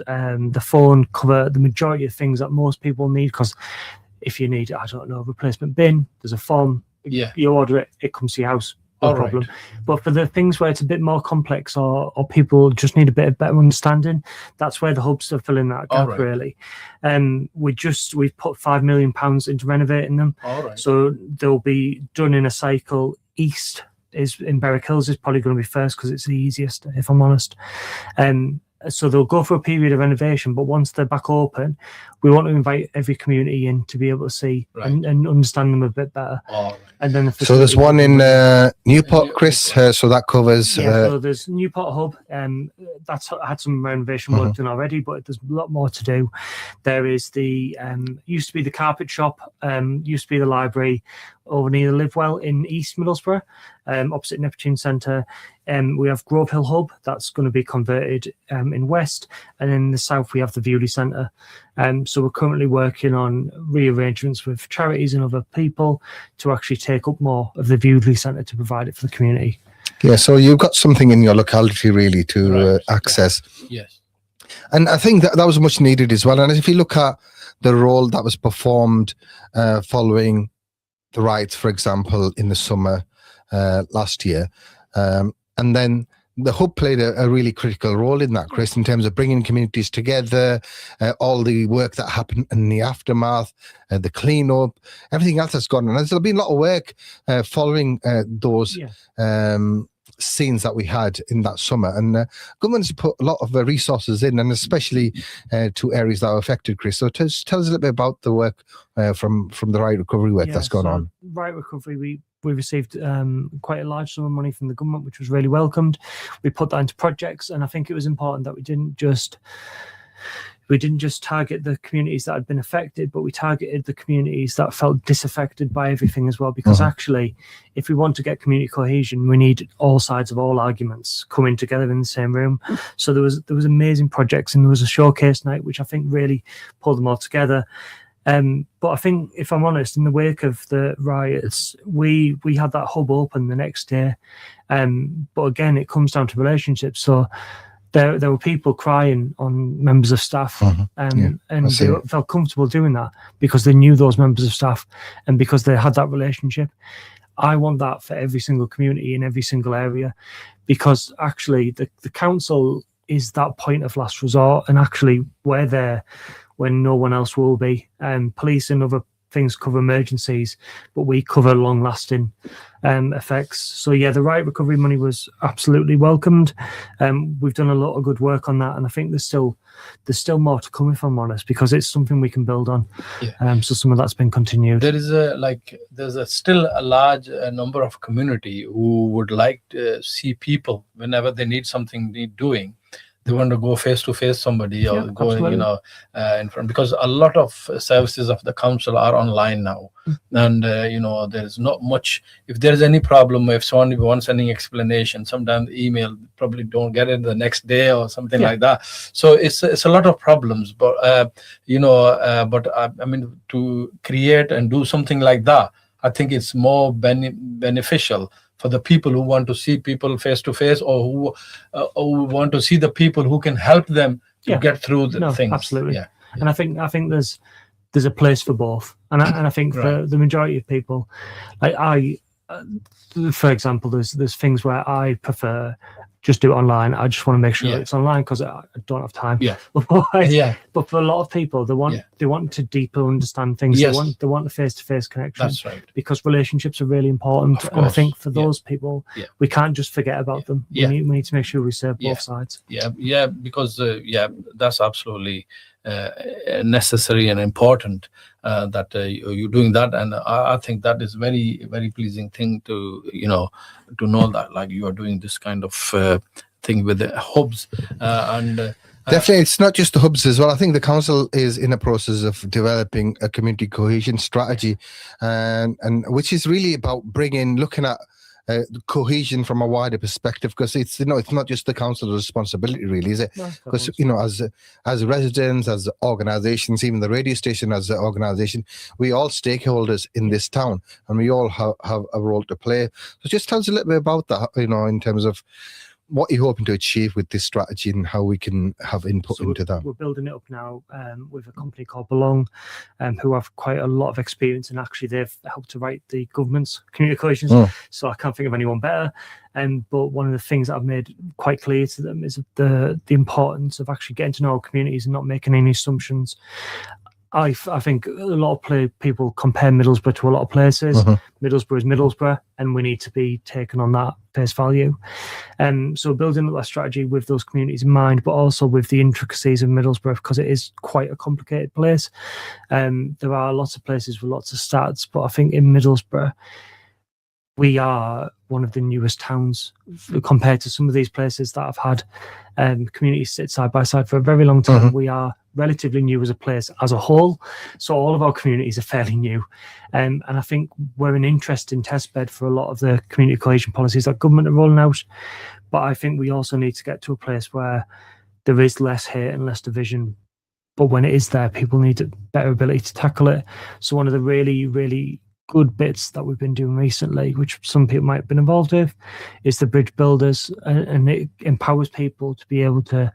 the phone cover the majority of things that most people need, because if you need, I don't know, a replacement bin, there's a form, you order it, it comes to your house, no problem. Right. But for the things where it's a bit more complex, or people just need a bit of better understanding, that's where the hubs are filling that gap, really. We've put £5 million into renovating them. So they'll be done in a cycle. East is in Berwick Hills is probably going to be first, because it's the easiest, if I'm honest. So they'll go through a period of renovation, but once they're back open, we want to invite every community in to be able to see and understand them a bit better. And then so there's one in Newport, Chris, so that covers... so there's Newport Hub, that's had some renovation work done already, but there's a lot more to do. There is the, used to be the carpet shop, used to be the library. over near the Livewell in East Middlesbrough, opposite Neptune Centre. We have Grove Hill Hub that's going to be converted in West, and in the South we have the Bewley Centre. So we're currently working on rearrangements with charities and other people to actually take up more of the Bewley Centre to provide it for the community. Yeah, so you've got something in your locality really to access. Yes. And I think that was much needed as well. And if you look at the role that was performed following the riots, for example, in the summer last year, and then the hub played a really critical role in that, Chris, in terms of bringing communities together, all the work that happened in the aftermath, the clean-up, everything else that's gone on. There's been a lot of work following those scenes that we had in that summer, and government's put a lot of resources in, and especially to areas that are affected, Chris. So tell us a little bit about the work from the riot recovery work that's gone on. Riot recovery, we received quite a large sum of money from the government, which was really welcomed. We put that into projects, and I think it was important that we didn't just target the communities that had been affected, but we targeted the communities that felt disaffected by everything as well. Because actually, if we want to get community cohesion, we need all sides of all arguments coming together in the same room. So there was amazing projects, and there was a showcase night, which I think really pulled them all together. But I think, if I'm honest, in the wake of the riots, we had that hub open the next day. But again, it comes down to relationships. So there were people crying on members of staff, and they felt comfortable doing that because they knew those members of staff and because they had that relationship. I want that for every single community in every single area, because actually the council is that point of last resort, and actually we're there when no one else will be. Police and other things cover emergencies, but we cover long-lasting effects. So yeah, the riot recovery money was absolutely welcomed. We've done a lot of good work on that, and I think there's still more to come, if I'm honest, because it's something we can build on. So some of that's been continued. There's still a large number of community who would like to see people whenever they need something doing. They want to go face to face somebody, or go, in front, because a lot of services of the council are online now, and there's not much. If there's any problem, if someone wants any explanation, sometimes email probably don't get it the next day or something like that. So it's a lot of problems. But I mean, to create and do something like that, I think it's more beneficial for the people who want to see people face to face, or who want to see the people who can help them to get through the things. Absolutely. And I think there's a place for both, and I think for the majority of people, like for example, there's things where I prefer just do it online. I just want to make sure it's online because I don't have time. But for a lot of people, they want to deeper understand things. They want the face-to-face connection. That's right. Because relationships are really important. And I think for those people, we can't just forget about them. We need to make sure we serve both sides. Because that's absolutely necessary and important that you're doing that, and I think that is very, very pleasing thing to know that, like, you are doing this kind of thing with the hubs and. Definitely, it's not just the hubs as well. I think the council is in a process of developing a community cohesion strategy, and which is really about looking at cohesion from a wider perspective, because it's not just the council's responsibility, really, is it? Because as residents, as organizations, even the radio station as an organization, we all stakeholders in this town, and we all have a role to play. So just tell us a little bit about that, in terms of what you're hoping to achieve with this strategy and how we can have input into that. We're building it up now with a company called Belong, who have quite a lot of experience, and actually they've helped to write the government's community cohesion. So I can't think of anyone better. But one of the things that I've made quite clear to them is the importance of actually getting to know our communities and not making any assumptions. I think a lot of people compare Middlesbrough to a lot of places. Middlesbrough is Middlesbrough, and we need to be taken on that face value. So building up that strategy with those communities in mind, but also with the intricacies of Middlesbrough, because it is quite a complicated place. There are lots of places with lots of stats, but I think in Middlesbrough, we are one of the newest towns compared to some of these places that have had communities sit side by side for a very long time. We are relatively new as a place as a whole. So all of our communities are fairly new. And I think we're an interesting testbed for a lot of the community cohesion policies that government are rolling out. But I think we also need to get to a place where there is less hate and less division. But when it is there, people need a better ability to tackle it. So one of the really, really good bits that we've been doing recently, which some people might have been involved with, is the bridge builders, and it empowers people to be able to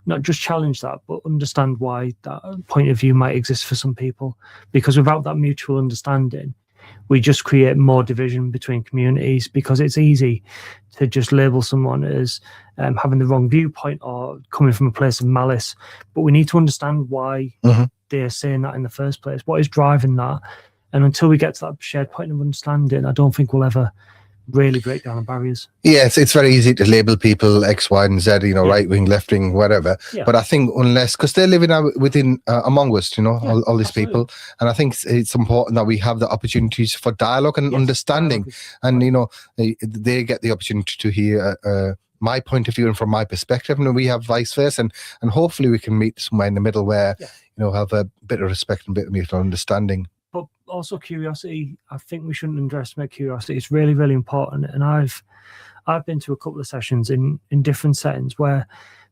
not just challenge that, but understand why that point of view might exist for some people. Because without that mutual understanding, we just create more division between communities, because it's easy to just label someone as having the wrong viewpoint or coming from a place of malice. But we need to understand why they're saying that in the first place. What is driving that? And until we get to that shared point of understanding, I don't think we'll ever really break down the barriers. Yes, it's very easy to label people X, Y, and Z, right wing, left wing, whatever. Yeah. But I think unless, because they're living within among us, all these people, and I think it's important that we have the opportunities for dialogue and understanding, and they get the opportunity to hear my point of view and from my perspective, and we have vice versa, and hopefully we can meet somewhere in the middle where have a bit of respect and a bit of mutual understanding. But also curiosity. I think we shouldn't underestimate curiosity. It's really, really important. And I've been to a couple of sessions in different settings where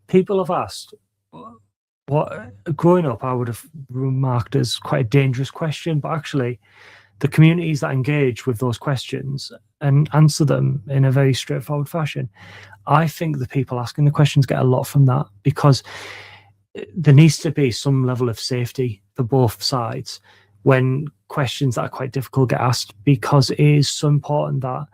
people have asked what, growing up, I would have remarked as quite a dangerous question, but actually the communities that engage with those questions and answer them in a very straightforward fashion, I think the people asking the questions get a lot from that, because there needs to be some level of safety for both sides when questions that are quite difficult get asked, because it is so important that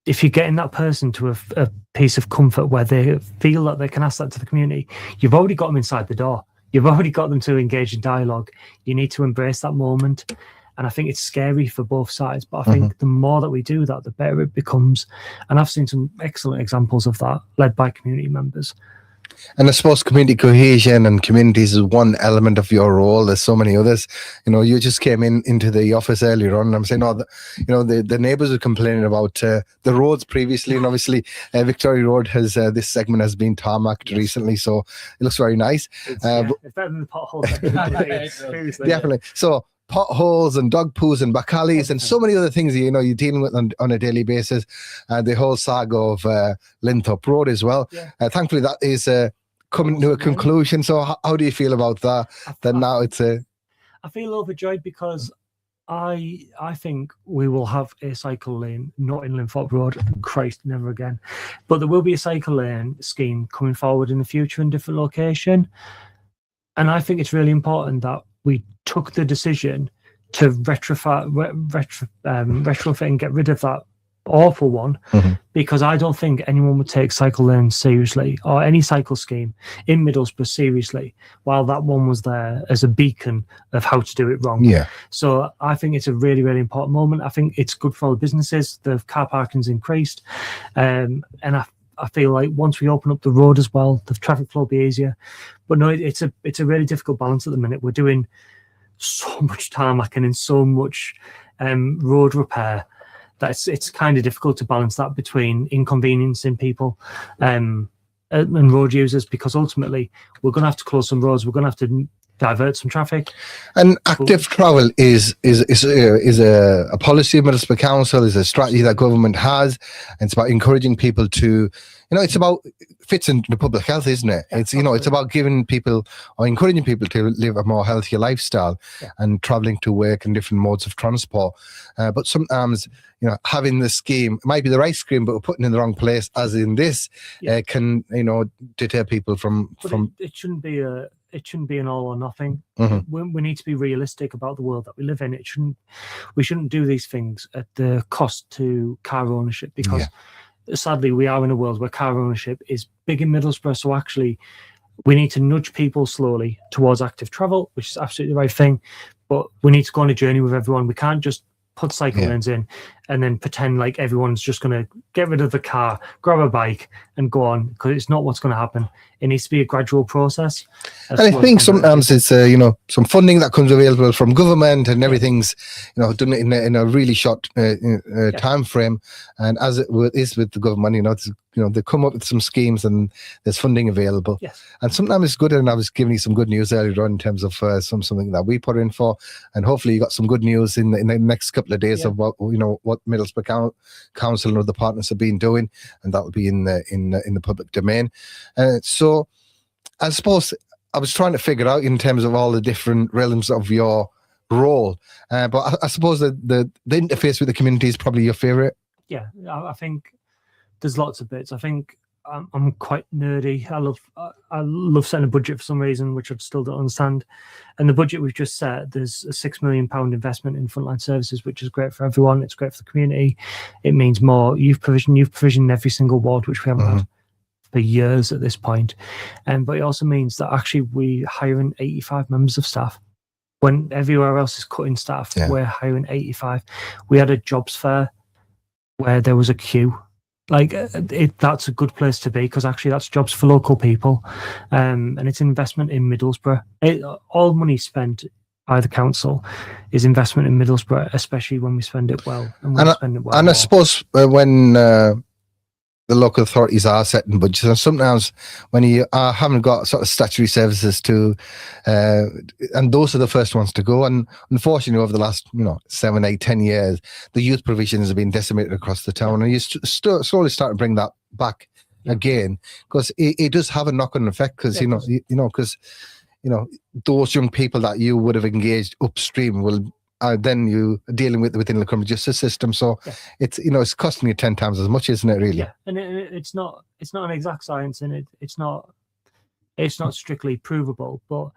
if you're getting that person to a piece of comfort where they feel that they can ask that to the community, you've already got them inside the door. You've already got them to engage in dialogue. You need to embrace that moment. And I think it's scary for both sides, but I think the more that we do that, the better it becomes. And I've seen some excellent examples of that led by community members. And I suppose community cohesion and communities is one element of your role. There's so many others. You just came into the office earlier on, and I'm saying, the neighbours were complaining about the roads previously, and obviously Victoria Road has this segment has been tarmacked recently, so it looks very nice. It's better than the potholes. Definitely. So potholes and dog poos and bacallis and so many other things you're dealing with on a daily basis, and the whole saga of Linthorpe Road as well. Thankfully that is coming to a conclusion. So how do you feel about that? Now it's I feel overjoyed, because I think we will have a cycle lane, not in Linthorpe Road, Christ, never again, but there will be a cycle lane scheme coming forward in the future in different location. And I think it's really important that we took the decision to retrofit and get rid of that awful one, because I don't think anyone would take cycle lanes seriously, or any cycle scheme in Middlesbrough seriously, while that one was there as a beacon of how to do it wrong. Yeah. So I think it's a really, really important moment. I think it's good for all the businesses. The car parking's increased, and I feel like once we open up the road as well, the traffic flow will be easier. But no, it's a really difficult balance at the minute. We're doing so much tarmacking and so much road repair that it's kind of difficult to balance that between inconveniencing people and road users, because ultimately we're going to have to close some roads. We're going to have to divert some traffic. And active travel is a policy of Middlesbrough Council, is a strategy that government has, and it's about encouraging people to, it's about fits into public health, isn't it? It's it's about giving people or encouraging people to live a more healthier lifestyle and traveling to work in different modes of transport. But sometimes having the scheme might be the right scheme, but putting it in the wrong place, as in this, can deter people from. It shouldn't be an all or nothing. We need to be realistic about the world that we live in. We shouldn't do these things at the cost to car ownership, because sadly we are in a world where car ownership is big in Middlesbrough. So actually we need to nudge people slowly towards active travel, which is absolutely the right thing. But we need to go on a journey with everyone. We can't just put cycle lanes in and then pretend like everyone's just going to get rid of the car, grab a bike, and go on, because it's not what's going to happen. It needs to be a gradual process. And I think sometimes it's some funding that comes available from government, and everything's done in a really short time frame. And as it is with the government, they come up with some schemes and there's funding available. Yes. And sometimes it's good. And I was giving you some good news earlier on in terms of something that we put in for, and hopefully you got some good news in the next couple of days of what Middlesbrough Council and other partners have been doing, and that will be in the public domain. So I suppose I was trying to figure out in terms of all the different realms of your role, but I suppose the interface with the community is probably your favorite. Yeah, I think there's lots of bits. I think I'm quite nerdy. I love setting a budget for some reason, which I still don't understand. And the budget we've just set, there's a £6 million investment in frontline services, which is great for everyone. It's great for the community. It means more youth provision in every single ward, which we haven't had for years at this point. But it also means that actually we're hiring 85 members of staff. When everywhere else is cutting staff, we're hiring 85. We had a jobs fair where there was a queue. That's a good place to be, because actually that's jobs for local people, and it's investment in Middlesbrough. All money spent by the council is investment in Middlesbrough, especially when we spend it well. And I suppose when the local authorities are setting budgets, and sometimes when you haven't got sort of statutory services to, and those are the first ones to go. And unfortunately, over the last 7, 8, 10 years, the youth provisions have been decimated across the town, and you slowly start to bring that back again, because it does have a knock-on effect. Because those young people that you would have engaged upstream will. Then you dealing with within the criminal justice system, so it's costing you 10 times as much, isn't it? Really? Yeah, and it's not an exact science, and it's not strictly provable. But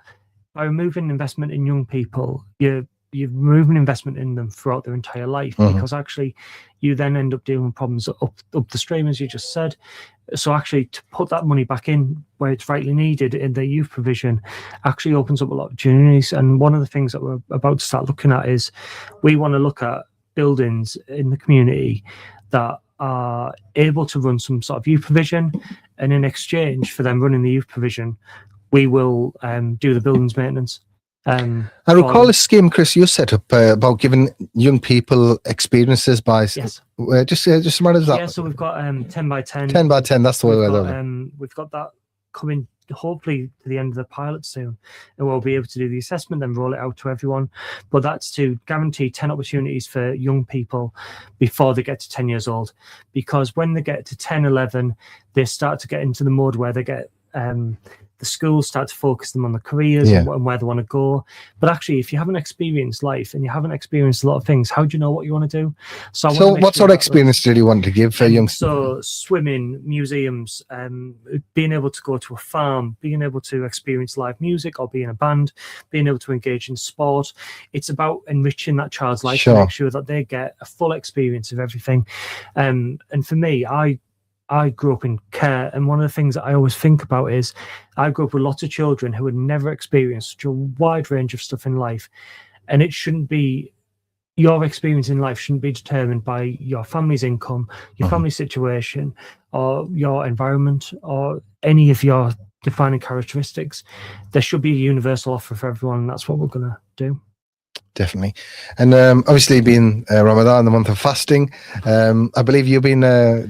by removing investment in young people, you're removing investment in them throughout their entire life, because actually you then end up dealing with problems up the stream, as you just said. So actually, to put that money back in where it's rightly needed in the youth provision actually opens up a lot of opportunities. And one of the things that we're about to start looking at is we want to look at buildings in the community that are able to run some sort of youth provision, and in exchange for them running the youth provision, we will do the buildings maintenance. I recall a scheme, Chris, you set up about giving young people experiences by just remind us that. Yeah, so we've got 10 by 10. 10 by 10, that's the way we've got that coming hopefully to the end of the pilot soon, and we'll be able to do the assessment, then roll it out to everyone. But that's to guarantee 10 opportunities for young people before they get to 10 years old, because when they get to 10, 11, they start to get into the mode where they get the schools start to focus them on the careers and where they want to go. But actually, if you haven't experienced life and you haven't experienced a lot of things, how do you know what you want to do? So what sort of experience did you want to give for youngsters? So swimming, museums, being able to go to a farm, being able to experience live music or be in a band, being able to engage in sport. It's about enriching that child's life to make sure that they get a full experience of everything. And for me, I grew up in care, and one of the things that I always think about is I grew up with lots of children who had never experienced such a wide range of stuff in life, and it shouldn't be, your experience in life shouldn't be determined by your family's income, your family situation, or your environment, or any of your defining characteristics. There should be a universal offer for everyone, and that's what we're going to do. Definitely. And obviously being Ramadan, the month of fasting, I believe you've been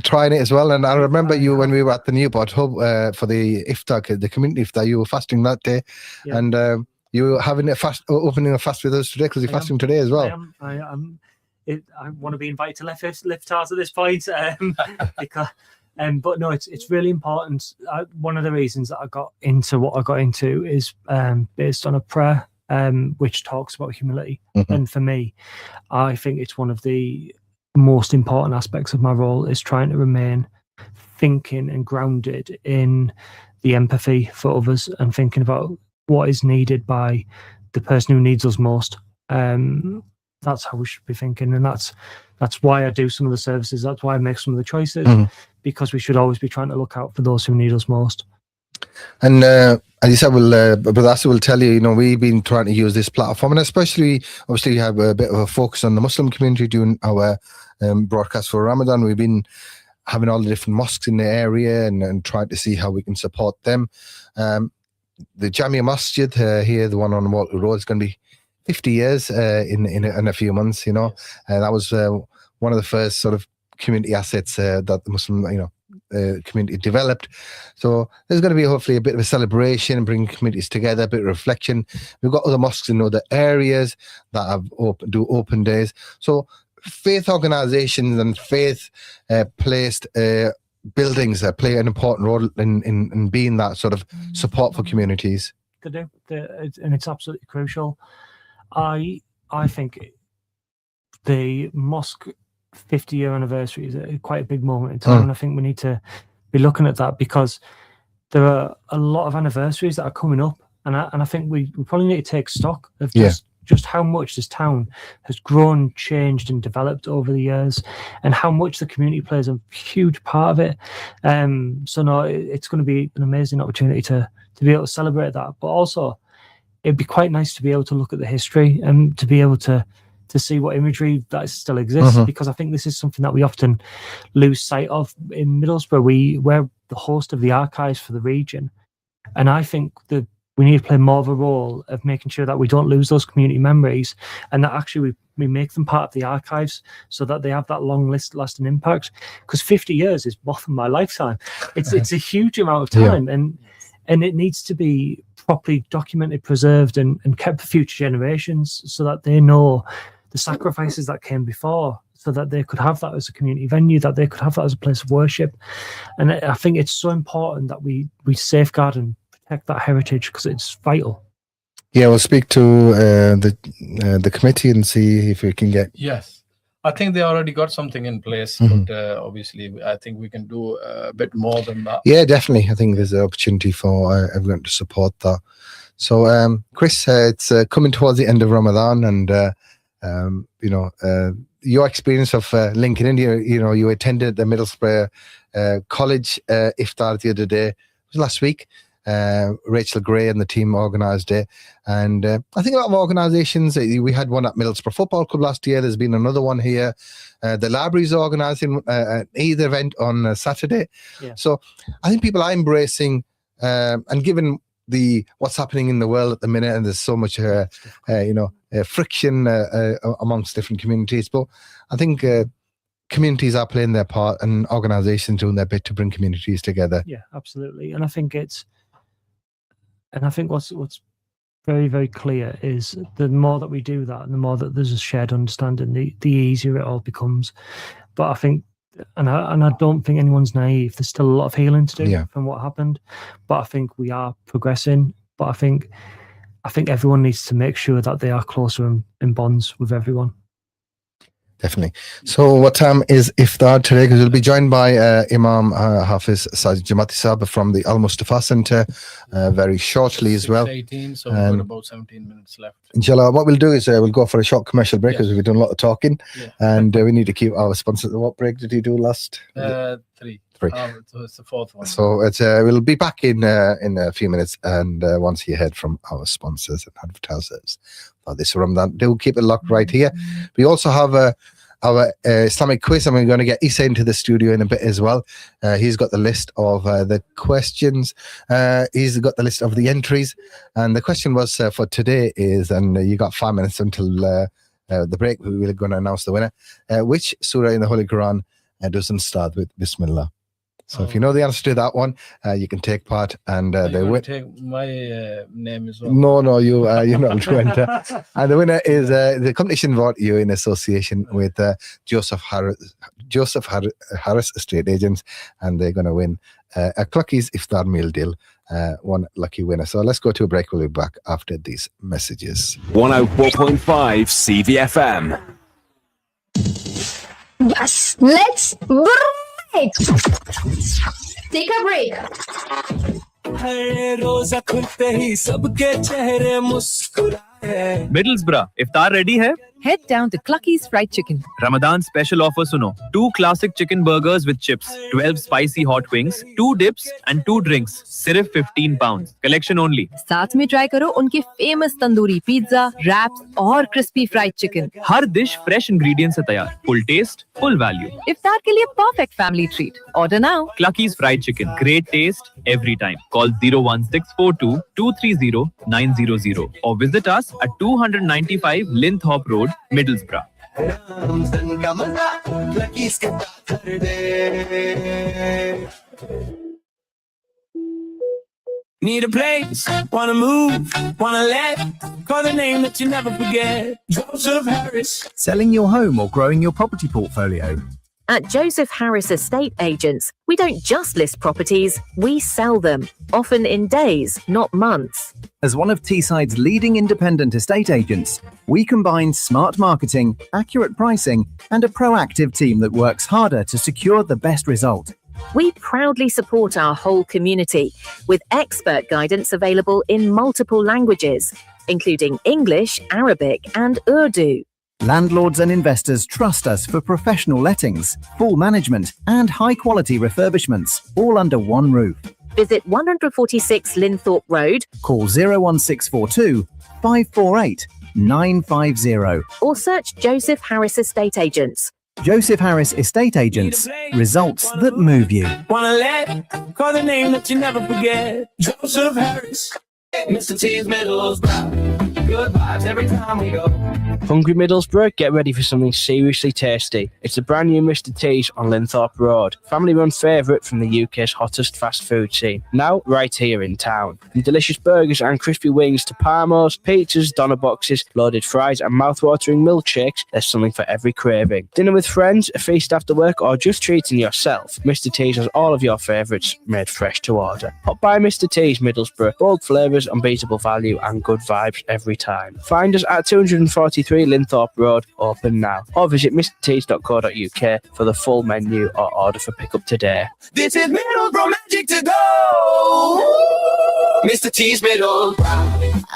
trying it as well. And I remember you when we were at the Newport Hub for the Iftar, the community Iftar, you were fasting that day. Yeah. And you were having opening a fast with us today, because you're fasting today as well. I am. I want to be invited to Iftars at this point. Because, but no, it's really important. One of the reasons that I got into what I got into is based on a prayer which talks about humility. And for me, I think it's one of the most important aspects of my role is trying to remain thinking and grounded in the empathy for others and thinking about what is needed by the person who needs us most. That's how we should be thinking, and that's why I do some of the services. That's why I make some of the choices, because we should always be trying to look out for those who need us most. And as you said, Brother Asif will tell you, we've been trying to use this platform, and especially, obviously, we have a bit of a focus on the Muslim community doing our broadcast for Ramadan. We've been having all the different mosques in the area and trying to see how we can support them. The Jamia Masjid here, the one on Walter Road, is going to be 50 years in a few months, you know. That was one of the first sort of community assets that the Muslim, community developed. So there's going to be hopefully a bit of a celebration and bringing communities together, a bit of reflection. We've got other mosques in other areas that have open days. So faith organizations and faith placed buildings play an important role in being that sort of support for communities. They do, and it's absolutely crucial. I think the mosque 50-year anniversary is quite a big moment in time, and I think we need to be looking at that because there are a lot of anniversaries that are coming up, and I think we probably need to take stock of just how much this town has grown, changed, and developed over the years, and how much the community plays a huge part of it. So no, it's going to be an amazing opportunity to be able to celebrate that, but also it'd be quite nice to be able to look at the history and to be able to see what imagery that still exists, because I think this is something that we often lose sight of in Middlesbrough. We're the host of the archives for the region, and I think that we need to play more of a role of making sure that we don't lose those community memories, and that actually we make them part of the archives so that they have that lasting impact. Because 50 years is more than my lifetime. It's a huge amount of time, and it needs to be properly documented, preserved, and kept for future generations so that they know the sacrifices that came before, so that they could have that as a community venue, that they could have that as a place of worship. And I think it's so important that we safeguard and protect that heritage because it's vital. Yeah, we'll speak to the committee and see if we can get... Yes, I think they already got something in place, but obviously I think we can do a bit more than that. Yeah, definitely. I think there's an opportunity for everyone to support that. So, Chris, it's coming towards the end of Ramadan, and your experience of linking in, you attended the Middlesbrough College Iftar the other day. It was last week. Rachel Gray and the team organised it, and I think a lot of organisations. We had one at Middlesbrough Football Club last year. There's been another one here. The library's organising an Eid event on Saturday. Yeah. So I think people are embracing, and given what's happening in the world at the minute, and there's so much friction amongst different communities, but I think communities are playing their part and organisations doing their bit to bring communities together. Yeah, absolutely. And I think what's very, very clear is the more that we do that, and the more that there's a shared understanding, the easier it all becomes. But I think, and I don't think anyone's naive. There's still a lot of healing to do from what happened, but I think we are progressing. But I think everyone needs to make sure that they are closer in bonds with everyone. Definitely. So what time is Iftar today? Because we'll be joined by Imam Hafiz Sajid Jamati Sahib from the Al Mustafa Centre very shortly as well. 18, so we've got about 17 minutes left. Inshallah, what we'll do is we'll go for a short commercial break because we've done a lot of talking, and we need to keep our sponsors. What break did you do last? 3. So it's the fourth one. So we'll be back in a few minutes, and once you heard from our sponsors and advertisers for this Ramadan, do keep it locked right here. We also have our Islamic quiz, and we're going to get Issa into the studio in a bit as well. He's got the list of the questions. He's got the list of the entries, and the question was for today is, and you got 5 minutes until the break. We're going to announce the winner. Which surah in the Holy Quran doesn't start with Bismillah? So if you know the answer to that one, you can take part, and they win. Take my name as well. No, you're not going to. And the winner is the competition brought you in association with Joseph Harris Estate Agents, and they're going to win a Clucky's Iftar meal deal. One lucky winner. So let's go to a break. We'll be back after these messages. 104.5 CVFM. Yes, let's break. Take a break. हर रोजा खुलते ही सबके चेहरे मुस्कुराए Middlesbrough, iftar ready hai? Head down to Clucky's Fried Chicken. Ramadan special offer suno. 2 classic chicken burgers with chips, 12 spicy hot wings, 2 dips and 2 drinks. Sirf £15. Collection only. साथ में try करो उनके famous tandoori pizza, raps और crispy fried chicken. हर dish fresh ingredients से तैयार. Full taste, full value. इफ्तार के लिए perfect family treat. Order now. Clucky's Fried Chicken. Great taste every time. Call 01642 230 900 or visit us at 295 Linthorpe Road, Middlesbrough. Need a place, wanna move, wanna let, call the name that you never forget. Joseph Harris. Selling your home or growing your property portfolio? At Joseph Harris Estate Agents, we don't just list properties, we sell them, often in days, not months. As one of Teesside's leading independent estate agents, we combine smart marketing, accurate pricing, and a proactive team that works harder to secure the best result. We proudly support our whole community with expert guidance available in multiple languages, including English, Arabic, and Urdu. Landlords and investors trust us for professional lettings, full management, and high-quality refurbishments, all under one roof. Visit 146 Linthorpe Road. Call 01642 548 950. Or search Joseph Harris Estate Agents. Joseph Harris Estate Agents. Results that move you. Wanna let, call the name that you never forget. Joseph Harris. Mr. T's Middlesbrough. Good vibes every time we go. Hungry Middlesbrough, get ready for something seriously tasty. It's the brand new Mr. T's on Linthorpe Road. Family-run favourite from the UK's hottest fast food scene. Now, right here in town. From delicious burgers and crispy wings to parmos, pizzas, doner boxes, loaded fries and mouth-watering milkshakes, there's something for every craving. Dinner with friends, a feast after work or just treating yourself, Mr. T's has all of your favourites made fresh to order. Pop by Mr. T's Middlesbrough. Bold flavours, unbeatable value and good vibes every time. Find us at 243 Linthorpe Road, open now, or visit mrtees.co.uk for the full menu or order for pickup today. This is Middlesbrough magic to go. Mr. T's Middlesbrough.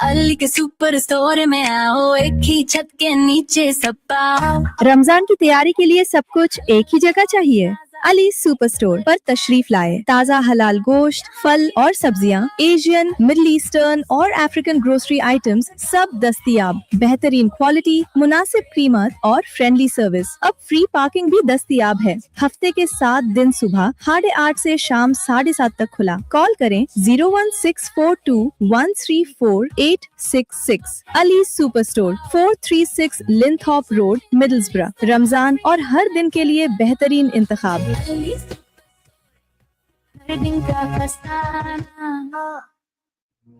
Ali के super store में आओ, एक ही छत के नीचे सब पाओ। रमजान की तैयारी के लिए सब कुछ एक ही जगह चाहिए। अली सुपर स्टोर पर तशरीफ लाए। ताज़ा हलाल गोश्त, फल और सब्जियां, एशियन, मिडिल ईस्टर्न और अफ्रीकन ग्रोसरी आइटम्स सब दस्तयाब। बेहतरीन क्वालिटी, मुनासिब कीमत और फ्रेंडली सर्विस। अब फ्री पार्किंग भी दस्तयाब है। हफ्ते के 7 दिन सुबह 8:30 से शाम 7:30 तक खुला। कॉल करें 01642 134 866। Ali super store 436 Linthorpe road, Middlesbrough. Ramzan और हर दिन के लिए बेहतरीन इंतखाब।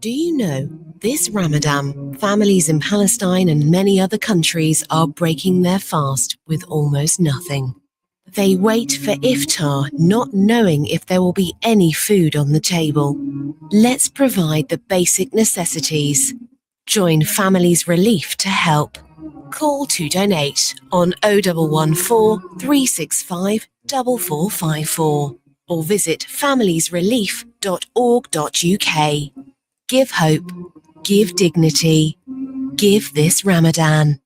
Do you know, this Ramadan, families in Palestine and many other countries are breaking their fast with almost nothing. They wait for Iftar, not knowing if there will be any food on the table. Let's provide the basic necessities. Join Families Relief to help. Call to donate on 0114 365 4454 or visit familiesrelief.org.uk. Give hope, give dignity, give this Ramadan.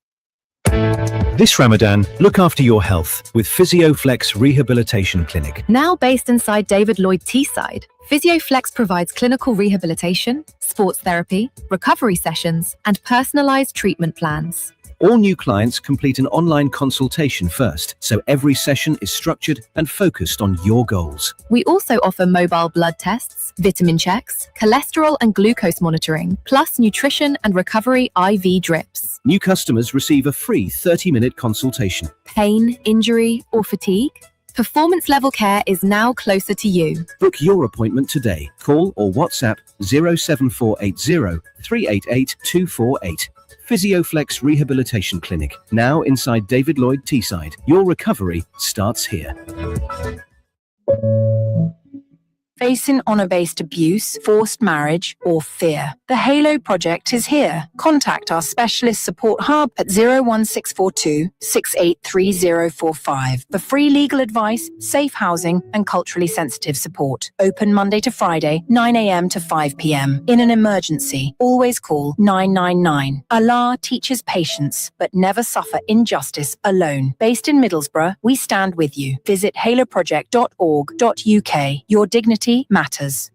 This Ramadan, look after your health with PhysioFlex Rehabilitation Clinic. Now based inside David Lloyd Teesside, PhysioFlex provides clinical rehabilitation, sports therapy, recovery sessions, and personalised treatment plans. All new clients complete an online consultation first, so every session is structured and focused on your goals. We also offer mobile blood tests, vitamin checks, cholesterol and glucose monitoring, plus nutrition and recovery IV drips. New customers receive a free 30-minute consultation. Pain, injury, or fatigue? Performance level care is now closer to you. Book your appointment today. Call or WhatsApp 07480 388 248. PhysioFlex Rehabilitation Clinic, now inside David Lloyd Teesside. Your recovery starts here. facing honour-based abuse, forced marriage or fear. The Halo Project is here. Contact our specialist support hub at 01642 683045 for free legal advice, safe housing and culturally sensitive support. Open Monday to Friday, 9 a.m. to 5 p.m. In an emergency, always call 999. Allah teaches patience, but never suffer injustice alone. Based in Middlesbrough, we stand with you. Visit haloproject.org.uk. Your dignity matters.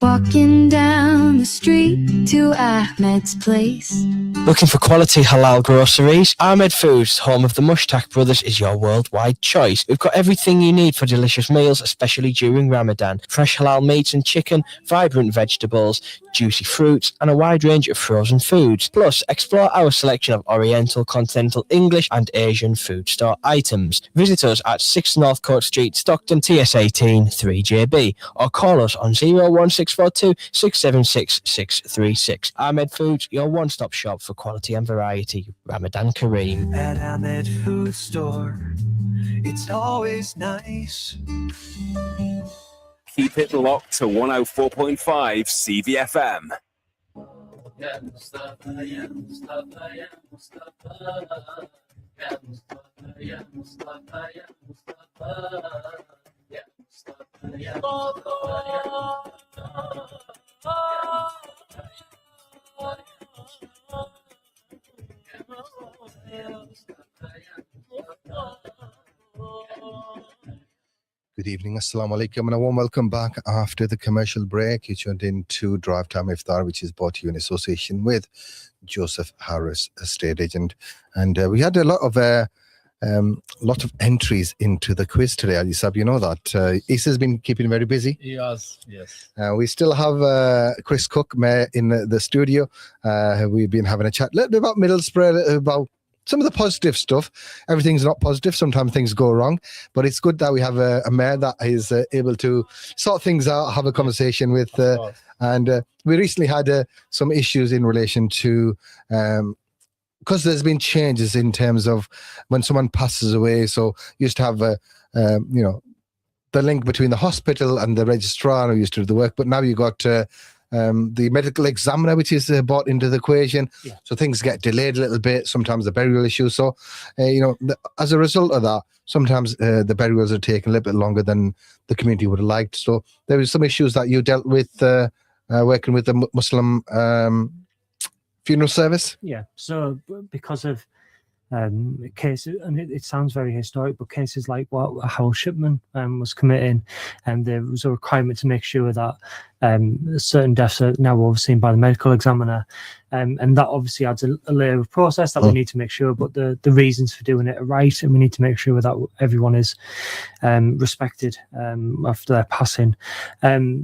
Walking down the street to Ahmed's place. Looking for quality halal groceries? Ahmed Foods, home of the Mushtaq brothers, is your worldwide choice. We've got everything you need for delicious meals, especially during Ramadan. Fresh halal meats and chicken, vibrant vegetables, juicy fruits, and a wide range of frozen foods. Plus, explore our selection of Oriental, Continental, English and Asian food store items. Visit us at 6 North Court Street, Stockton, TS18 3JB, or call us on 01642 676 636. Ahmed Foods, your one-stop shop for quality and variety. Ramadan Kareem. At Ahmed Food Store, it's always nice. Keep it locked to 104.5 CVFM. Ya Mustafa, ya Mustafa, ya Mustafa, ya Mustafa, ya Mustafa, ya Mustafa, ya Mustafa, ya Good evening, Assalamu alaikum, and a warm welcome back after the commercial break. You tuned in to Drivetime Iftar, which is brought to you in association with Joseph Harris, estate agent. And we had a lot of entries into the quiz today, Ali Sab. You know that. Issa's been keeping very busy. Yes, yes. We still have Chris Cook in the studio. We've been having a chat a little bit about Middlesbrough, about some of the positive stuff. Everything's not positive. Sometimes things go wrong, but it's good that we have a mayor that is able to sort things out, have a conversation with. And we recently had some issues in relation to, because there's been changes in terms of when someone passes away. So used to have, the link between the hospital and the registrar who used to do the work, but now you got the medical examiner, which is brought into the equation. Yeah. So things get delayed a little bit, sometimes the burial issue. So, as a result of that, sometimes the burials are taking a little bit longer than the community would have liked. So there was some issues that you dealt with working with the Muslim funeral service. Yeah, so because of cases, and it sounds very historic, but cases like what Harold Shipman was committing, and there was a requirement to make sure that certain deaths are now overseen by the medical examiner, and that obviously adds a layer of process that we need to make sure, but the reasons for doing it are right, and we need to make sure that everyone is respected after their passing.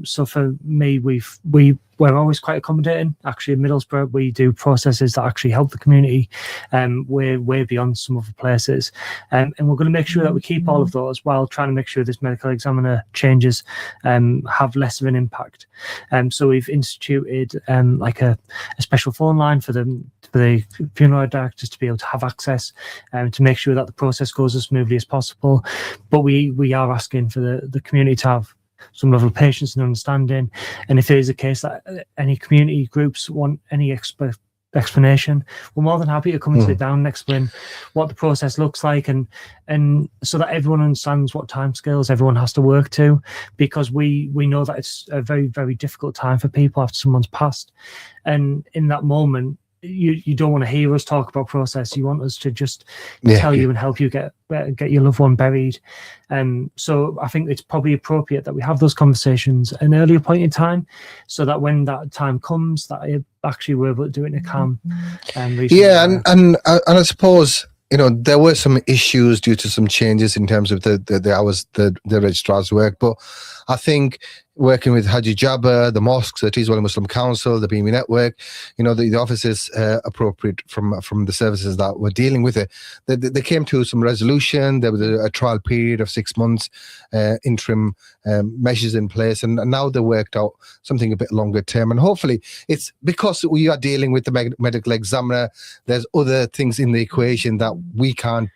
So for me, we're always quite accommodating. Actually, in Middlesbrough, we do processes that actually help the community way beyond some other places. And we're going to make sure that we keep all of those while trying to make sure this medical examiner changes have less of an impact. So we've instituted like a special phone line for the funeral directors to be able to have access to make sure that the process goes as smoothly as possible. But we are asking for the community to have some level of patience and understanding, and if it is a case that any community groups want any explanation, we're more than happy to come and sit down and explain what the process looks like, and so that everyone understands what timescales everyone has to work to, because we know that it's a very, very difficult time for people after someone's passed, and in that moment you don't want to hear us talk about process. You want us to just tell you and help you get your loved one buried. So I think it's probably appropriate that we have those conversations at an earlier point in time, so that when that time comes, that actually we're able to do it in a calm and I suppose there were some issues due to some changes in terms of the hours the registrar's work, but I think working with Haji Jabba, the mosques, the Teeswell Muslim Council, the BME Network, the offices appropriate from the services that were dealing with it, they came to some resolution. There was a trial period of 6 months, interim measures in place, and now they worked out something a bit longer term. And hopefully it's because we are dealing with the medical examiner, there's other things in the equation that we can't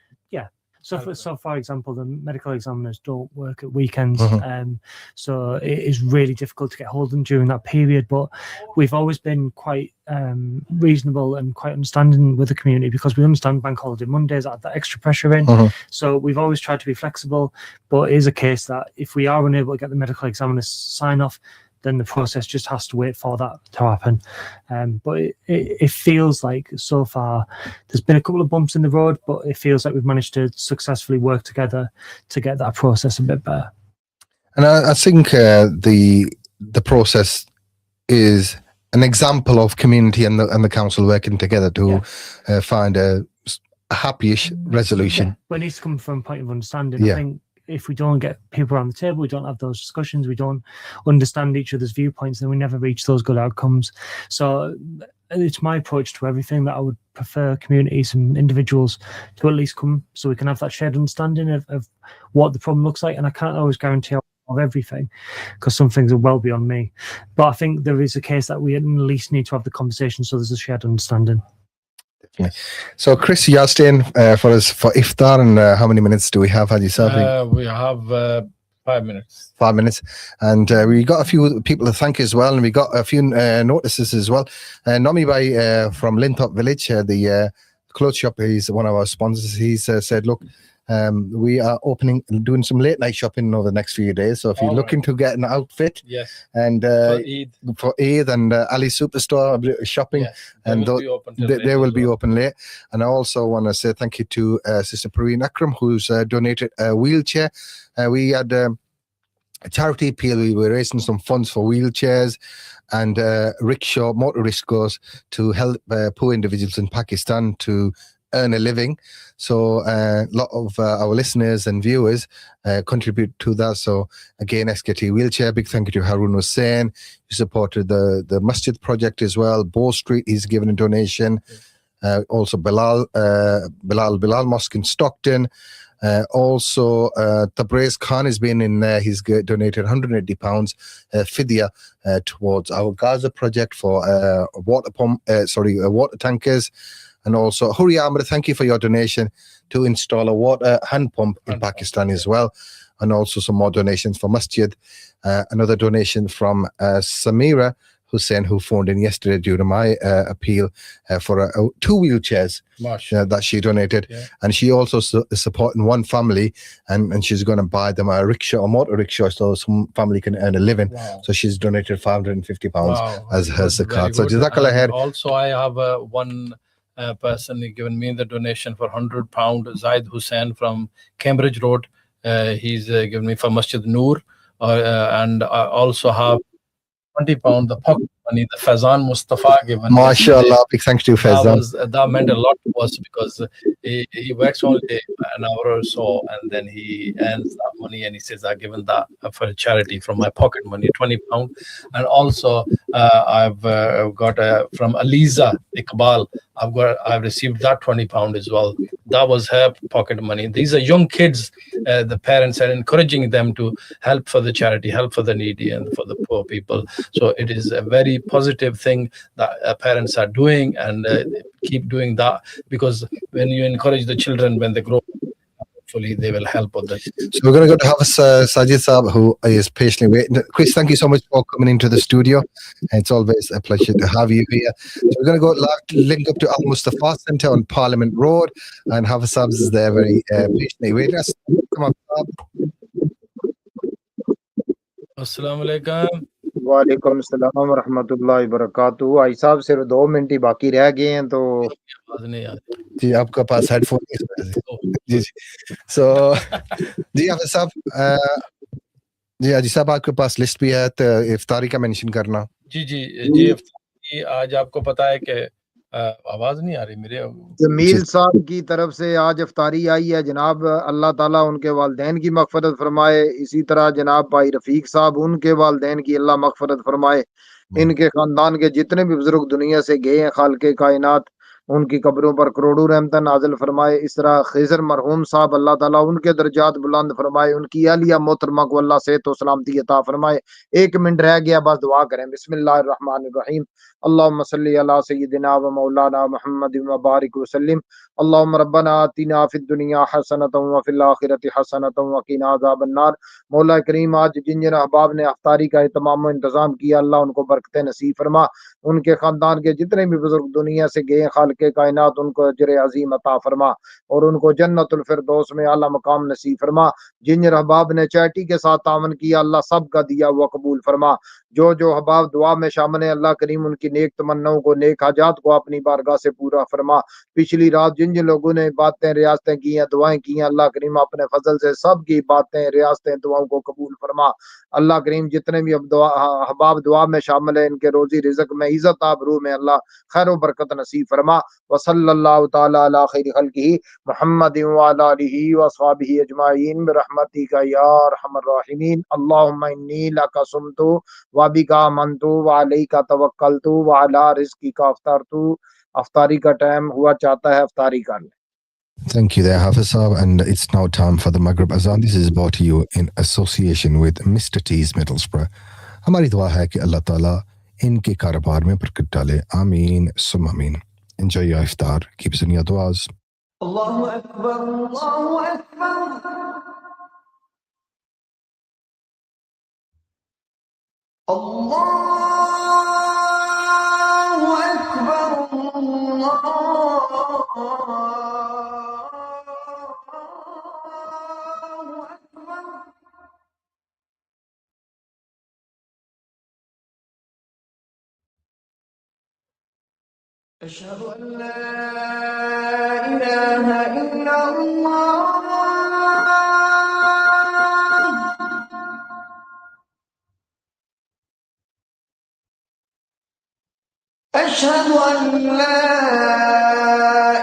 for example, the medical examiners don't work at weekends, Mhm. so it is really difficult to get hold of them during that period. But we've always been quite reasonable and quite understanding with the community because we understand bank holiday Mondays add that extra pressure in. Mhm. So we've always tried to be flexible, but it is a case that if we are unable to get the medical examiner's sign off, then the process just has to wait for that to happen. But it feels like so far there's been a couple of bumps in the road, but it feels like we've managed to successfully work together to get that process a bit better. And I think the process is an example of community and the council working together to find a happy-ish resolution. But it needs to come from a point of understanding. Yeah. I think if we don't get people around the table, we don't have those discussions, we don't understand each other's viewpoints, then we never reach those good outcomes. So it's my approach to everything that I would prefer communities and individuals to at least come so we can have that shared understanding of what the problem looks like. And I can't always guarantee of everything because some things are well beyond me. But I think there is a case that we at least need to have the conversation so there's a shared understanding. So, Chris, you're staying for us for Iftar, and how many minutes do we have, Haji Safi? We have 5 minutes. 5 minutes, and we got a few people to thank as well, and we got a few notices as well. Nomi Bhai from Lintop Village, the clothes shop, he's one of our sponsors. He's said, look, we are doing some late night shopping over the next few days. So if you're looking to get an outfit, yes, and for Eid and Ali Superstore shopping, and they will be open late. And I also want to say thank you to Sister Pareen Akram, who's donated a wheelchair. We had a charity appeal. We were raising some funds for wheelchairs and motor goes to help poor individuals in Pakistan to earn a living. So a lot of our listeners and viewers contribute to that. So again, SKT Wheelchair, big thank you to Harun Hussain. He supported the Masjid project as well. Bow Street, he's given a donation. Also Bilal Mosque in Stockton. Also Tabriz Khan has been in there. He's donated £180 fidya towards our Gaza project for water tankers. And also, Huri Ahmed, thank you for your donation to install a water hand pump in Pakistan as well. And also some more donations for Masjid. Another donation from Samira Hussain, who phoned in yesterday during my appeal for 2 wheelchairs that she donated. Yeah. And she also is supporting one family, and she's going to buy them a rickshaw, a motor rickshaw, so some family can earn a living. Wow. So she's donated £550 as her zakat. So Jazakallah khair. Also, I have one person given me the donation for £100. Zaid Hussain from Cambridge Road. He's given me for Masjid Noor, and I also have £20, the pocket money, the Fazan Mustafa given. MashaAllah, big thanks to Fazan. That meant a lot to us because he works only an hour or so, and then he earns that money, and he says, I've given that for a charity from my pocket money, £20. And also I've got from Aliza Iqbal, I've received that £20 as well. That was her pocket money. These are young kids. The parents are encouraging them to help for the charity, help for the needy and for the poor people. So it is a very positive thing that parents are doing, and keep doing that, because when you encourage the children, when they grow, hopefully they will help others. So we're going to go to Hafiz Sajid Saab, who is patiently waiting. Chris, thank you so much for coming into the studio. It's always a pleasure to have you here. So we're going to go link up to Al Mustafa Centre on Parliament Road, and Hafiz Saab is there very patiently waiting. Come on, Saab. Assalamu alaikum. वालेकुम सलाम रहमतुल्लाहि बरकातहू। भाई साहब सिर्फ 2 minute ही बाकी रह गए हैं, तो जी आपका पास हेडफोन जी सो जी हाफिज साहब जी हाजी साहब आपके पास लिस्ट भी है तो इफ्तारी का मेंशन करना। जी इफ्तारी आज आपको पता है कि आवाज नहीं आ रही मेरे। जमील साहब की तरफ से आज इफ्तारी आई है जनाब, अल्लाह ताला उनके वालिदैन की मगफरत फरमाए। इसी तरह जनाब भाई रफीक साहब, उनके वालिदैन की अल्लाह मगफरत फरमाए। इनके खानदान के जितने भी बुजुर्ग दुनिया से गए हैं, खालिक़े कायनात उनकी कब्रों पर करोड़ों रहमत नाजिल फरमाए। इस तरह खिजर मरहूम साहब अल्लाह ताला उनके दर्जात बुलंद फरमाए, उनकी आलिया मोहतरमा को अल्लाह सेहत और सलामती अता फरमाए। 1 मिनट रह गया, बस दुआ करें। बिस्मिल्लाहिर रहमानिर रहीम। अल्लाहुम्मा सल्ली अला सय्यिदिना व मौलाना मुहम्मद व बारिक वसल्लिम। अल्लाहुम्मा रब्बना आतिना फिद दुनिया हसनतन व फिल आखिरति हसनतन व क़िना अज़ाबन्नार। मौला करीम, आज जिन जिन अहबाब ने अफ्तारी का इत्माम इंतजाम किया, अल्लाह उनको बरकत नसीब फरमा। उनके खानदान के जितने भी बुजुर्ग दुनिया से गए, खालिक़े कायनात उनको अजर अजीम अता फरमा और उनको जन्नतुल फिरदौस में आला मकाम नसीब फरमा। जिन जिन अहबाब ने चैरिटी के साथ तावन किया, अल्लाह सब का दिया हुआ कबूल फरमा। जो जो अहबाब दुआ में शामिल है, अल्लाह करीम उनकी नेक तमन्नाओं को, नेक हाजात को अपनी बारगाह से पूरा फरमा। पिछली रात जिन जिन लोगों ने बातें रियासतें की हैं, दुआएं की हैं, अल्लाह करीम अपने फजल से सब की बातें रियासतें दुआओं को कबूल फरमा। अल्लाह करीम जितने भी अहबाब दुआ में शामिल है, इनके रोजी रिजक में इज्जत आबरू में अल्लाह खैर व बरकत नसीब फरमा। व सल्लल्लाहु ताला अला खैरि खल्किही मुहम्मद व अला आलिहि व अस्हाबिही अजमाइन बिरहमतिका या अरहमर राहिमीन। अल्लाहुम्मा इन्नी लका सुमतु व बिका आमनतु व अलैका तवक्कलतु व अला रिज़्किका अफ्तरतु। अफ्तारी का टाइम हुआ चाहता है, अफ्तारी कर ले। Thank you there, Hafiz Saab. And it's now time for the Maghrib Azan. This is brought to you in association with Mr. T's Middlesbrough. हमारी दुआ है कि अल्लाह ताला इनके कारोबार में बरकत डाले. आमीन सुम आमीन. Enjoy your iftar. Keep sending your duas. Allahu Akbar, Allahu Akbar. Allahu Akbar, Allahu Akbar. أشهد أن لا إله إلا الله. أشهد أن لا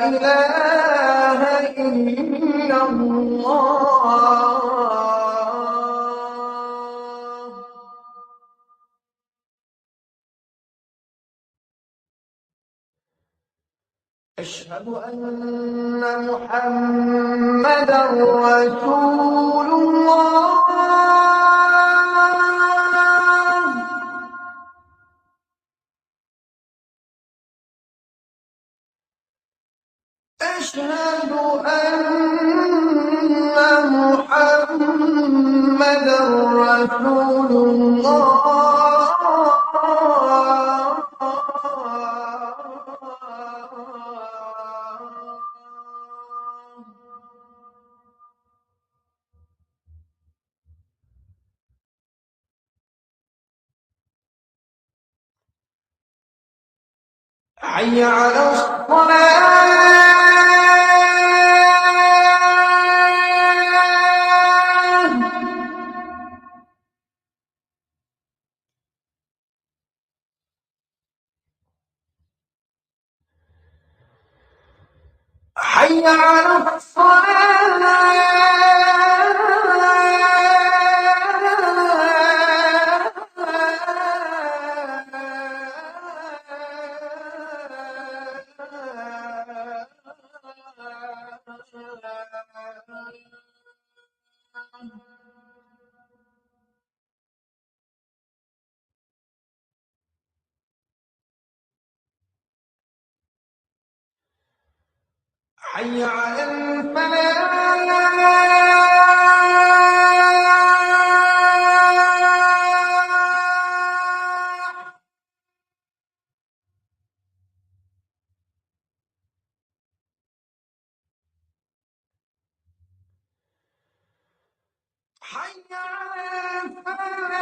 إله إلا الله. أشهد أن محمدا رسول الله. أشهد أن محمدا رسول الله. حي على الصلاة. حي على حي على الفلاح. حي على الفلاح.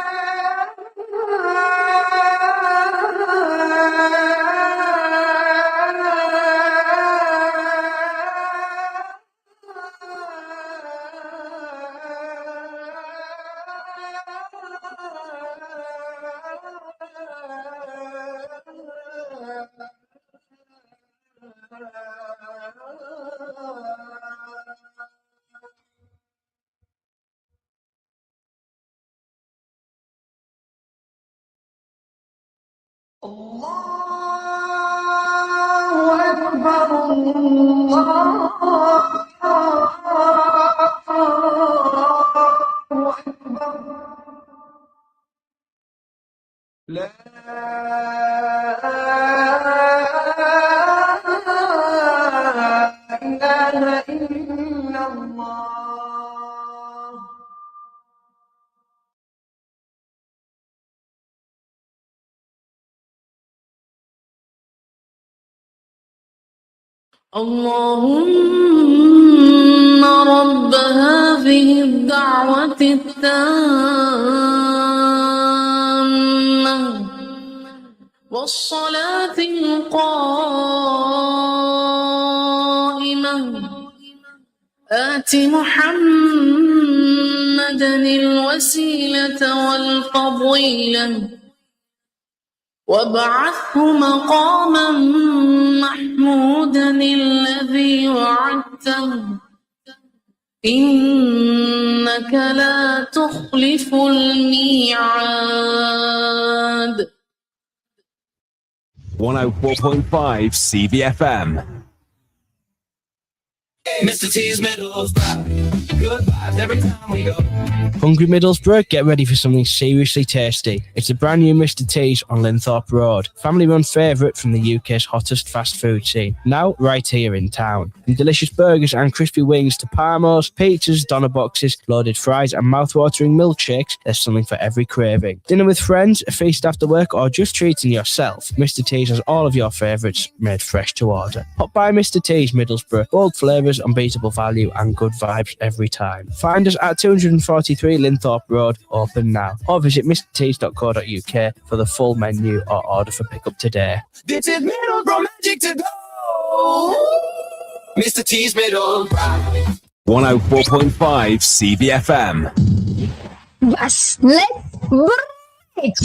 اللهم رب هذه الدعوة التامة والصلاة القائمة آت محمدا الوسيلة والفضيلة وابعثه مقاما محمودا الذي وعدته إنك لا تخلف الميعاد. 104.5 CVFM. Mr. T's Middlesbrough. Good vibes every time we go. Hungry Middlesbrough? Get ready for something seriously tasty. It's a brand new Mr. T's on Linthorpe Road. Family-run favourite from the UK's hottest fast food scene. Now right here in town. From delicious burgers and crispy wings to parmos, pizzas, doner boxes, loaded fries and mouth-watering milkshakes, there's something for every craving. Dinner with friends, a feast after work or just treating yourself, Mr. T's has all of your favourites made fresh to order. Pop by Mr. T's Middlesbrough. Bold flavours, unbeatable value and good vibes every time. Find us at 243 Linthorpe Road, open now, or visit mrtees.co.uk for the full menu or order for pickup today. This is Middlesbrough magic to go. Mr. T's Middlesbrough. 104.5 CVFM. Yes, let's break.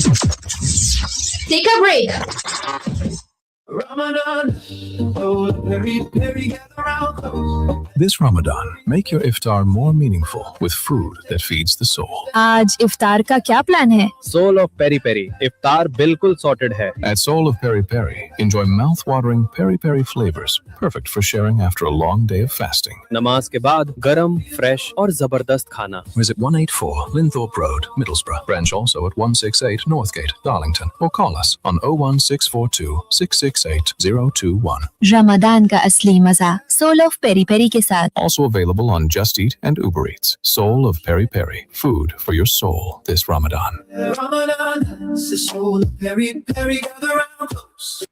Take a break. Ramadan. Oh, very, very gather round close. This Ramadan, make your iftar more meaningful with food that feeds the soul. आज इफ्तार का क्या plan है? Soul of Peri Peri. Iftar बिल्कुल sorted है. At Soul of Peri Peri, enjoy mouth-watering peri-peri flavors, perfect for sharing after a long day of fasting. नमाज के बाद गरम, fresh और जबरदस्त खाना. Visit 184 Linthorpe Road, Middlesbrough. Branch also at 168 Northgate, Darlington. Or call us on 01642 668 021. Ramadan का असली मजा सोल ऑफ पेरी पेरी के साथ. Also available on Just Eat and Uber Eats. Soul of Peri Peri. Food for your soul this Ramadan. Ramadan. It's the soul of Peri Peri gather round close.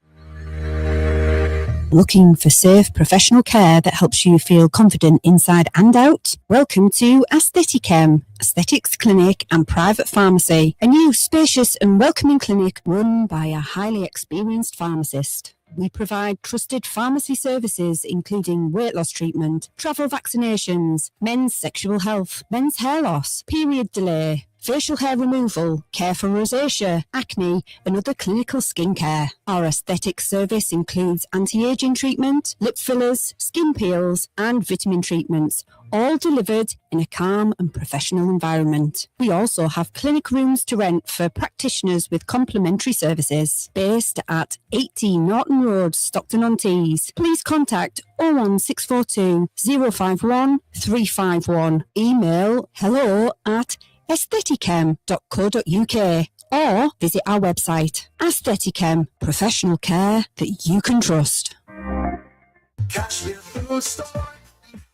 Looking for safe professional care that helps you feel confident inside and out? Welcome to Aesthetichem, Aesthetics Clinic and Private Pharmacy, a new spacious and welcoming clinic run by a highly experienced pharmacist. We provide trusted pharmacy services including weight loss treatment, travel vaccinations, men's sexual health, men's hair loss, period delay, facial hair removal, care for rosacea, acne and other clinical skincare. Our aesthetic service includes anti-aging treatment, lip fillers, skin peels and vitamin treatments, all delivered in a calm and professional environment. We also have clinic rooms to rent for practitioners with complimentary services. Based at 18 Norton Road, Stockton-on-Tees. Please contact 01642 051 351. Email hello@aesthetichem.co.uk or visit our website. Aesthetichem, professional care that you can trust. Kashmir Food Store.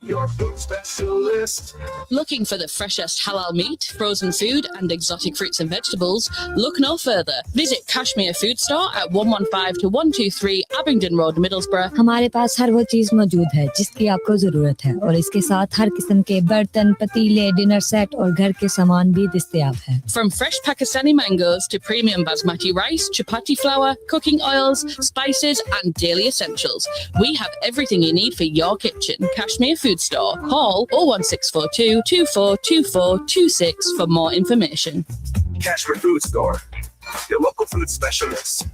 Your food specialist. Looking for the freshest halal meat, frozen food and exotic fruits and vegetables? Look no further. Visit Kashmir Food Store at 115 to 123 Abingdon Road, Middlesbrough. हमारे पास हर वो चीज मौजूद है जिसकी आपको जरूरत है और इसके साथ हर किस्म के बर्तन, पतीले, डिनर सेट और घर के सामान भी दस्तयाब है. From fresh Pakistani mangoes to premium basmati rice, chapati flour, cooking oils, spices and daily essentials, we have everything you need for your kitchen. Kashmir Food Store. Call 01642 242426 for more information. Kashmir Food Store. Your local food specialist.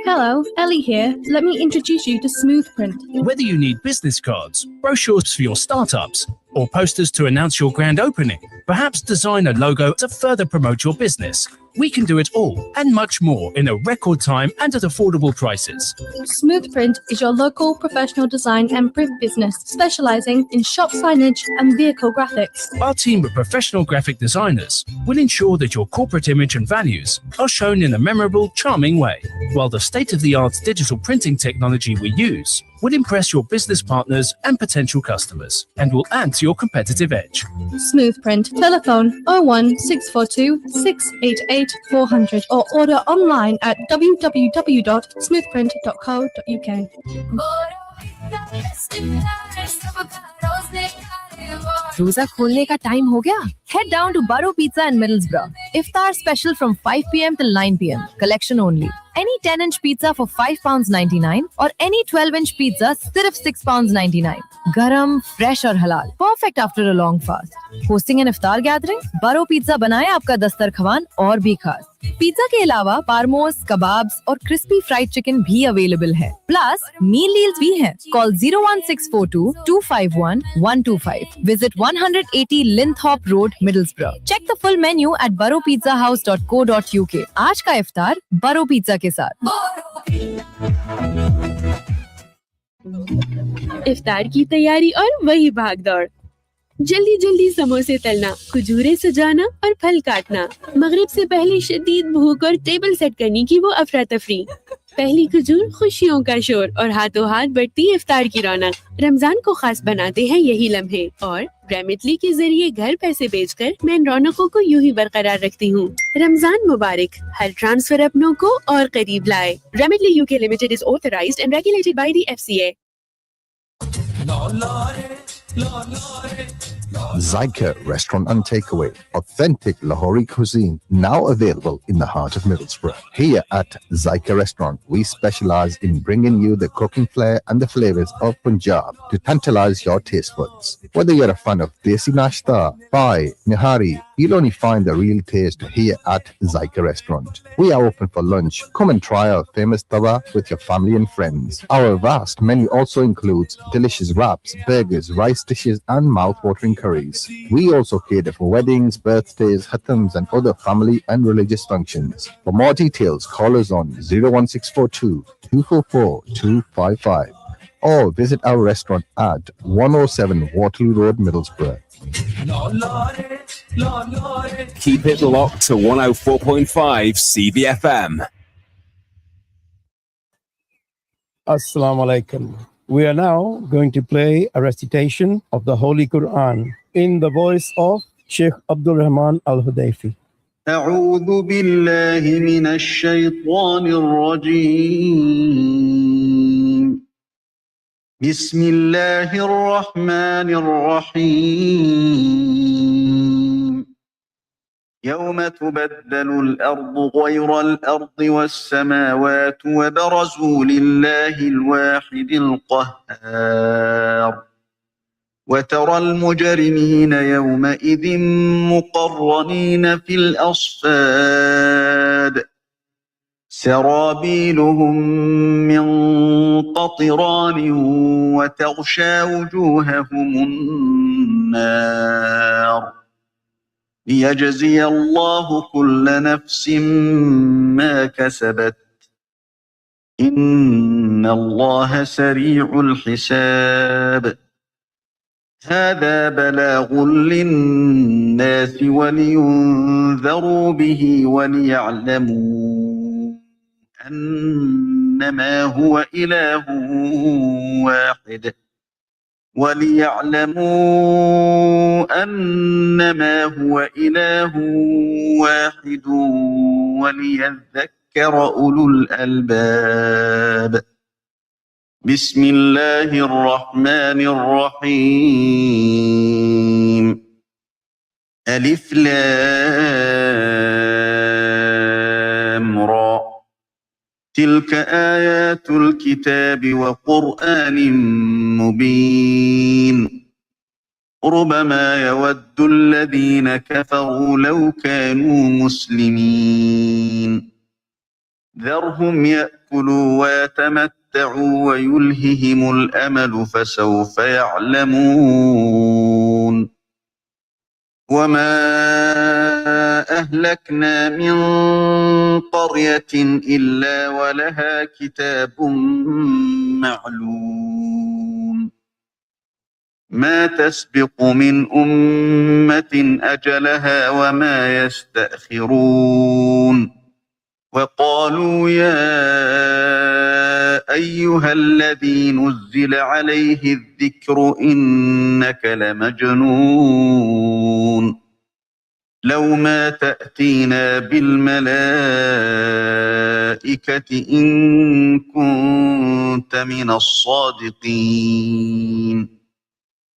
Hello, Ellie here. Let me introduce you to Smoothprint. Whether you need business cards, brochures for your startups, or posters to announce your grand opening, perhaps design a logo to further promote your business, We can do it all and much more in a record time and at affordable prices. Smoothprint is your local professional design and print business specializing in shop signage and vehicle graphics. Our team of professional graphic designers will ensure that your corporate image and values are shown in a memorable, charming way, while the state-of-the-art digital printing technology we use will impress your business partners and potential customers and will add to your competitive edge. Smoothprint. Telephone 01642 688 400 or order online at www.smoothprint.co.uk. रोजा खोलने का time हो गया? Head down to Baro Pizza in Middlesbrough. Iftar special from 5 p.m. till 9 p.m. Collection only. Any 10-inch pizza for £5.99 or any 12-inch pizza सिर्फ £6.99. Garam, fresh और halal. Perfect after a long fast. Hosting an iftar gathering? Baro Pizza बनाए आपका दस्तरख्वान और भी खास. Pizza के अलावा पारमोस, kebabs और क्रिस्पी फ्राइड चिकन भी अवेलेबल है. प्लस मील डील्स भी हैं. Call 01642 251 125. Visit 180 Linthorpe Road, Middlesbrough. Check the full menu at baropizzahouse.co.uk. आज का इफ्तार बारो पिज्जा के साथ. इफ्तार की तैयारी और वही भागदौड़. जल्दी जल्दी समोसे तलना, खजूरें सजाना और फल काटना. मगरिब से पहले शदीद भूख और टेबल सेट करने की वो अफरा तफरी. पहली खजूर, खुशियों का शोर और हाथों हाथ बढ़ती इफ्तार की रौनक. रमजान को खास बनाते हैं यही लम्हे और रेमिटली के जरिए घर पैसे भेजकर मैं इन रौनकों को यूं ही बरकरार रखती हूँ. रमजान मुबारक. हर ट्रांसफर अपनों को और करीब लाए. रेमिटली UK Limited is authorized and regulated by the FCA. Zyka Restaurant and Takeaway, authentic Lahori cuisine, now available in the heart of Middlesbrough. Here at Zyka Restaurant, we specialize in bringing you the cooking flair and the flavors of Punjab to tantalize your taste buds. Whether you're a fan of desi nashta, pai, nihari, you'll only find the real taste here at Zyka Restaurant. We are open for lunch. Come and try our famous tawa with your family and friends. Our vast menu also includes delicious wraps, burgers, rice dishes and mouth-watering curries. We also cater for weddings, birthdays, khatams and other family and religious functions. For more details, call us on 01642 244 255 or visit our restaurant at 107 Waterloo Road, Middlesbrough. Keep it locked to 104.5 CVFM. Assalamu alaikum. We are now going to play a recitation of the Holy Quran in the voice of Sheikh Abdul Rahman Al-Hudayfi. أعوذ بالله من الشيطان الرجيم. بسم الله الرحمن الرحيم. يوم تبدل الأرض غير الأرض والسماوات وبرزوا لله الواحد القهار. وترى المجرمين يومئذ مقرنين في الأصفاد. سرابيلهم من قطران وتغشى وجوههم النار. ليجزي الله كل نفس ما كسبت. إن الله سريع الحساب. هذا بلاغ للناس ولينذروا به وليعلموا أنما هو إله واحد. وليعلموا أنما هو إله واحد وليذكر أولو الألباب. بسم الله الرحمن الرحيم. ألف لام را. تلك آيات الكتاب وقرآن مبين. ربما يود الذين كفروا لو كانوا مسلمين. ذرهم يأكلوا ويتمتعوا ويلههم الأمل فسوف يعلمون. وما أهلكنا من قرية إلا ولها كتاب معلوم ما تسبق من أمة أجلها وما يستأخرون وقالوا يا أيها الذي نزل عليه الذكر إنك لمجنون لو ما تأتينا بالملائكة إن كنت من الصادقين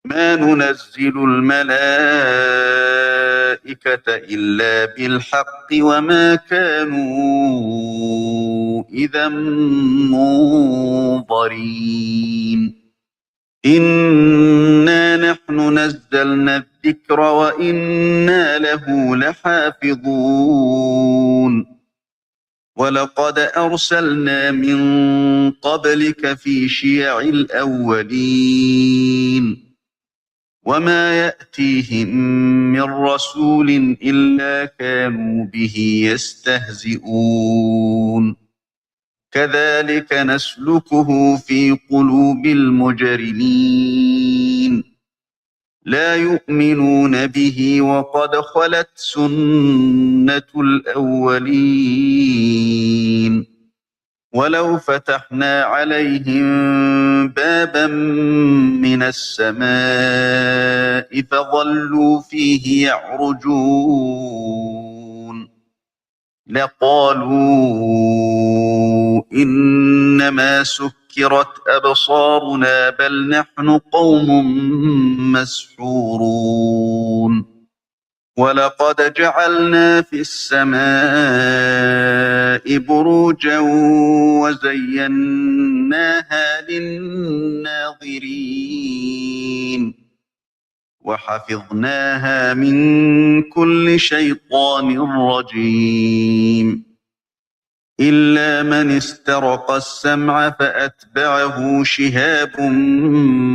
ما ننزل الملائكة إلا بالحق وما كانوا إذا منظرين إنا نحن نزلنا الذكر وإنا له لحافظون ولقد أرسلنا من قبلك في شيع الأولين وما يأتيهم من رسول إلا كانوا به يستهزئون كذلك نسلكه في قلوب المجرمين لا يؤمنون به وقد خلت سنة الأولين ولو فتحنا عليهم بابا من السماء فظلوا فيه يعرجون لقالوا إنما سكرت أبصارنا بل نحن قوم مسحورون ولقد جعلنا في السماء بروجا وزيناها للناظرين وحفظناها من كل شيطان رجيم إلا من استرق السمع فأتبعه شهاب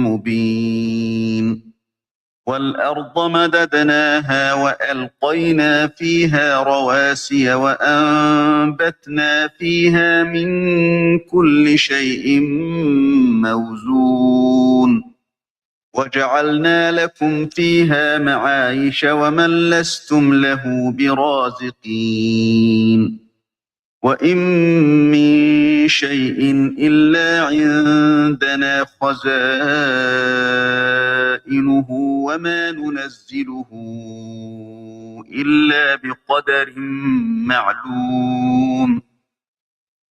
مبين والأرض مددناها وألقينا فيها رواسي وأنبتنا فيها من كل شيء موزون وجعلنا لكم فيها معايش ومن لستم له برازقين وإن من شيء إلا عندنا خزائنه وما ننزله إلا بقدر معلوم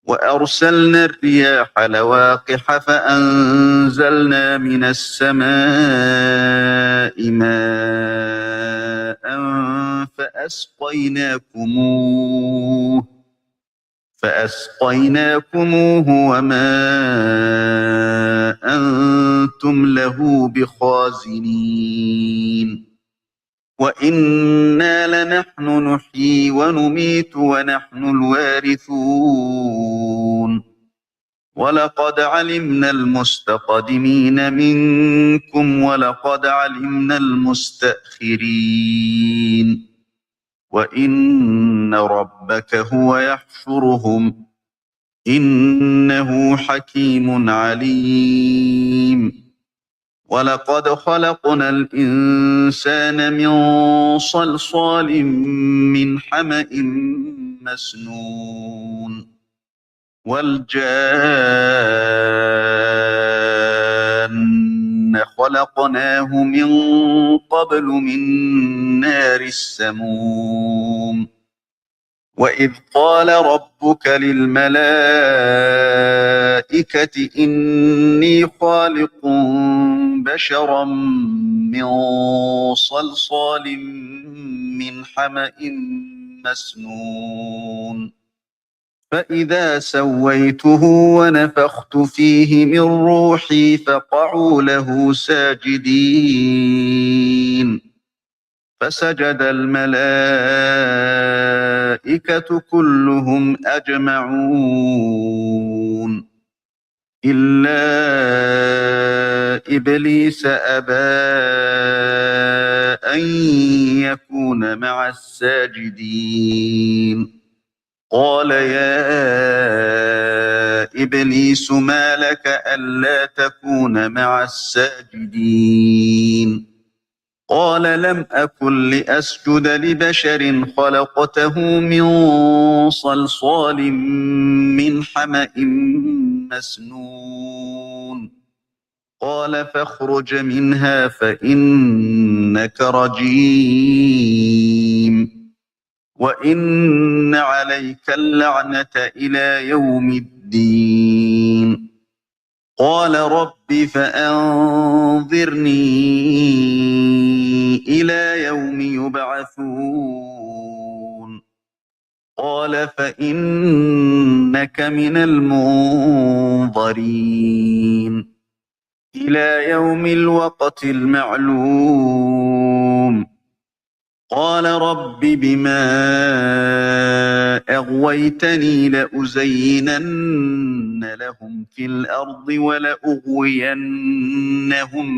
وأرسلنا الرياح لواقح فأنزلنا من السماء ماء فأسقيناكموه وما أنتم له بخازنين وإنا لنحن نحيي ونميت ونحن الوارثون ولقد علمنا المستقدمين منكم ولقد علمنا المستأخرين وإن ربك هو يحشرهم إنه حكيم عليم ولقد خلقنا الإنسان من صلصال من حمأ مسنون والجان خلقناه من قبل من نار السموم وإذ قال ربك للملائكة إني خالق بشرا من صلصال من حمأ مسنون فإذا سويته ونفخت فيه من روحي فقعوا له ساجدين فسجد الملائكة كلهم أجمعون إلا إبليس أبى أن يكون تكون مع الساجدين قال يا إبليس ما لك ألا تكون مع الساجدين قال لم أكن لأسجد لبشر خلقته من صلصال من حمأ مسنون قال فاخرج منها فإنك رجيم وإن عليك اللعنة إلى يوم الدين قال رب فأنظرني إلى يوم يبعثون قال فإنك من المنظرين إلى يوم الوقت المعلوم قال رب بما أغويتني لأزينن لهم في الأرض ولأغوينهم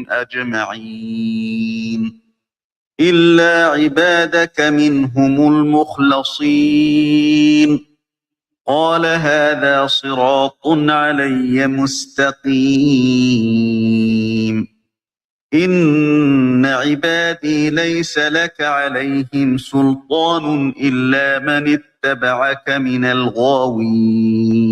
أجمعين إلا عبادك منهم المخلصين قال هذا صراط علي مستقيم إن عبادي ليس لك عليهم سلطان إلا من اتبعك من الغاوين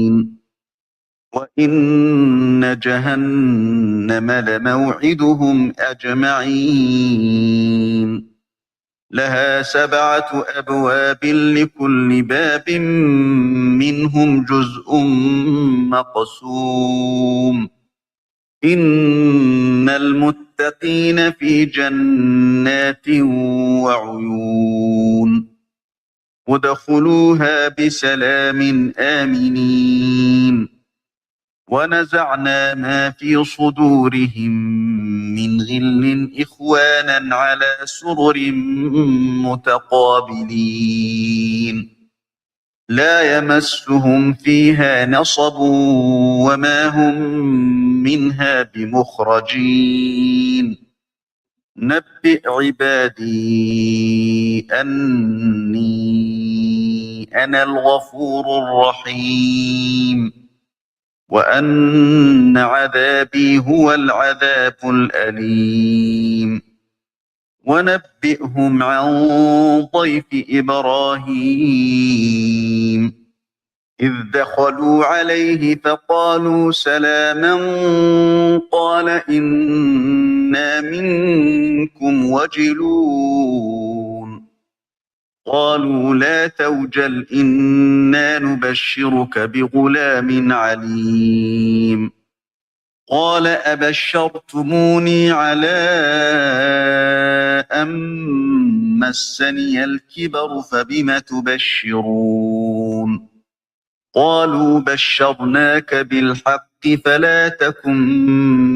وإن جهنم لموعدهم أجمعين لها 7 أبواب لكل باب منهم جزء مقسوم إن المتقين في جنات وعيون ودخلوها بسلام آمنين ونزعنا ما في صدورهم من غل إخوانا على سرر متقابلين لا يمسهم فيها نصب وما هم منها بمخرجين نبئ عبادي أني أنا الغفور الرحيم وأن عذابي هو العذاب الأليم ونبئهم عن ضيف إبراهيم إذ دخلوا عليه فقالوا سلاما قال إنا منكم وجلون قالوا لا توجل إنا نبشرك بغلام عليم قال أبشرتموني على أن مسني الكبر فبم تبشرون قالوا بشرناك بالحق فلا تكن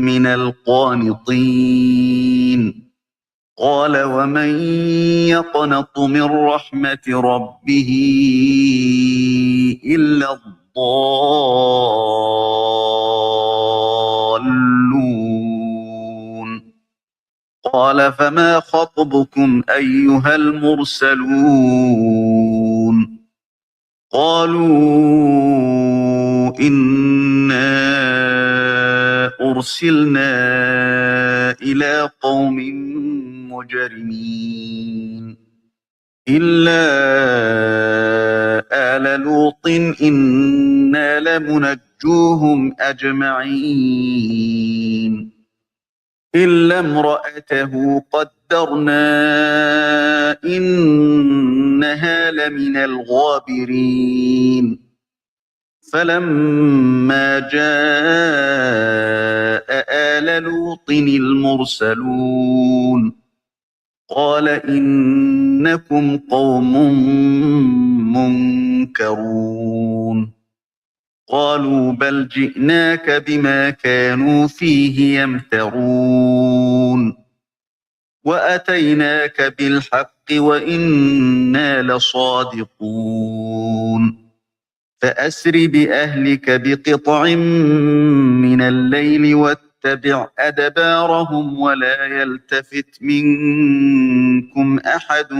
من القانطين قال ومن يقنط من رحمة ربه إلا الضالون قال فما خطبكم أيها المرسلون قالوا إنا أرسلنا إلى قوم مجرمين إلا آل لوط إنا لمنجوهم أجمعين إلا امرأته قدرنا إنها لمن الغابرين فلما جاء آل لوط المرسلون قال إنكم قوم منكرون قالوا بل جئناك بما كانوا فيه يمترون وأتيناك بالحق وإنا لصادقون فأسر بأهلك بقطع من الليل يتبع أدبارهم ولا يلتفت منكم أحد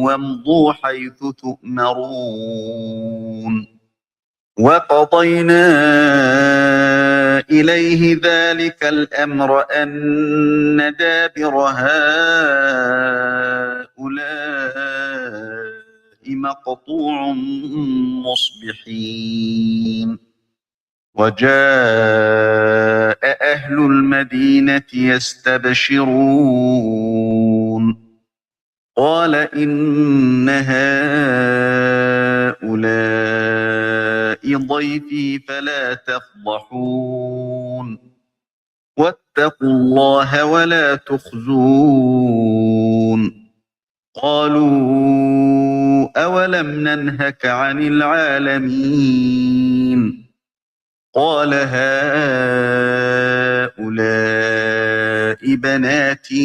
وامضوا حيث تؤمرون وقضينا إليه ذلك الأمر أن دابر هؤلاء مقطوع مصبحين وجاء أهل المدينة يستبشرون قال إن هؤلاء ضيفي فلا تفضحون واتقوا الله ولا تخزون قالوا أولم ننهك عن العالمين قال هؤلاء بناتي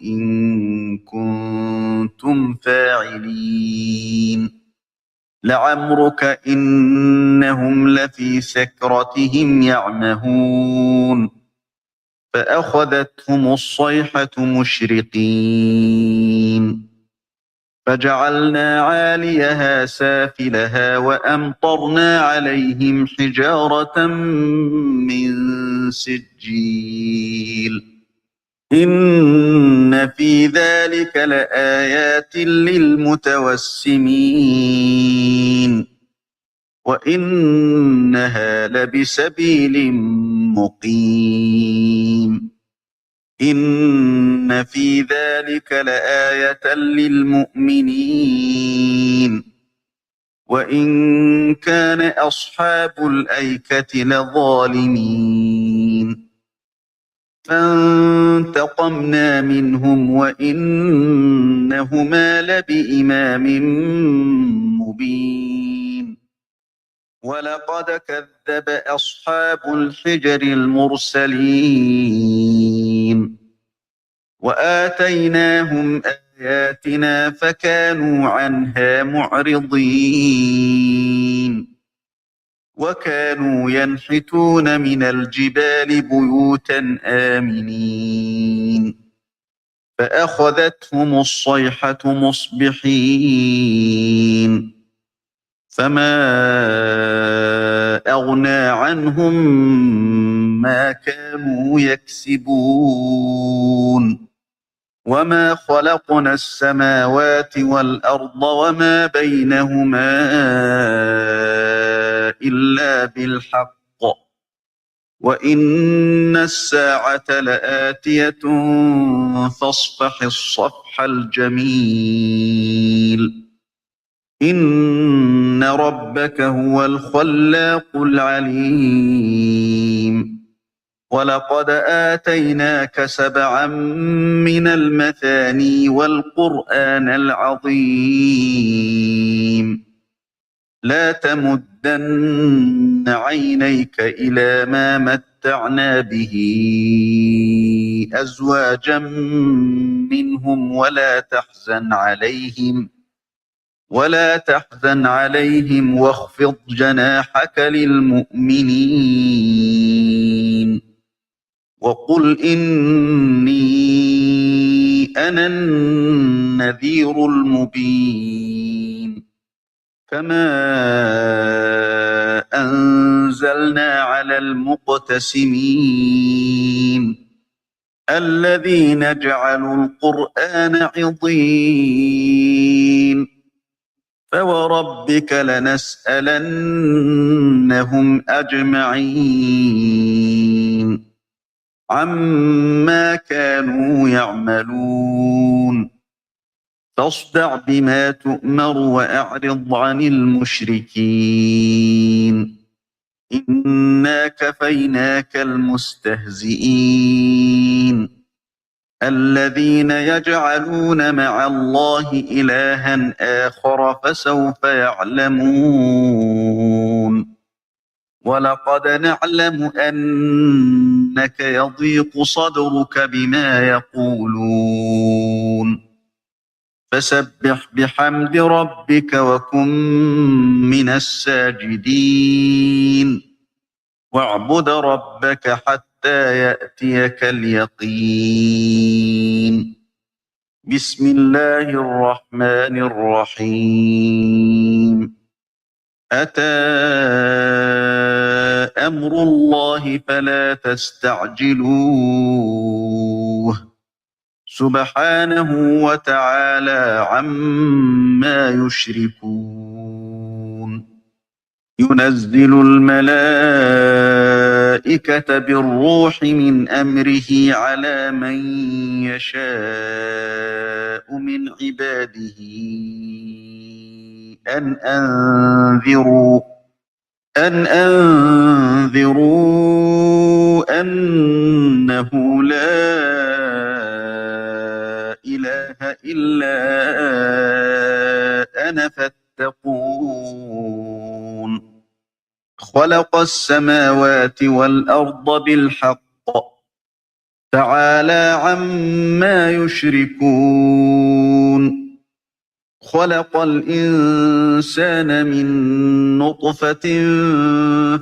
إن كنتم فاعلين لعمرك إنهم لفي سكرتهم يعمهون فأخذتهم الصيحة مشرقين فجعلنا عاليها سافلها وأمطرنا عليهم حجارة من سجيل إن في ذلك لآيات للمتوسمين وإنها لبسبيل مقيم إن في ذلك لآية للمؤمنين وإن كان أصحاب الأيكة لظالمين فانتقمنا منهم وإنهما لبإمام مبين ولقد كذب أصحاب الحجر المرسلين وآتيناهم آياتنا فكانوا عنها معرضين وكانوا ينحتون من الجبال بيوتا آمنين فأخذتهم الصيحة مصبحين فما أغنى عنهم ما كانوا يكسبون وما خلقنا السماوات والأرض وما بينهما إلا بالحق وإن الساعة لآتية فاصفح الصفح الجميل إن ربك هو الخلاق العليم ولقد آتيناك 7 من المثاني والقرآن العظيم لا تمدن عينيك إلى ما متعنا به أزواجا منهم ولا تحزن عليهم واخفض جناحك للمؤمنين وقل إني أنا النذير المبين كما أنزلنا على المقتسمين الذين جعلوا القرآن عضين فوربك لنسألنهم أجمعين عما كانوا يعملون فاصدع بما تؤمر وأعرض عن المشركين إنا كفيناك المستهزئين الذين يجعلون مع الله إلها آخر فسوف يعلمون ولقد نعلم أنك يضيق صدرك بما يقولون فسبح بحمد ربك وكن من الساجدين واعبد ربك حتى يأتيك اليقين. بسم الله الرحمن الرحيم. أتى أمر الله فلا تستعجلوه سبحانه وتعالى عما يشركون. ينزل الملائكة بالروح من أمره على من يشاء من عباده أن أنذروا أنه لا إله إلا أنا فاتقون. خلق السماوات والأرض بالحق تعالى عما يشركون. خلق الإنسان من نطفة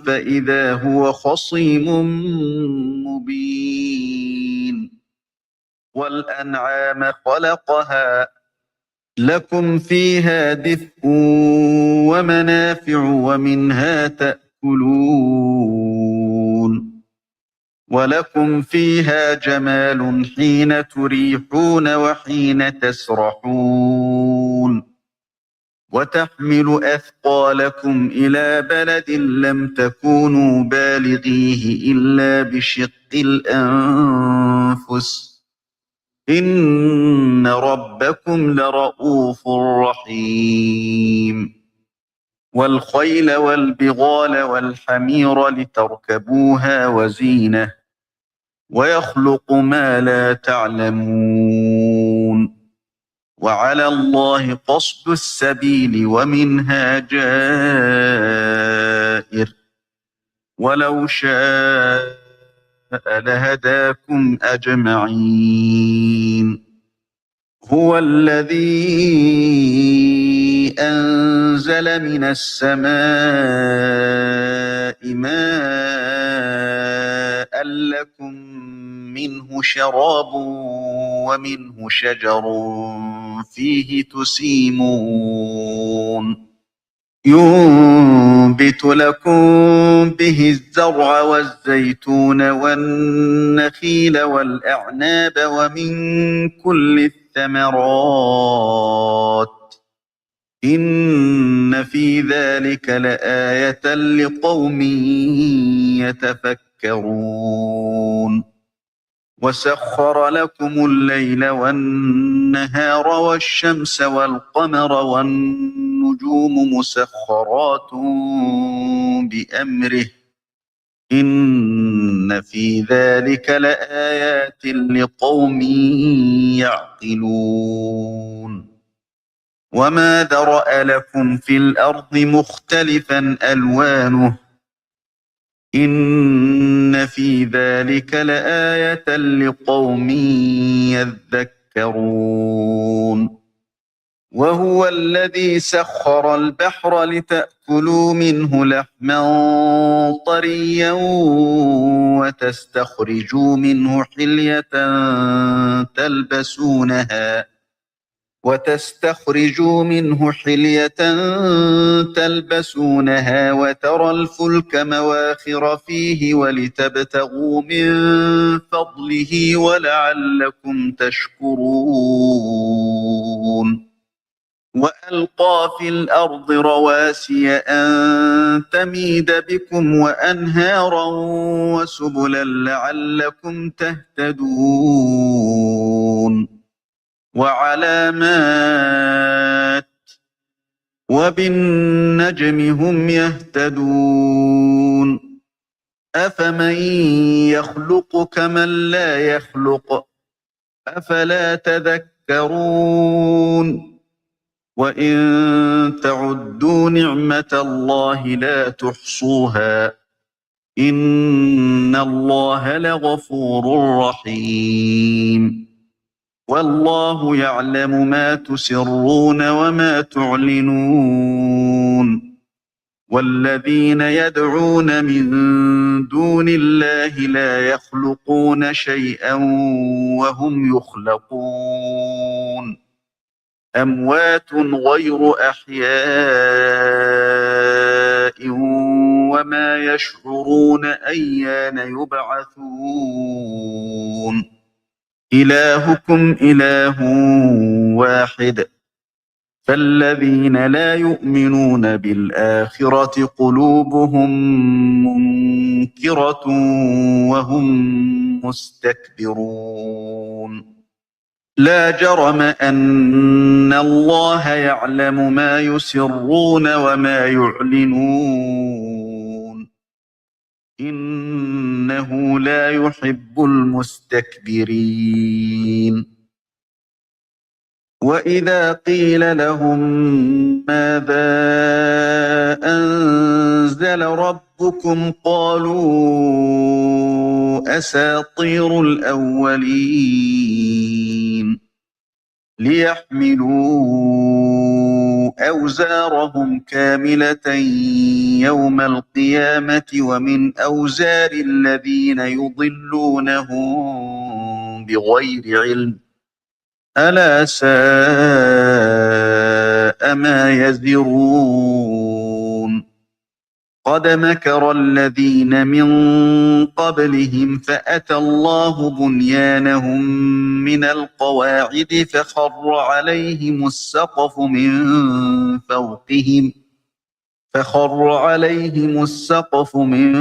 فإذا هو خصيم مبين. والأنعام خلقها لكم فيها دفء ومنافع ومنها تأكلون. ولكم فيها جمال حين تريحون وحين تسرحون. وتحمل أثقالكم إلى بلد لم تكونوا بالغيه إلا بشق الأنفس إن ربكم لرؤوف رحيم. والخيل والبغال والحمير لتركبوها وزينة ويخلق ما لا تعلمون. وعلى الله قصد السبيل ومنها جائر ولو شاء لهداكم أجمعين. هو الذي أنزل من السماء ماء لكم منه شراب ومنه شجر فيه تسيمون. ينبت لكم به الزرع والزيتون والنخيل والأعناب ومن كل الثمرات إن في ذلك لآية لقوم يتفكرون. وسخر لكم الليل والنهار والشمس والقمر والنجوم مسخرات بأمره إن في ذلك لآيات لقوم يعقلون. وما ذرأ لكم في الأرض مختلفا ألوانه إن في ذلك لآية لقوم يذكرون. وهو الذي سخر البحر لتأكلوا منه لحما طريا وتستخرجوا منه حلية تلبسونها وترى الفلك مواخر فيه ولتبتغوا من فضله ولعلكم تشكرون. وألقى في الأرض رواسي أن تميد بكم وأنهارا وسبلا لعلكم تهتدون. وعلامات وبالنجم هم يهتدون. أفمن يخلق كمن لا يخلق أفلا تذكرون. وإن تعدوا نعمة الله لا تحصوها إن الله لغفور رحيم. والله يعلم ما تسرون وما تعلنون والذين يدعون من دون الله لا يخلقون شيئا وهم يخلقون أموات غير أحياء وما يشعرون أيان يبعثون إلهكم إله واحد فالذين لا يؤمنون بالآخرة قلوبهم منكرة وهم مستكبرون لا جرم أن الله يعلم ما يسرون وما يعلنون إنه لا يحب المستكبرين وإذا قيل لهم ماذا أنزل ربكم قالوا أساطير الأولين ليحملوا أوزارهم كاملة يوم القيامة ومن أوزار الذين يضلونهم بغير علم ألا ساء ما يزرون قد مكر الذين من قبلهم فأتى الله بنيانهم من القواعد فخر عليهم السقف من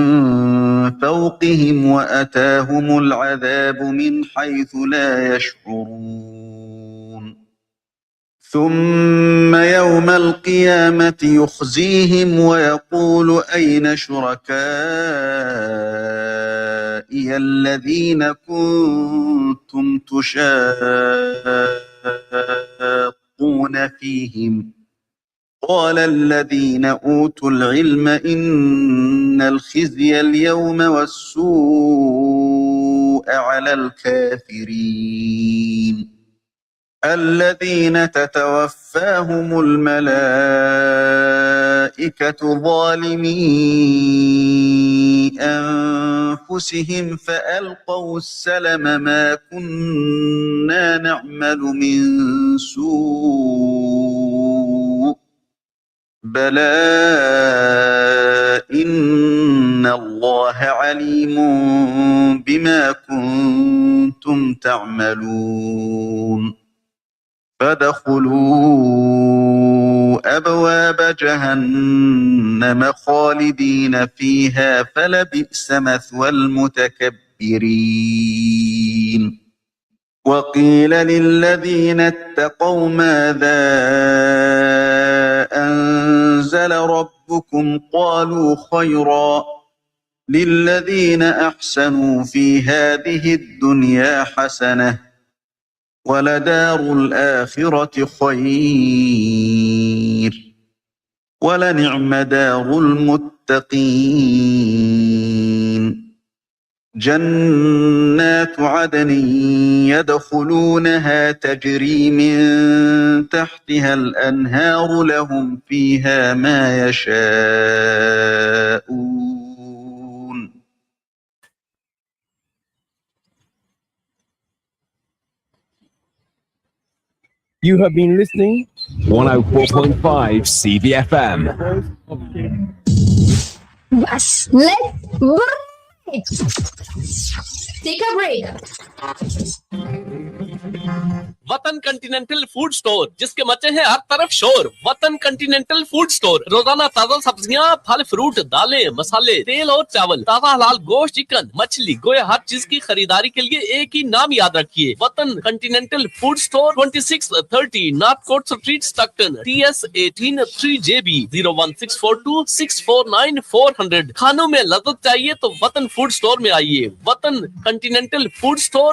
فوقهم وأتاهم العذاب من حيث لا يشعرون ثم يوم القيامة يخزيهم ويقول أين شركائي الذين كنتم تشاقون فيهم قال الذين أوتوا العلم إن الخزي اليوم والسوء على الكافرين الذين تتوفاهم الملائكة ظالمي أنفسهم فألقوا السلم ما كنا نعمل من سوء بلى إن الله عليم بما كنتم تعملون فادخلوا أبواب جهنم خالدين فيها فلبئس مثوى المتكبرين وقيل للذين اتقوا ماذا أنزل ربكم قالوا خيرا للذين أحسنوا في هذه الدنيا حسنة ولدار الآخرة خير ولنعم دار المتقين جنات عدن يدخلونها تجري من تحتها الأنهار لهم فيها ما يشاءون You have been listening 104.5 CVFM. Let's break. Take a break. वतन कंटिनेंटल फूड स्टोर जिसके मचे हैं हर तरफ शोर। वतन कंटिनेंटल फूड स्टोर रोजाना ताजा सब्जियां, फल फ्रूट, दालें, मसाले, तेल और चावल, ताजा हलाल गोश्त, चिकन, मछली, गोया हर चीज की खरीदारी के लिए एक ही नाम याद रखिए, वतन Continental food store, 2630 north court street, Stockton, TS 18 3JB 01642649400। खानों में लज्जत चाहिए तो वतन फूड स्टोर में आइए। वतन Continental food store.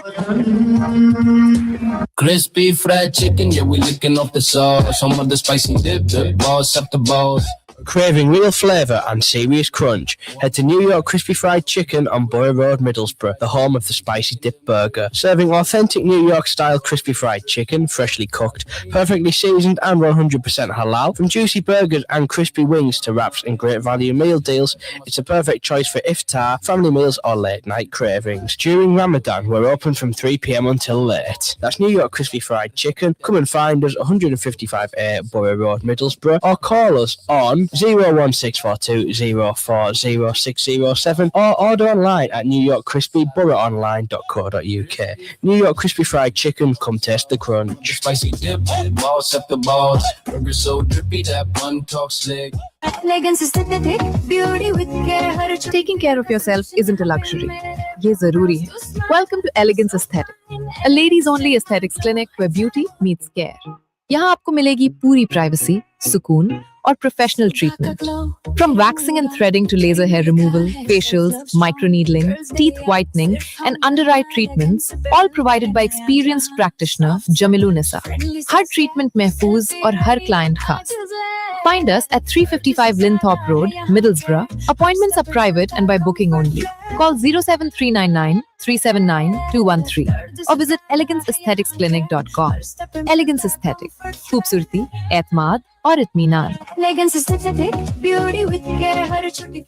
Crispy fried chicken, yeah, we licking off the sauce. Some of the spicy dip, balls up the balls. Craving real flavour and serious crunch? Head to New York Crispy Fried Chicken on Borough Road, Middlesbrough, the home of the Spicy Dip Burger. Serving authentic New York-style crispy fried chicken, freshly cooked, perfectly seasoned and 100% halal. From juicy burgers and crispy wings to wraps and great value meal deals, it's a perfect choice for iftar, family meals or late-night cravings. During Ramadan, we're open from 3 p.m. until late. That's New York Crispy Fried Chicken. Come and find us 155A Borough Road, Middlesbrough, or call us on 01642 040607 or order online at newyorkcrispyboroughonline.co.uk. New York Crispy Fried Chicken, come taste the crunch. Spicy dip, balls up the balls. Burger so drippy that one talk slick. Elegance aesthetic, beauty with care. Taking care of yourself isn't a luxury. ये जरूरी है. Welcome to Elegance Aesthetic, a ladies only aesthetics clinic where beauty meets care. यहाँ आपको मिलेगी पूरी privacy, सुकून और professional treatment. From waxing and threading to laser hair removal, facials, microneedling, teeth whitening and under eye treatments, all provided by experienced practitioner Jamilu Nisa. Her treatment महफूज और हर client खास. Find us at 355 Linthorpe Road, Middlesbrough. Appointments are private and by booking only. Call 07399 379 213 or visit eleganceaestheticsclinic.com. Elegance Aesthetic, खूबसूरती, एतमाद और इत्मीनान. Elegance aesthetic, beauty with care. हर छोटी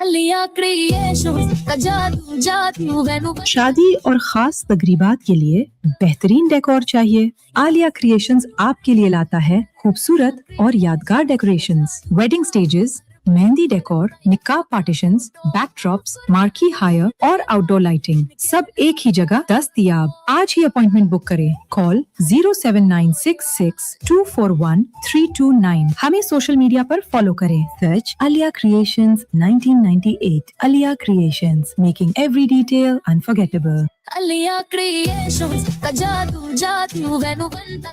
अलिया creations का जादू जादू वेनु. शादी और खास तकरीबात के लिए बेहतरीन डेकोर चाहिए? आलिया क्रिएशंस आपके लिए लाता है खूबसूरत और यादगार decorations, wedding stages, mehndi decor, nikah partitions, backdrops, marquee hire और आउटडोर लाइटिंग, सब एक ही जगह दस्तयाब. आज ही अपॉइंटमेंट बुक करें. कॉल 07966241329. हमें सोशल मीडिया पर फॉलो करें. Search Aliya creations 1998. Aliya creations, making every detail unforgettable. Aliya creations का जादू जादू वेनु बनता.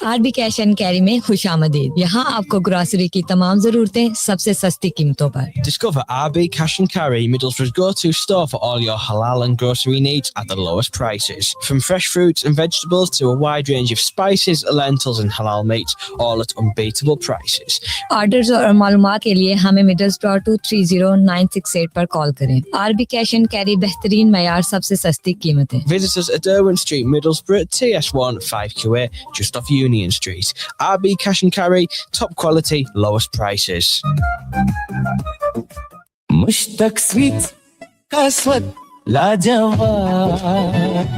आरबी कैश एंड कैरी में खुशामदीद. यहाँ आपको ग्रोसरी की तमाम जरूरतें सबसे सस्ती कीमतों पर. Discover RB Cash and Carry, Middlesbrough's go-to store for all your halal and grocery needs at the lowest prices. From fresh fruits and vegetables to a wide range of spices, lentils and halal meats, all at unbeatable prices. Orders और मालूमात के लिए हमें मिडलस्ब्रो 230968 पर call करें. RB cash and carry, बेहतरीन मयार, सबसे सस्ती कीमतें. Visit us at Derwent Street, Middlesbrough, TS1 5QA, just off Union Street. RB Cash and Carry, top quality, lowest prices. Mushtaq sweets का स्वाद लाजवाब,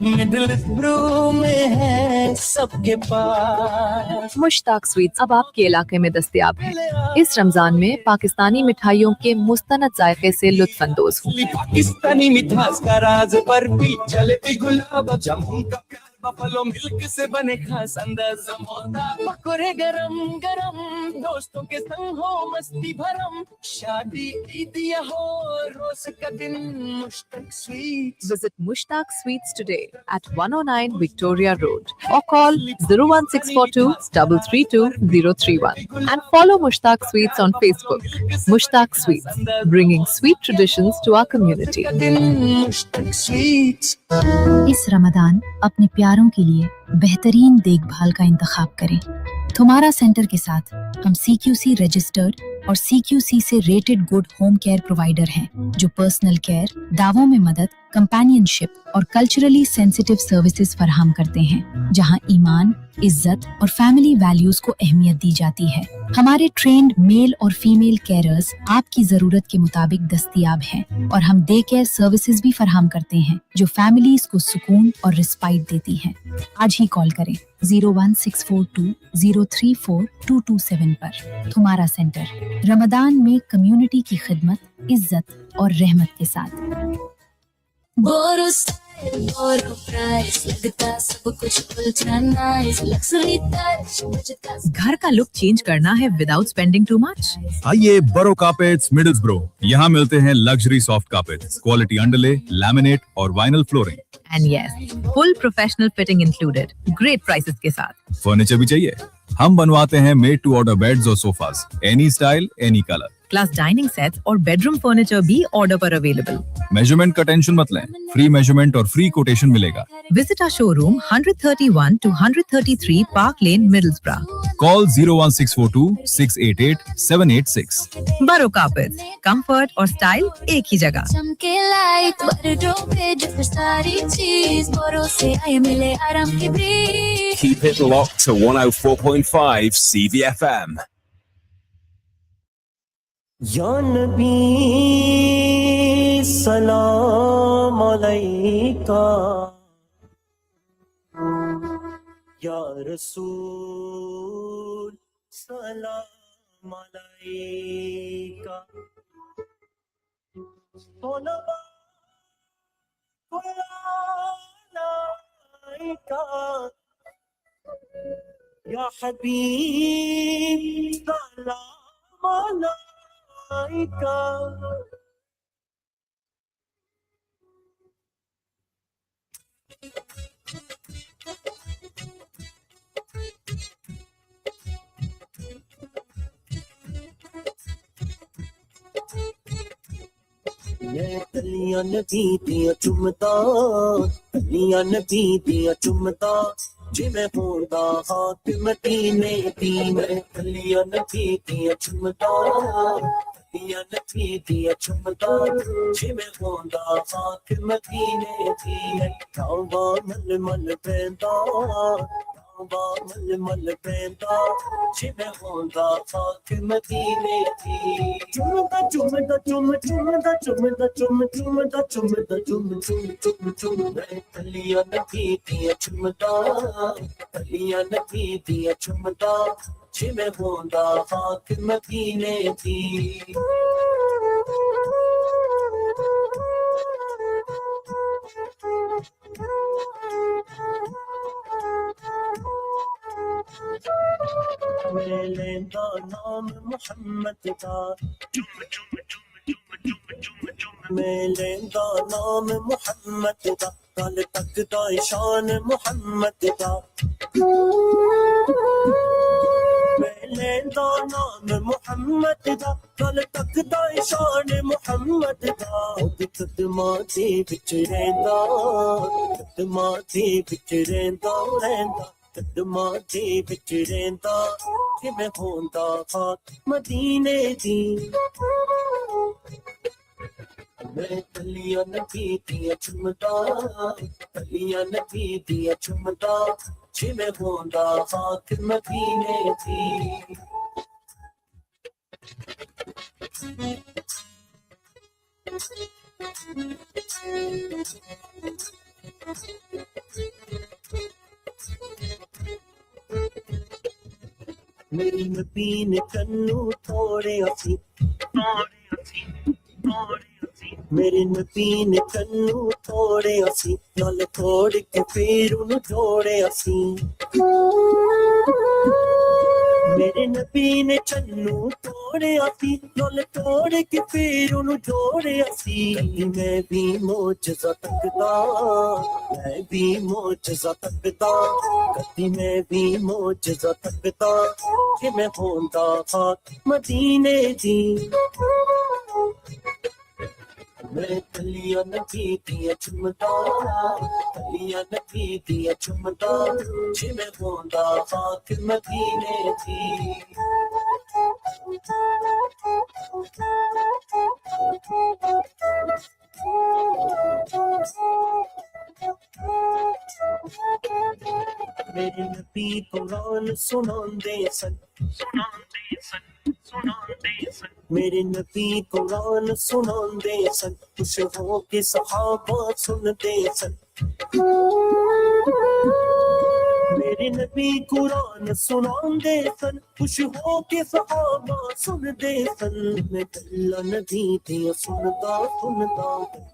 मिडलस्ब्रो में है सबके पास. मुश्ताक स्वीट्स अब आपके इलाके में दस्तयाब है. इस रमजान में पाकिस्तानी मिठाइयों के मुस्तनद जायके से लुत्फ अंदोज हों. पाकिस्तानी मिठास का राज बर्फी, जलेबी, गुलाब जामुन का प्यार, बफलो मिल्क से बने खास अंदाज समोसा, पकोड़े गरम गरम, दोस्तों के संग हो मस्ती भरम, शादी ईद या हो रोज का दिन, Mushtaq sweets. Visit Mushtaq Sweets today at 109 Victoria Road or call 01642 332 031 and follow Mushtaq Sweets on Facebook. Mushtaq Sweets, bringing sweet traditions to our community. इस रमदान अपने प्यारों के लिए बेहतरीन देखभाल का इंतखाब करें. तुम्हारा सेंटर के साथ हम CQC रजिस्टर्ड और CQC से rated good home care provider हैं, जो पर्सनल केयर, दावों में मदद, कंपेनियनशिप और कल्चरली सेंसिटिव सर्विसेज फराहम करते हैं, जहां ईमान, इज्जत और फैमिली वैल्यूज को अहमियत दी जाती है. हमारे ट्रेन्ड मेल और फीमेल केयरर्स आपकी जरूरत के मुताबिक दस्तयाब हैं और हम डे केयर सर्विसेज भी फराहम करते हैं, जो फैमिलीज को सुकून और रिस्पाइट देती हैं. आज ही कॉल करें 01642 034 227 पर. तुम्हारा सेंटर, रमदान में कम्युनिटी की खिदमत, इज्जत और रहमत के साथ. बोरो स्टाइल बोरो प्राइस, लगता सब कुछ उल्टा नाइस, लग्जरी टच बजट का. घर का लुक चेंज करना है विदाउट स्पेंडिंग टू मच? आइए बरो कार्पेट्स मिडलस्ब्रो. यहाँ मिलते हैं luxury soft carpets, quality underlay, laminate और vinyl flooring. And yes, full professional fitting included. Great prices के साथ. फर्नीचर भी चाहिए? हम बनवाते हैं मेड टू ऑर्डर बेड्स और sofas, any style any colour. Plus dining sets और बेडरूम फर्नीचर भी ऑर्डर पर अवेलेबल। मेजरमेंट का टेंशन मत लें, फ्री मेजरमेंट और फ्री कोटेशन मिलेगा। Visit our showroom 131 to 133 Park Lane, Middlesbrough. Call 01642 688 786. Baro Carpets, comfort और स्टाइल एक ही जगह। चमके लाइट बरडों पे जो फिर सारी चीज बोरों से आए मिले आराम की breeze. Keep it locked to 104.5 CVFM. या नबी सलाम अलैका या रसूल सलाम अलैका अलैका या हबीब सलाम अलैका मैं कलियां नबी दियां चुमदा कलियां नबी दियां चुमदा जिवें होंदा हाथ मदीने दी मैं कलियां नबी दियां चुमदा कलियां नबी दियां चुमदा जिवें होंदा हाथ मदीने दी तांबा मल मल पैंदा मल मल पैंदा जिवें होंदा हाथ मदीने दी चुमदा चुमदा चुम चुमदा चुमदा चुम चुमदा चुमदा चुम चुम चुम चुम मैं कलियां नबी दियां चुमदा कलियां नबी दियां चुमदा जिवें होंदा हाथ मदीने दी मैं लेंदा नाम मुहम्मद का मैं लेंदा नाम मुहम्मद का कल तक दा शान मुहम्मद का मैं लेंदा नाम मुहम्मद का कल तक दा शान मुहम्मद का कदमां दे विच रहिंदा कदमां दे विच रहिंदा रहिंदा कदमां दे विच रहिंदा जिवें होंदा हाथ मदीने दी मैं कलियां नबी दियां चुमदा कलियां नबी दियां चुमदा जिवें होंदा हाथ मदीने दी मेरी नबी ने कन्नू थोड़े असी मेरे नबी ने कन्नू थोड़े असी नाल थोड़ के फिर उन्हें जोड़े असी मेरे नबी ने चन्नू तोड़े असी नाल तोड़ के फिर उन्हें जोड़े असी मैं भी मोजज़ा तकदा मैं भी मोजज़ा तकदा कदी मैं भी मोजज़ा तकदा कि मैं होंदा हाथ मदीने दी मैं कलियां नबी दियां चुमदा कलियां नबी दियां चुमदा जिवें होंदा हाथ मदीने दी मेरे नबी कुरान सुनांदे सन मेरे नबी कुरान सुनांदे सन खुश हो के सहाबा सुनते सन मेरे नबी कुरान सुनांदे सन खुश हो के सहाबा सुनते सन मैं अल्लाह नबी दियां सुनदा सुनदा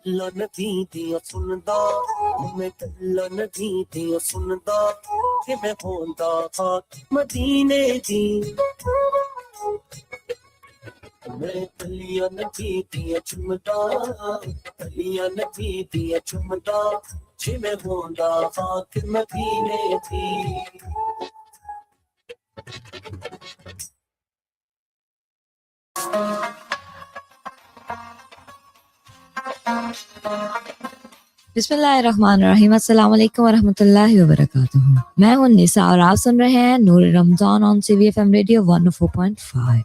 अल्लाह नबी दियां सुनदा मैं अल्लाह नबी दियां सुनदा कि मैं होंदा हाथ मदीने दी मैं कलियां नबी दियां चुमदा कलियां नबी दियां चुमदा जिवें होंदा हाथ मदीने दी بسم اللہ الرحمن الرحیم. السلام علیکم ورحمۃ اللہ وبرکاتہ. میں ہوں نساء اور آپ سن رہے ہیں نور رمضان آن CVFM ریڈیو 104.5.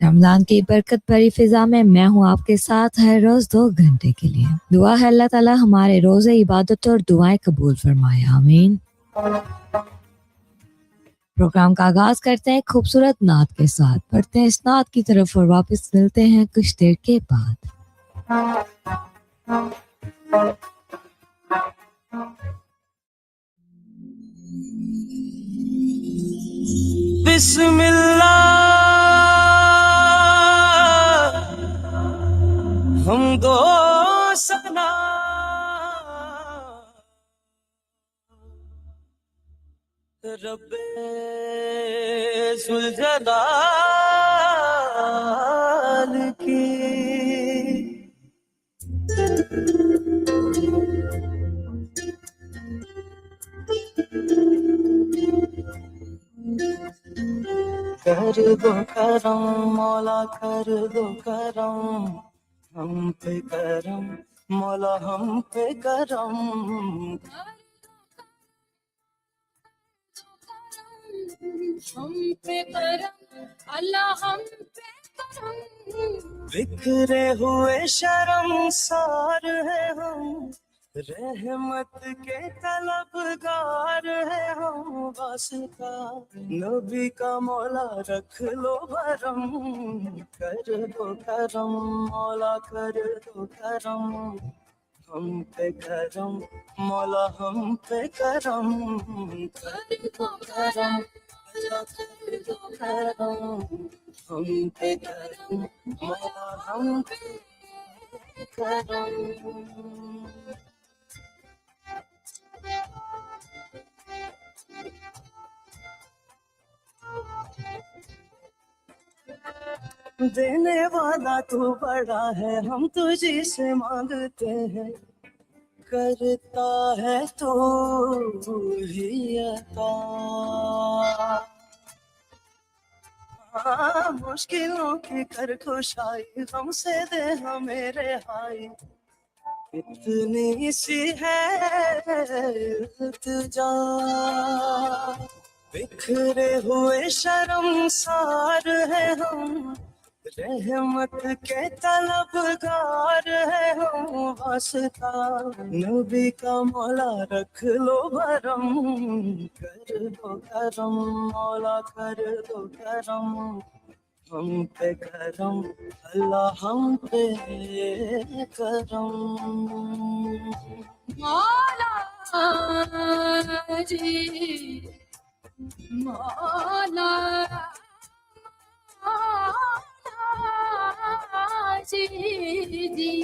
رمضان کی برکت بھری فضا میں ہوں آپ کے ساتھ ہر روز 2 گھنٹے کے لیے. دعا ہے اللہ تعالی ہمارے روزے عبادت اور دعائیں قبول فرمائے, آمین. پروگرام کا آغاز کرتے ہیں خوبصورت نعت کے ساتھ. پڑھتے ہیں اس نعت کی طرف اور واپس ملتے ہیں کچھ دیر کے بعد. بسم اللہ ہم دو سنا رب ذوالجلال کی کر دو کرم مولا کر دو کرم ہم پہ کرم مولا ہم پہ کرم ہم پہ کرم اللہ ہم پہ کرم بکھرے ہوئے شرمسار ہیں ہم رحمت کے طلبگار ہیں ہم واسطہ نبی کا مولا رکھ لو بھرم کر دو کرم مولا کر دو کرم ہم پہ کرم مولا ہم پہ کرم کر دو کرم اللہ کر دو کرم ہم پہ کرم مولا ہم پہ کرم دینے والا تو بڑا ہے ہم تجھی سے مانگتے ہیں کرتا ہے تو ہی عطا مشکلوں کی کر کشائی غم سے دے ہمیں رہائی اتنی سی ہے التجا بکھرے ہوئے شرمسار ہیں ہم رحمت کے طلبگار ہیں ہم واسطہ نبی کا مولا رکھ لو بھرم کر دو کرم مولا کر دو کرم ہم پہ کرم اللہ ہم پہ کرم مولا جی مولا جی جی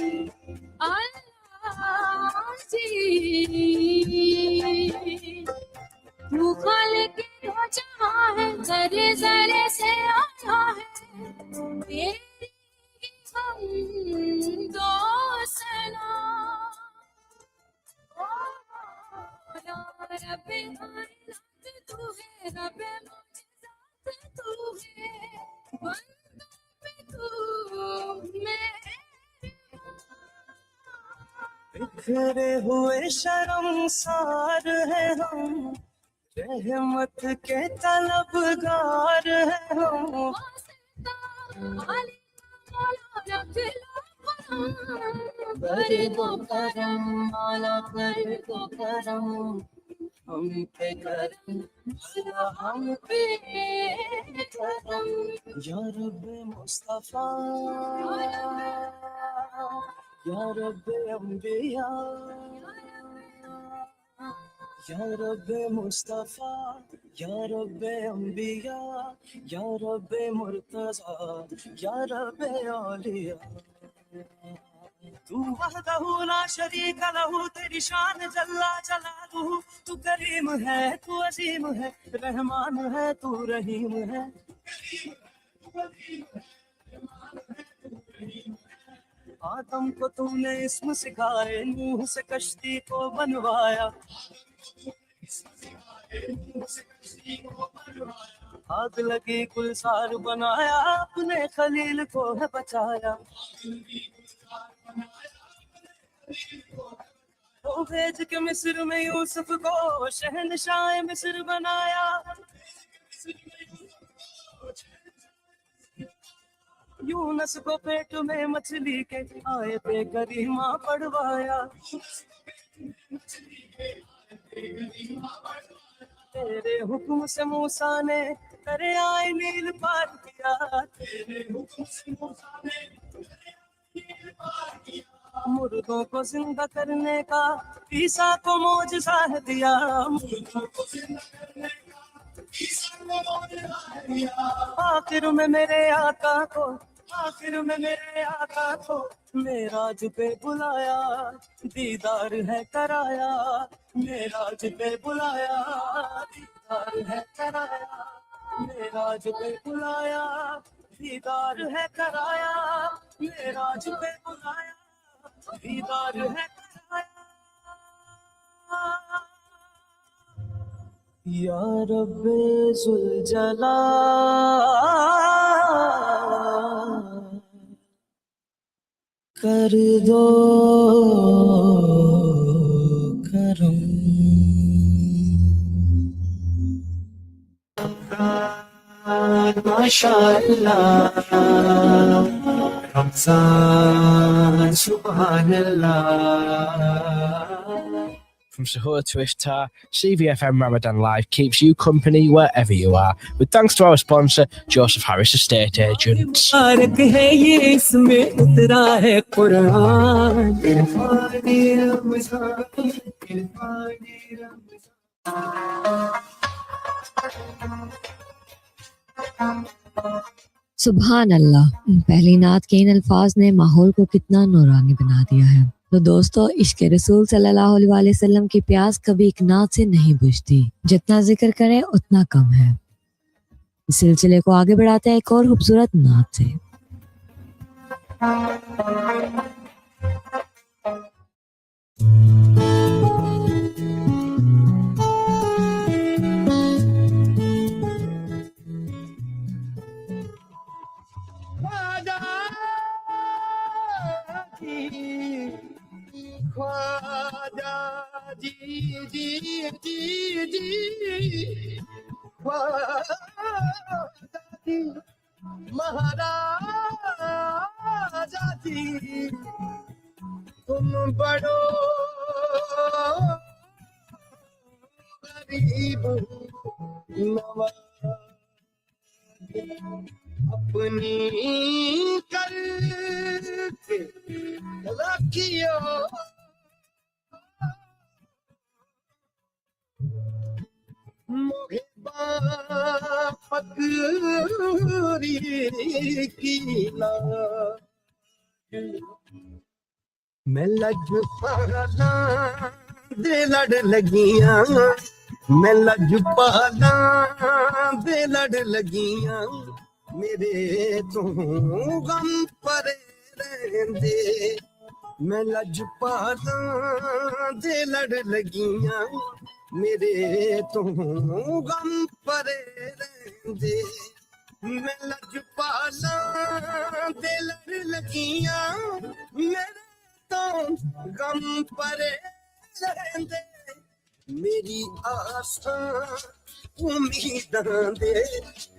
اللہ جی تو خالق دو جہاں ہے ذرے ذرے سے آیا ہے تیری ہم دو سنا رب کائنات تو ہے رب معجزات تو ہے بندوں پہ تو بکھرے ہوئے شرمسار ہیں ہم رحمت کے طلبگار ہیں ہم کر دو کرم مولا کر دو کرم ہم پہ کرم اللہ ہم پہ کرم یا رب مصطفیٰ یا رب انبیاء یا رب مصطفیٰ یا رب انبیاء یا رب مرتضی یا رب اولیاء تو وحدہ لا شریک لہ تیری شان جلا جلالہ تو کریم ہے تو عظیم ہے رحمان ہے تو رحیم ہے آدم کو تم نے اسم سکھائے نوح سے کشتی کو بنوایا آگ لگی گلزار بنایا اپنے خلیل کو ہے بچایا وہ بھیج کے مصر میں یوسف کو شہنشاہ مصر بنایا یونس کو پیٹ میں مچھلی کے آئے پہ کریمہ پڑھوایا تیرے حکم سے موسیٰ نے دریائے نیل پار کیا تیرے حکم سے موسیٰ نے مردوں کو زندہ کرنے کا عیسیٰ کو معجزہ دیا مردوں کو زندہ کرنے کا عیسیٰ کو معجزہ دیا آخر میں میرے آقا کو معراج پہ بلایا دیدار ہے کرایا معراج پہ بلایا دیدار ہے کرایا معراج پہ بلایا دیدار ہے کرایا معراج پہ بلایا دیدار ہے کرایا یا رب ذوالجلال کر دو کرم ماشاءاللہ رمضان سبحان اللہ. From Suhoor to Iftar, CVFM Ramadan Live keeps you company wherever you are. With thanks to our sponsor, Joseph Harris Estate Agents. مبارک ہے یہ اس میں اترا ہے قرآن سبحان اللہ. پہلی نعت کے ان الفاظ نے ماحول کو کتنا نورانی بنا دیا ہے. تو دوستو، عشق رسول صلی اللہ علیہ وسلم کی پیاس کبھی ایک نعت سے نہیں بجھتی. جتنا ذکر کریں اتنا کم ہے. اس سلسلے کو آگے بڑھاتے ہیں ایک اور خوبصورت نعت سے. خواجہ جی جی جی جی خواجہ جی مہاراجہ جی تم بڑو غریب نواز اپنی کر کے رکھیو موگے پکری کی نا میں لج پالا دے لڑ لگیاں میں لج پالا دے لڑ لگیاں میرے تو غم پرے رہندے میں لج پالا دے لڑ لگیاں میرے تو غم پرے رہندے میں لج پالا دے لڑ لگیاں میرے تو غم پرے رہندے میری آساں امیداں دے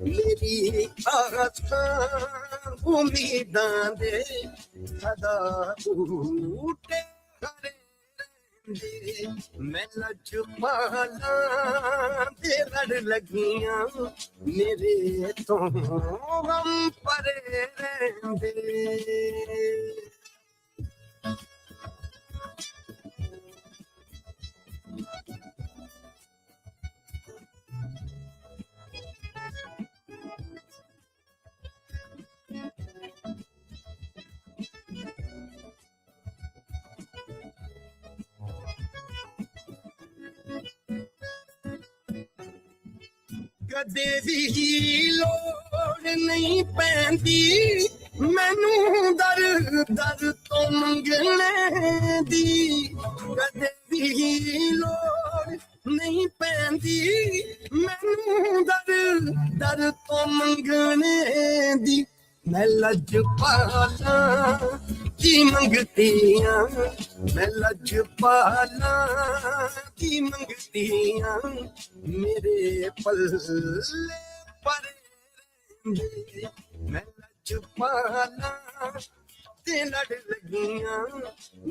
میری آساں امیداں دے صدا ٹوٹے کرے رہندے میں لج پالا دے لڑ لگیاں میرے تو غم پرے رہندے. کدے بھی لوڑ نہیں پیندی مینوں در در تو منگنے دی کدے بھی لوڑ نہیں پیندی مینوں در در تو منگنے دی میں لج پالا की मंगतियां मैं लजपाला की मंगतियां मेरे पल्ले पर मैं लजपाला ते लड़ लगियां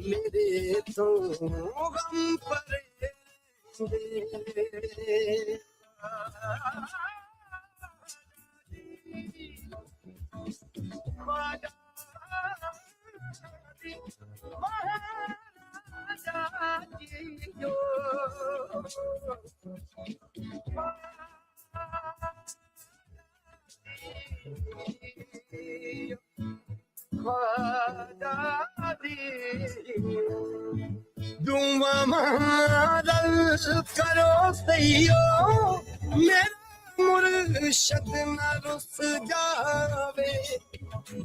मेरे तो गम पर दुआ मारल करो सैयो मेरा मुर्शद न रुस जावे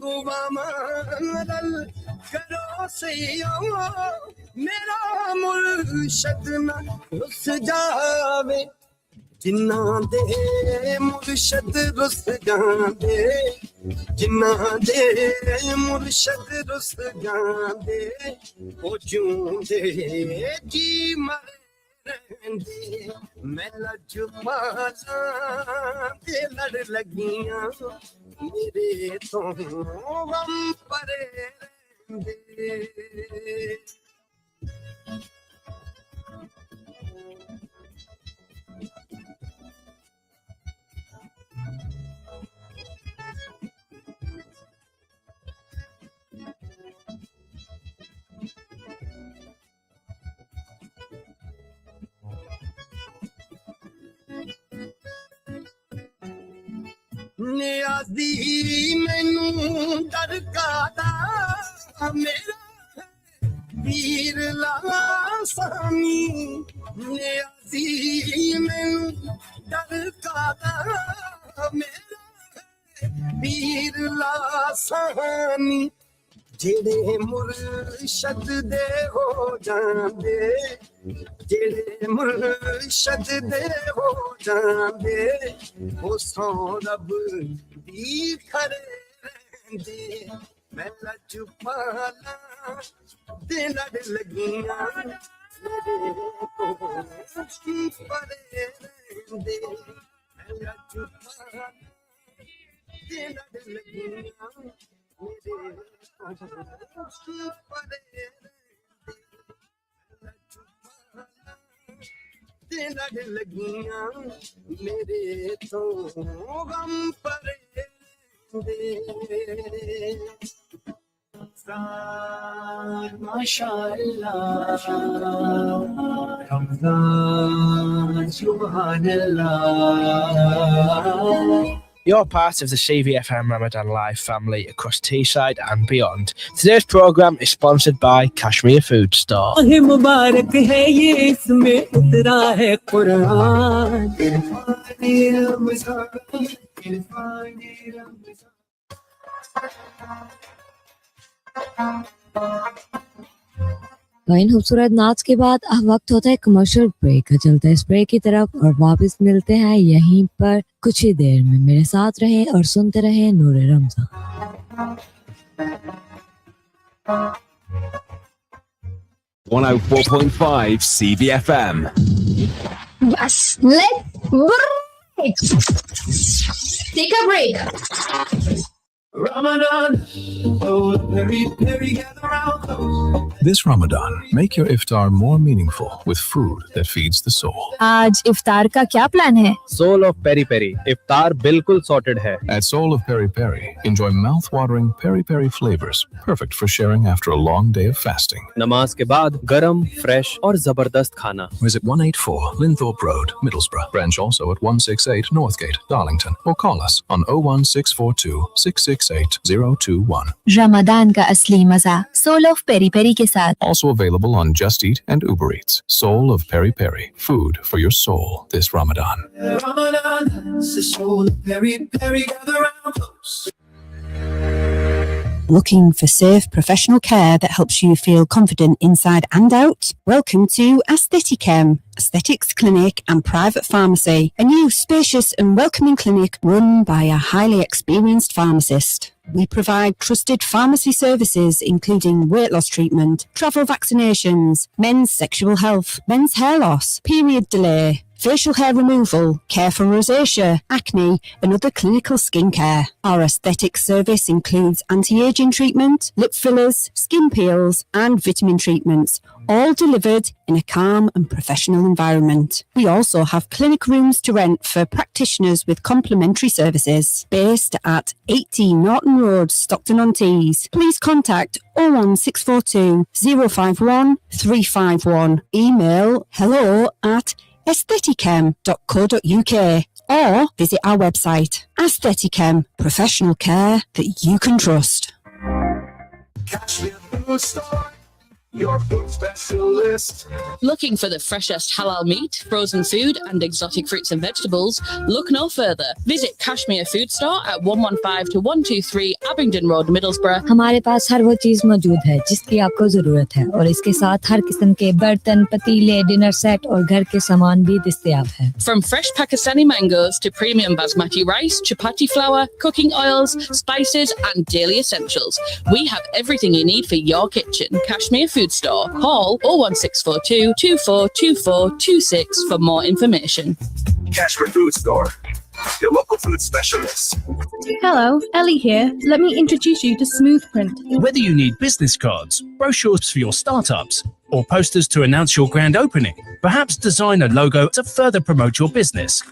दुआ मारल करो सैयो मेरा मुर्शद न रुस जावे जिन्ना दे मुर्शद रुस जांदे जिन्ना दे मुर्शद रुस जांदे ओ जूंदे जी मरंदे मैं लजपाला ते लड़ लगियां मेरे तो गम परे रहंदे नियाज़ी मैनू दरकादा मेरा वीर लासानी नियाज़ी मैनू दरकादा मेरा वीर लासानी जेड़े मुर्शद दे हो जांदे जेड़े मुर्शद दे हो जांदे ओ सौ रब दी खरे रहंदे मैं लजपाला ते लड़ लगियां मेरे तो परे रहंदे मैं लजपाला ते लड़ लगियां मेरे ते लड़ लगियां मेरे तो गम परे माशाअल्लाह Ramzan सुभानअल्लाह. You're part of the CVFM Ramadan Live family across Teesside and beyond. Today's programme is sponsored by Kashmir Food Store. मुबारक है ये इसमें उतरा है कुरान. तो इन खूबसूरत नाच के बाद अब वक्त होता है कमर्शियल ब्रेक का. चलते हैं इस ब्रेक की तरफ और वापस मिलते हैं यहीं पर कुछ ही देर में. मेरे साथ रहें और सुनते रहें नूरे Ramzan. 104.5 CVFM. Bas, let's break. Take a break. Ramadan, oh, peri, gather round close. This Ramadan, make your iftar more meaningful with food that feeds the soul. आज इफ्तार का क्या प्लान है? Soul of Peri Peri. इफ्तार बिल्कुल sorted है. At Soul of Peri Peri, enjoy mouth-watering peri-peri flavors, perfect for sharing after a long day of fasting. नमाज के बाद गरम, fresh और जबरदस्त खाना. Visit 184 Linthorpe Road, Middlesbrough. Branch also at 168 Northgate, Darlington. Or call us on 01642 668021. Ramadan का असली मजा सोल ऑफ पेरी पेरी के साथ. Also available on Just Eat and Uber Eats. Soul of Peri Peri. Food for your soul this Ramadan. Ramadan, it's the soul of peri peri, gather round close. Looking for safe professional care that helps you feel confident inside and out? Welcome to Aesthetichem, Aesthetics Clinic and Private Pharmacy, a new spacious and welcoming clinic run by a highly experienced pharmacist. We provide trusted pharmacy services including weight loss treatment, travel vaccinations, men's sexual health, men's hair loss, period delay, facial hair removal, care for rosacea, acne and other clinical skincare. Our aesthetics service includes anti-aging treatment, lip fillers, skin peels and vitamin treatments, all delivered in a calm and professional environment. We also have clinic rooms to rent for practitioners with complimentary services. Based at 18 Norton Road, Stockton-on-Tees. Please contact 01642 051 351. Email hello@aesthetichem.co.uk or visit our website. Aesthetichem, professional care that you can trust. Cashmere Food Store, your food specialist. Looking for the freshest halal meat, frozen food and exotic fruits and vegetables? Look no further. Visit Kashmir Food Store at 115 to 123 Abingdon Road, Middlesbrough. हमारे पास हर वो चीज मौजूद है जिसकी आपको जरूरत है और इसके साथ हर किस्म के बर्तन, पतीले, डिनर सेट और घर के सामान भी दस्तयाब है. From fresh Pakistani mangoes to premium basmati rice, chapati flour, cooking oils, spices and daily essentials, we have everything you need for your kitchen. Kashmir Food Store. Call 01642 242426 for more information. Cashmere Food Store, your local food specialist. Hello, Ellie here. Let me introduce you to Smooth Print. Whether you need business cards, brochures for your startups, or posters to announce your grand opening, perhaps design a logo to further promote your business.